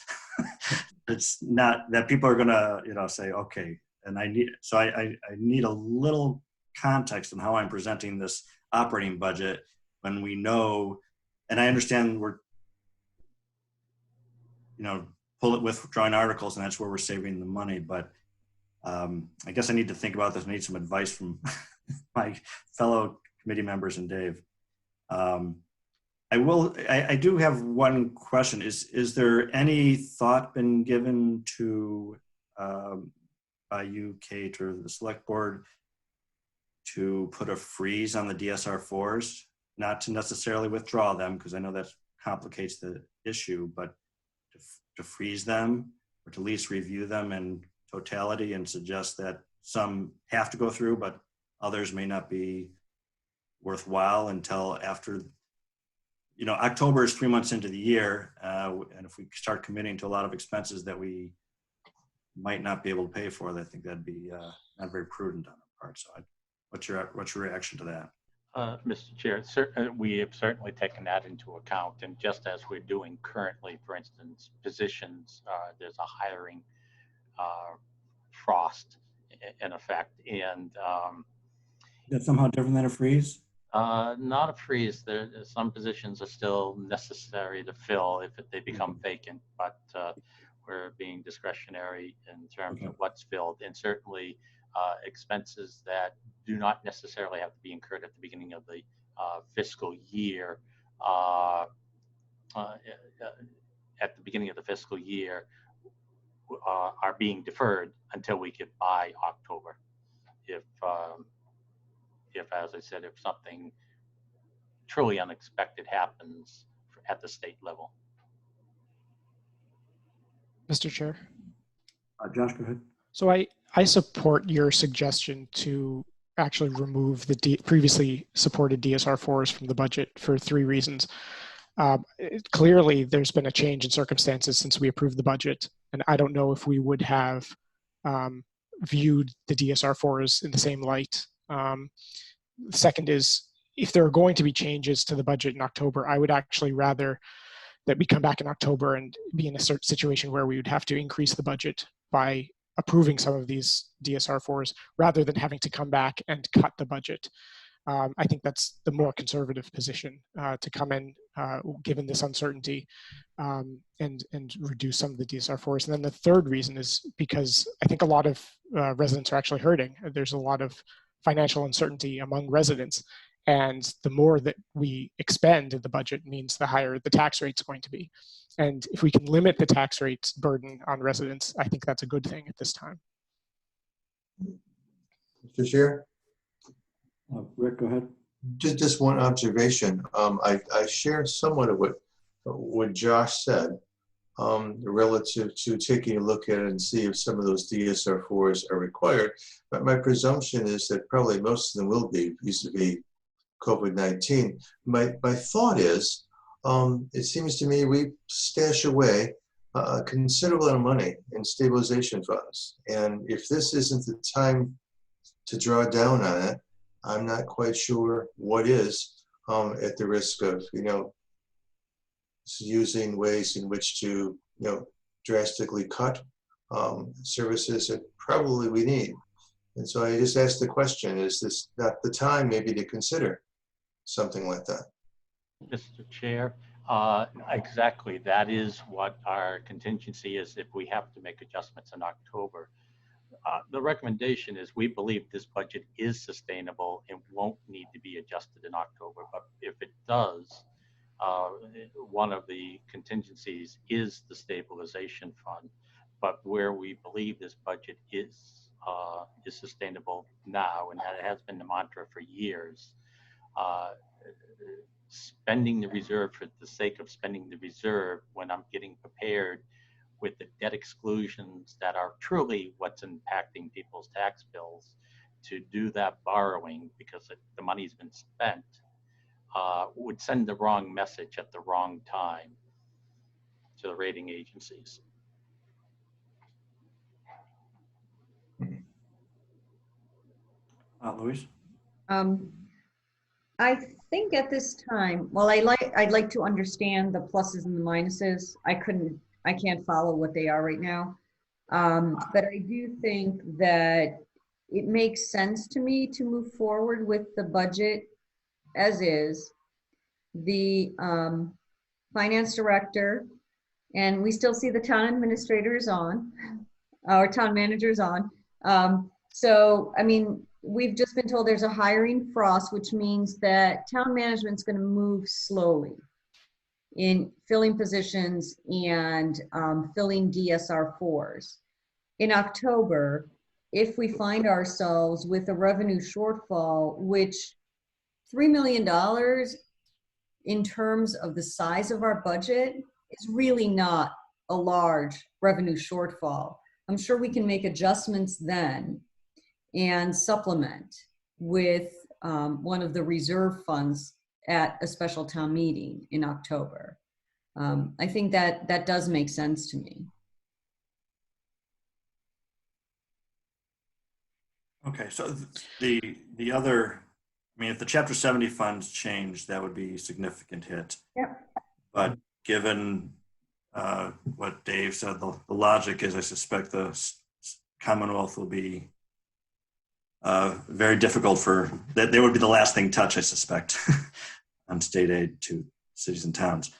It's not that people are going to, say, okay, and I need a little context on how I'm presenting this operating budget when we know, and I understand we're, withdrawing articles and that's where we're saving the money, but I guess I need to think about this. I need some advice from my fellow committee members and Dave. I do have one question. Is there any thought been given to, by you, Kate, or the select board to put a freeze on the DSR4s, not to necessarily withdraw them, because I know that complicates the issue, but to freeze them or to at least review them in totality and suggest that some have to go through, but others may not be worthwhile until after, October is 3 months into the year. And if we start committing to a lot of expenses that we might not be able to pay for, I think that'd be not very prudent on our part. So what's your reaction to that? Mr. Chair, we have certainly taken that into account. And just as we're doing currently, for instance, positions, there's a hiring frost in effect. And that's somehow different than a freeze? Not a freeze. Some positions are still necessary to fill if they become vacant, but we're being discretionary in terms of what's filled, and certainly expenses that do not necessarily have to be incurred at the beginning of the fiscal year. At the beginning of the fiscal year are being deferred until we get by October. If, as I said, if something truly unexpected happens at the state level. Mr. Chair. Josh, go ahead. So I support your suggestion to actually remove the previously supported DSR4s from the budget for 3 reasons. Clearly, there's been a change in circumstances since we approved the budget, and I don't know if we would have viewed the DSR4s in the same light. Second is, if there are going to be changes to the budget in October, I would actually rather that we come back in October and be in a certain situation where we would have to increase the budget by approving some of these DSR4s rather than having to come back and cut the budget. I think that's the more conservative position to come in given this uncertainty and reduce some of the DSR4s. And then the third reason is because I think a lot of residents are actually hurting. There's a lot of financial uncertainty among residents. And the more that we expend in the budget means the higher the tax rate's going to be. And if we can limit the tax rate's burden on residents, I think that's a good thing at this time. Mr. Chair? Rick, go ahead. Just one observation. I share somewhat of what Josh said relative to taking a look at it and see if some of those DSR4s are required. But my presumption is that probably most of them will be vis-a-vis COVID-19. My thought is, it seems to me we stash away a considerable amount of money in stabilization funds. And if this isn't the time to draw down on it, I'm not quite sure what is, at the risk of, using ways in which to, drastically cut services that probably we need. And so I just asked the question, is this not the time maybe to consider something like that? Mr. Chair, exactly. That is what our contingency is if we have to make adjustments in October. The recommendation is we believe this budget is sustainable and won't need to be adjusted in October. But if it does, one of the contingencies is the stabilization fund. But where we believe this budget is sustainable now, and that has been the mantra for years, spending the reserve for the sake of spending the reserve when I'm getting prepared with the debt exclusions that are truly what's impacting people's tax bills, to do that borrowing because the money's been spent would send the wrong message at the wrong time to the rating agencies. Louise? I think at this time, well, I'd like to understand the pluses and the minuses. I can't follow what they are right now. But I do think that it makes sense to me to move forward with the budget as is. The finance director, and we still see the town administrators on, our town managers on. So, I mean, we've just been told there's a hiring frost, which means that town management's going to move slowly in filling positions and filling DSR4s. In October, if we find ourselves with a revenue shortfall, which $3 million in terms of the size of our budget is really not a large revenue shortfall. I'm sure we can make adjustments then and supplement with one of the reserve funds at a special town meeting in October. I think that does make sense to me. Okay, so the other, I mean, if the Chapter 70 funds change, that would be a significant hit. Yep. But given what Dave said, the logic is I suspect the Commonwealth will be very difficult for, that they would be the last thing touched, I suspect, on state aid to cities and towns.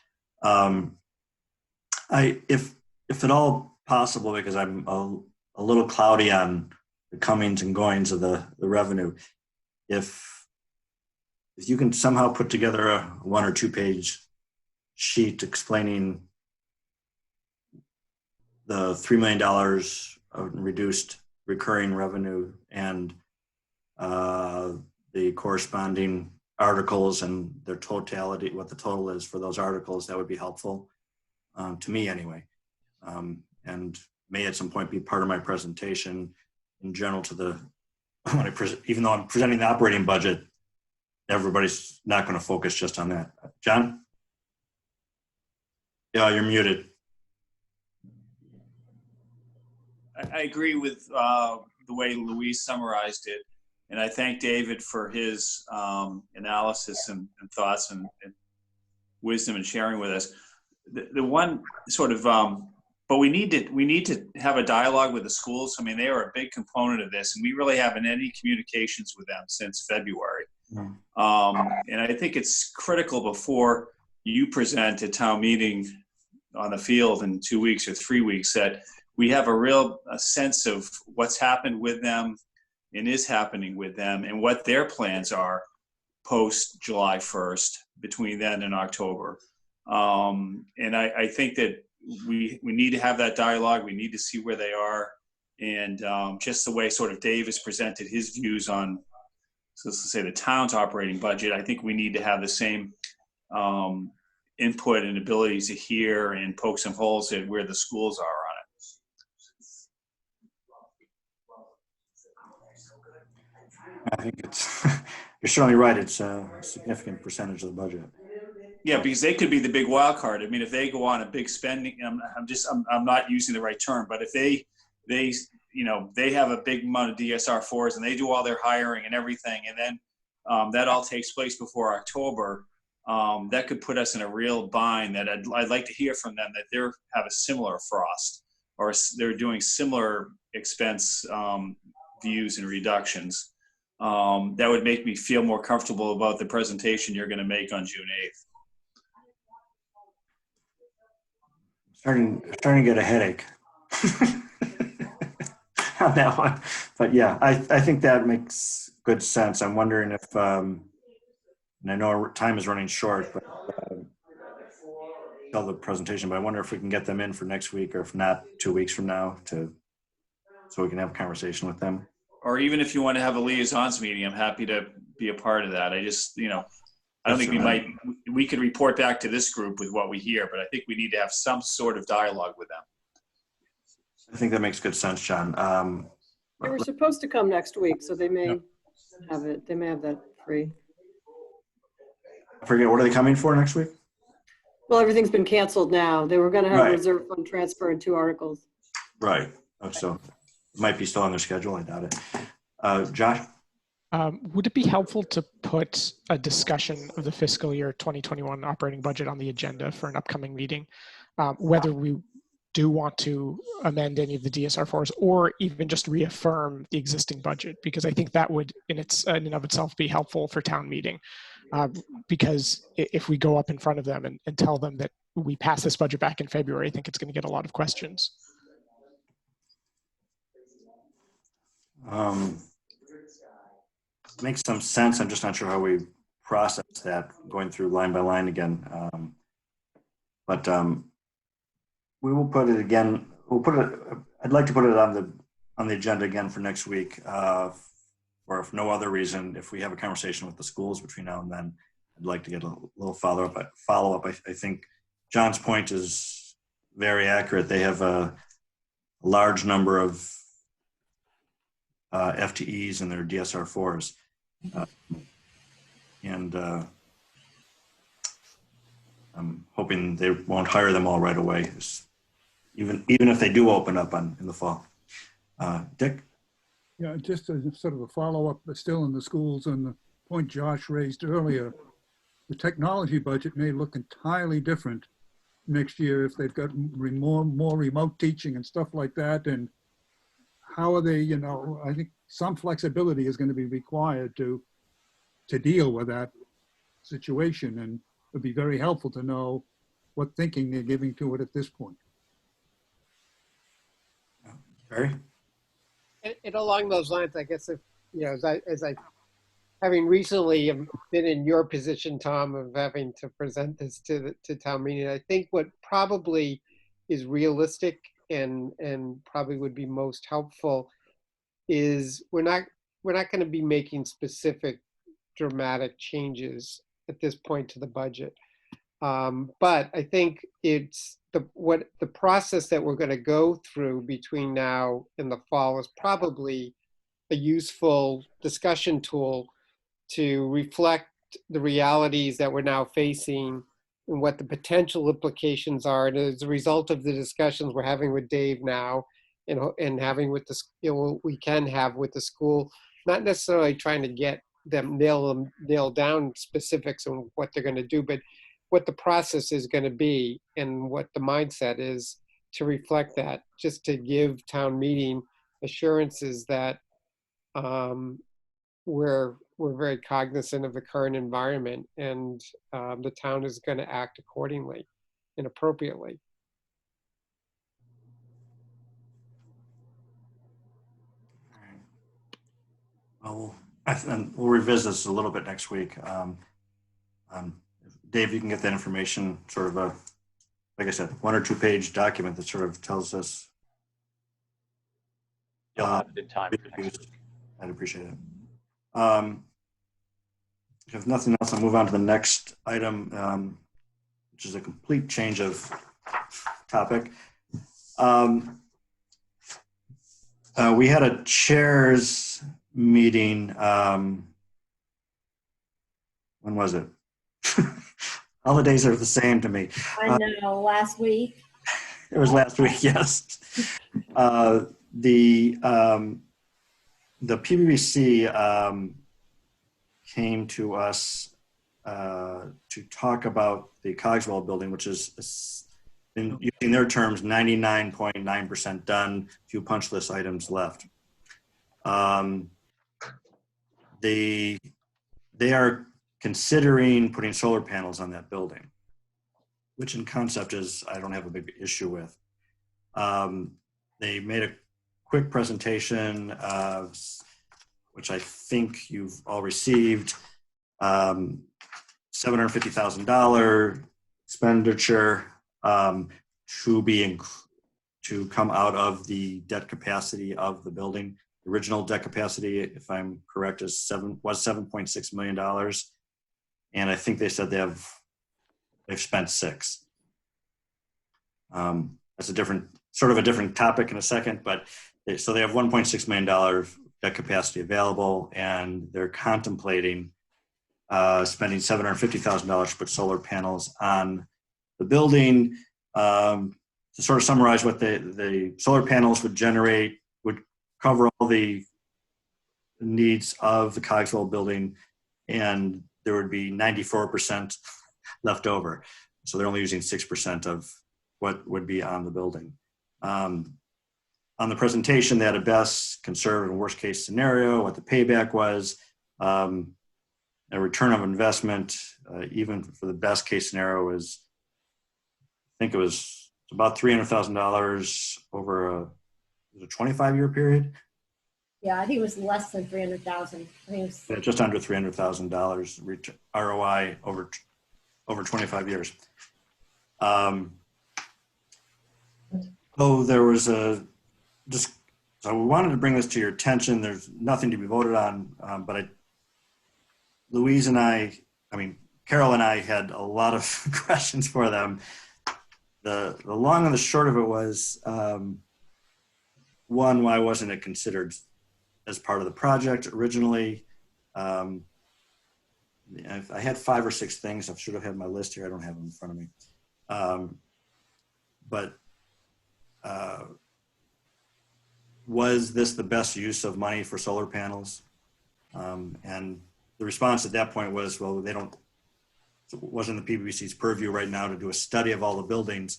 If at all possible, because I'm a little cloudy on the comings and goings of the revenue, if you can somehow put together a 1 or 2 page sheet explaining the $3 million of reduced recurring revenue and the corresponding articles and their totality, what the total is for those articles, that would be helpful to me anyway. And may at some point be part of my presentation in general to the, even though I'm presenting the operating budget, everybody's not going to focus just on that. John? Yeah, you're muted. I agree with the way Louise summarized it. And I thank David for his analysis and thoughts and wisdom and sharing with us. The one sort of, but we need to have a dialogue with the schools. I mean, they are a big component of this, and we really haven't had any communications with them since February. And I think it's critical before you present a town meeting on the field in 2 weeks or 3 weeks that we have a sense of what's happened with them and is happening with them and what their plans are post July 1st between then and October. And I think that we need to have that dialogue. We need to see where they are. And just the way sort of Dave has presented his views on, so let's say, the town's operating budget, I think we need to have the same input and abilities to hear and poke some holes at where the schools are on it. I think it's, you're certainly right. It's a significant percentage of the budget. Yeah, because they could be the big wild card. I mean, if they go on a big spending, I'm not using the right term, but if they have a big amount of DSR4s and they do all their hiring and everything, and then that all takes place before October, that could put us in a real bind. That I'd like to hear from them that they have a similar frost or they're doing similar expense views and reductions. That would make me feel more comfortable about the presentation you're going to make on June 8th. Starting to get a headache on that one. But yeah, I think that makes good sense. I'm wondering if, and I know our time is running short, but tell the presentation, but I wonder if we can get them in for next week, or if not, 2 weeks from now, so we can have a conversation with them. Or even if you want to have a liaisons meeting, I'm happy to be a part of that. I just, I don't think we could report back to this group with what we hear, but I think we need to have some sort of dialogue with them. I think that makes good sense, John. They were supposed to come next week, so they may have it. They may have that free. I forget, what are they coming for next week? Well, everything's been canceled now. They were going to have a reserve fund transfer and 2 articles. Right. Oh, so it might be still on their schedule. I doubt it. Josh? Would it be helpful to put a discussion of the fiscal year 2021 operating budget on the agenda for an upcoming meeting, whether we do want to amend any of the DSR4s or even just reaffirm the existing budget? Because I think that would in and of itself be helpful for town meeting. Because if we go up in front of them and tell them that we passed this budget back in February, I think it's going to get a lot of questions. Makes some sense. I'm just not sure how we process that, going through line by line again. But we will put it again. We'll put it. I'd like to put it on the agenda again for next week. Or if no other reason, if we have a conversation with the schools between now and then, I'd like to get a little follow up. I think John's point is very accurate. They have a large number of FTEs in their DSR4s. I'm hoping they won't hire them all right away, even if they do open up in the fall. Dick? Yeah, just as sort of a follow-up, but still in the schools, and the point Josh raised earlier, the technology budget may look entirely different next year if they've got more remote teaching and stuff like that. And how are they, I think some flexibility is going to be required to deal with that situation, and it would be very helpful to know what thinking they're giving to it at this point. Barry? And along those lines, I guess if, you know, as I having recently been in your position, Tom, of having to present this to town meeting, I think what probably is realistic and probably would be most helpful is we're not going to be making specific dramatic changes at this point to the budget. But I think it's the process that we're going to go through between now and the fall is probably a useful discussion tool to reflect the realities that we're now facing and what the potential implications are. And as a result of the discussions we're having with Dave now and having with the, you know, we can have with the school, not necessarily trying to get them nail down specifics on what they're going to do, but what the process is going to be and what the mindset is to reflect that, just to give town meeting assurances that we're very cognizant of the current environment, and the town is going to act accordingly and appropriately. Well, we'll revisit this a little bit next week. Dave, you can get that information, sort of like I said, 1 or 2 page document that sort of tells us. You'll have the time. I'd appreciate it. If nothing else, I'll move on to the next item, which is a complete change of topic. We had a chairs meeting. When was it? All the days are the same to me. I know, last week. It was last week, yes. The PBBC came to us to talk about the Cogswell building, which is, in using their terms, 99.9% done, few punch list items left. They are considering putting solar panels on that building, which in concept is, I don't have a big issue with. They made a quick presentation, which I think you've all received. $750,000 expenditure to come out of the debt capacity of the building. The original debt capacity, if I'm correct, was $7.6 million, and I think they said they've spent $6 million. That's a different topic in a second, but so they have $1.6 million debt capacity available, and they're contemplating spending $750,000 to put solar panels on the building. To sort of summarize what the solar panels would generate, would cover all the needs of the Cogswell building, and there would be 94% left over. So they're only using 6% of what would be on the building. On the presentation, they had a best, conservative, and worst case scenario, what the payback was, a return of investment, even for the best case scenario was, I think it was about $300,000 over a 25-year period. Yeah, I think it was less than 300,000. I think it was Just under $300,000 ROI over 25 years. So there was so we wanted to bring this to your attention. There's nothing to be voted on, but Carol and I had a lot of questions for them. The long and the short of it was, one, why wasn't it considered as part of the project originally? I had 5 or 6 things. I should have had my list here. I don't have them in front of me. Was this the best use of money for solar panels? And the response at that point was, well, it wasn't the PBBC's purview right now to do a study of all the buildings.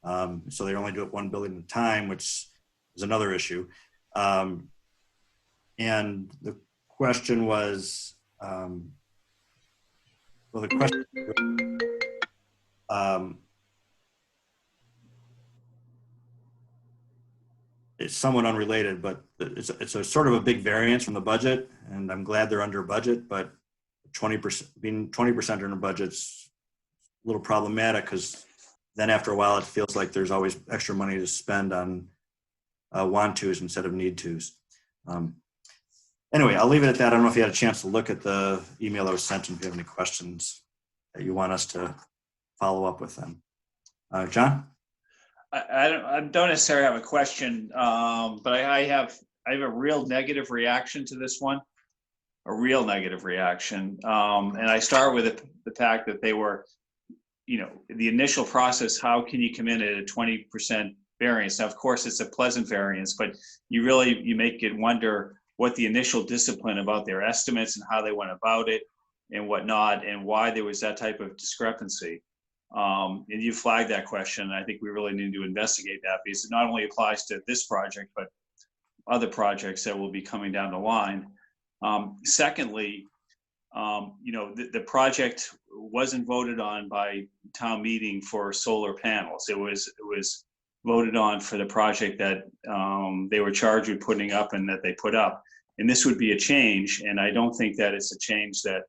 So they only do it one building at a time, which is another issue. And And the question was, well, the question, it's somewhat unrelated, but it's a sort of a big variance from the budget, and I'm glad they're under budget, but 20%, being 20% under budget's a little problematic, because then after a while it feels like there's always extra money to spend on want tos instead of need tos. Anyway, I'll leave it at that. I don't know if you had a chance to look at the email that was sent and if you have any questions that you want us to follow up with them. John? I don't necessarily have a question, but I have a real negative reaction to this one, a real negative reaction. And I start with the fact that they were, the initial process, how can you come in at a 20% variance? Now, of course, it's a pleasant variance, but you make it wonder what the initial discipline about their estimates and how they went about it and whatnot, and why there was that type of discrepancy. And you flagged that question. I think we really need to investigate that, because it not only applies to this project, but other projects that will be coming down the line. Secondly, the project wasn't voted on by town meeting for solar panels. It was voted on for the project that they were charged with putting up and that they put up. And this would be a change, and I don't think that it's a change that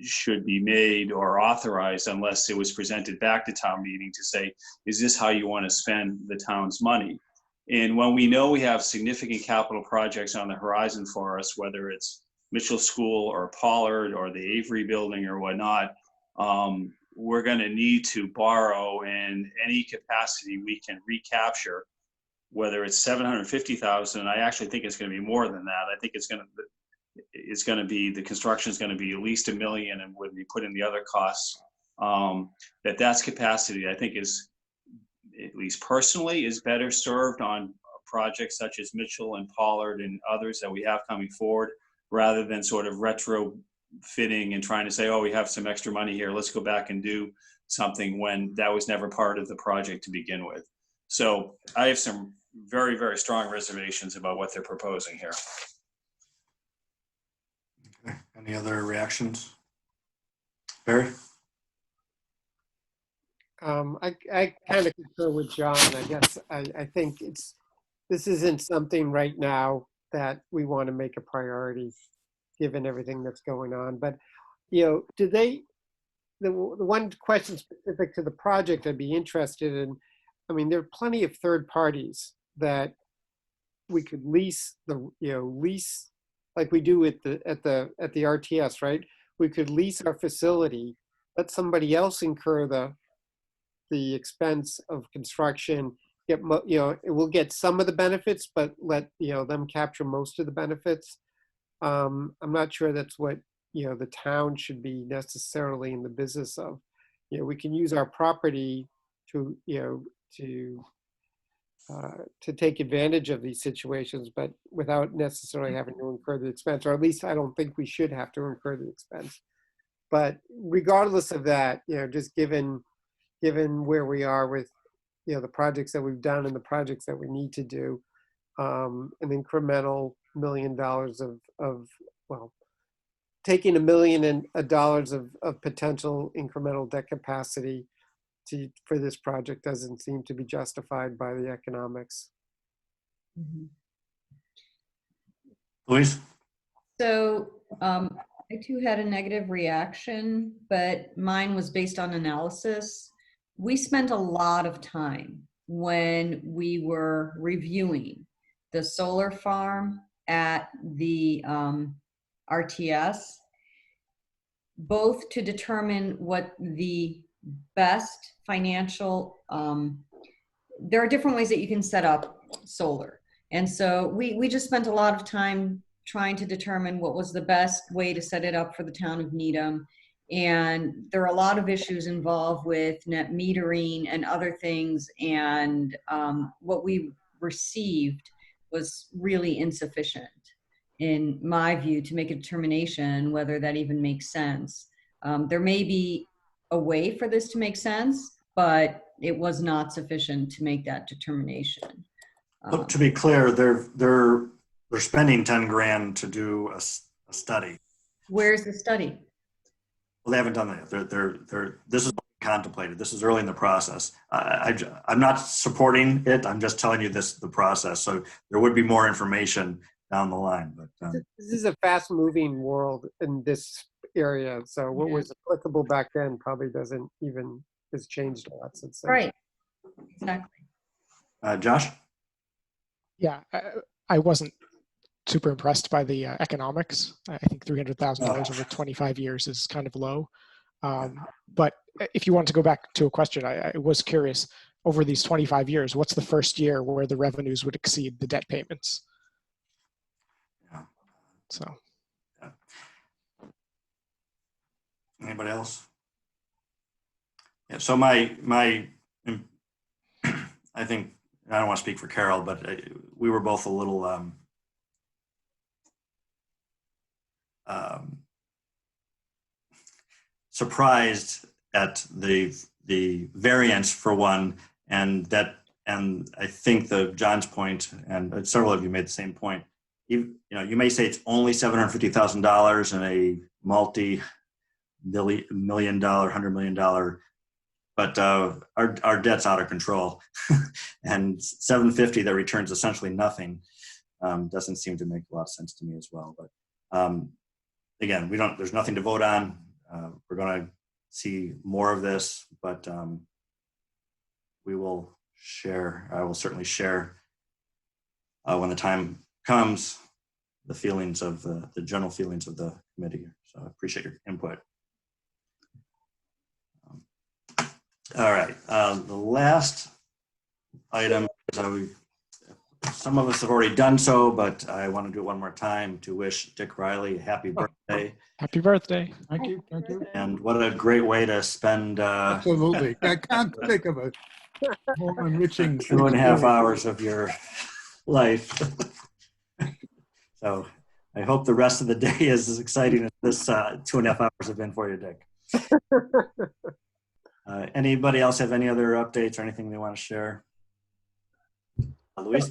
should be made or authorized unless it was presented back to town meeting to say, is this how you want to spend the town's money? And when we know we have significant capital projects on the horizon for us, whether it's Mitchell School or Pollard or the Avery building or whatnot, we're going to need to borrow in any capacity we can recapture, whether it's 750,000. I actually think it's going to be more than that. I think the construction is going to be at least $1 million, and when we put in the other costs, that's capacity I think is, at least personally, is better served on projects such as Mitchell and Pollard and others that we have coming forward, rather than sort of retrofitting and trying to say, oh, we have some extra money here, let's go back and do something, when that was never part of the project to begin with. So I have some very, very strong reservations about what they're proposing here. Okay. Any other reactions? Barry? I kind of concur with John. I guess I think this isn't something right now that we want to make a priority, given everything that's going on. But the one question specific to the project I'd be interested in, I mean, there are plenty of third parties that we could lease like we do at the RTS, right? We could lease our facility, let somebody else incur the expense of construction. It will get some of the benefits, but let them capture most of the benefits. I'm not sure that's what the town should be necessarily in the business of. We can use our property to take advantage of these situations, but without necessarily having to incur the expense, or at least I don't think we should have to incur the expense. But regardless of that, just given where we are with the projects that we've done and the projects that we need to do, an incremental $1 million taking $1 million of potential incremental debt capacity for this project doesn't seem to be justified by the economics. Mm-hmm. Louise? So I too had a negative reaction, but mine was based on analysis. We spent a lot of time when we were reviewing the solar farm at the RTS, both to determine what the best financial, there are different ways that you can set up solar. And so we just spent a lot of time trying to determine what was the best way to set it up for the town of Needham. And there are a lot of issues involved with net metering and other things. And what we received was really insufficient, in my view, to make a determination whether that even makes sense. There may be a way for this to make sense, but it was not sufficient to make that determination. Look, to be clear, they're they're spending 10 grand to do a study. Where's the study? Well, they haven't done that yet. This is contemplated. This is early in the process. I'm not supporting it. I'm just telling you the process. So there would be more information down the line. But This is a fast-moving world in this area. So what was applicable back then probably has changed a lot since then. Right. Exactly. Josh? Yeah, I wasn't super impressed by the economics. I think $300,000 over 25 years is kind of low. But if you want to go back to a question, I was curious, over these 25 years, what's the first year where the revenues would exceed the debt payments? Yeah. So. Yeah. Anybody else? Yeah, so my I think, I don't want to speak for Carol, but we were both a little surprised at the variance for one, and I think John's point, and several of you made the same point. You may say it's only $750,000 in a multi-million dollar, $100 million, but our debt's out of control, and 750 that returns essentially nothing doesn't seem to make a lot of sense to me as well. But again, there's nothing to vote on. We're going to see more of this, but we will share. I will certainly share when the time comes the feelings of the general feelings of the committee. So I appreciate your input. All right, the last item is some of us have already done so, but I want to do it one more time to wish Dick Riley a happy birthday. Happy birthday. Thank you. Thank you. And what a great way to spend Absolutely. I can't think of a more enriching 2.5 hours of your life. So I hope the rest of the day is as exciting as this 2.5 hours have been for you, Dick. Anybody else have any other updates or anything they want to share? Louise?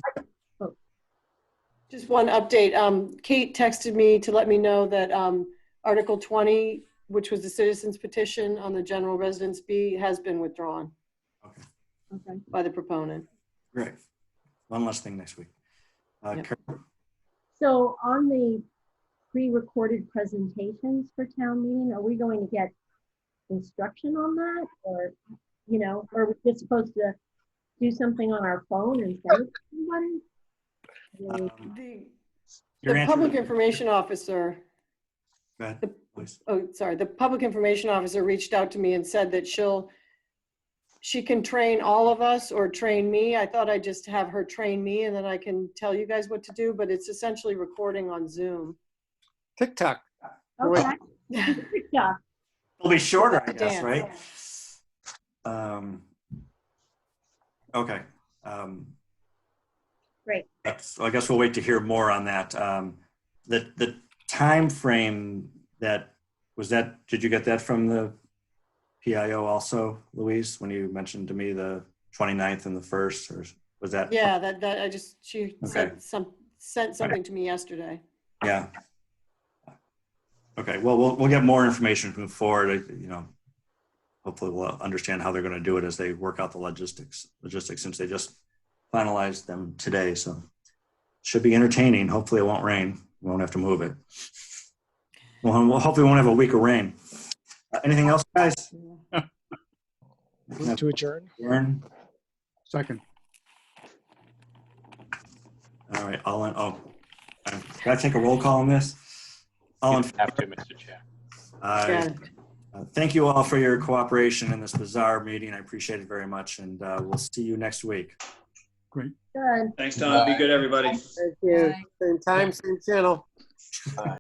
Just one update. Kate texted me to let me know that Article 20, which was the Citizens Petition on the General Residence B, has been withdrawn. Okay. Okay. By the proponent. Great. One last thing next week. Yep. Carol? So on the pre-recorded presentations for town meeting, are we going to get instruction on that, or are we just supposed to do something on our phone and send it to somebody? The public information officer. Go ahead, please. The public information officer reached out to me and said that she can train all of us or train me. I thought I'd just have her train me and then I can tell you guys what to do, but it's essentially recording on Zoom. TikTok. Okay. TikTok. It'll be shorter, I guess, right? Okay. Great. So I guess we'll wait to hear more on that. The time frame did you get that from the PIO also, Louise, when you mentioned to me the 29th and the 1st, or was that? Yeah, she sent something to me yesterday. Yeah. Okay, well, we'll get more information to move forward. Hopefully we'll understand how they're going to do it as they work out the logistics since they just finalized them today. So should be entertaining. Hopefully it won't rain. We won't have to move it. Well, hopefully we won't have a week of rain. Anything else, guys? Move to adjourn. Second. All right. Can I take a roll call on this? You have to, Mr. Chair. Thank you all for your cooperation in this bizarre meeting. I appreciate it very much, and we'll see you next week. Great. Good. Thanks, Don. Be good, everybody. Thank you. Same time, same channel. Bye.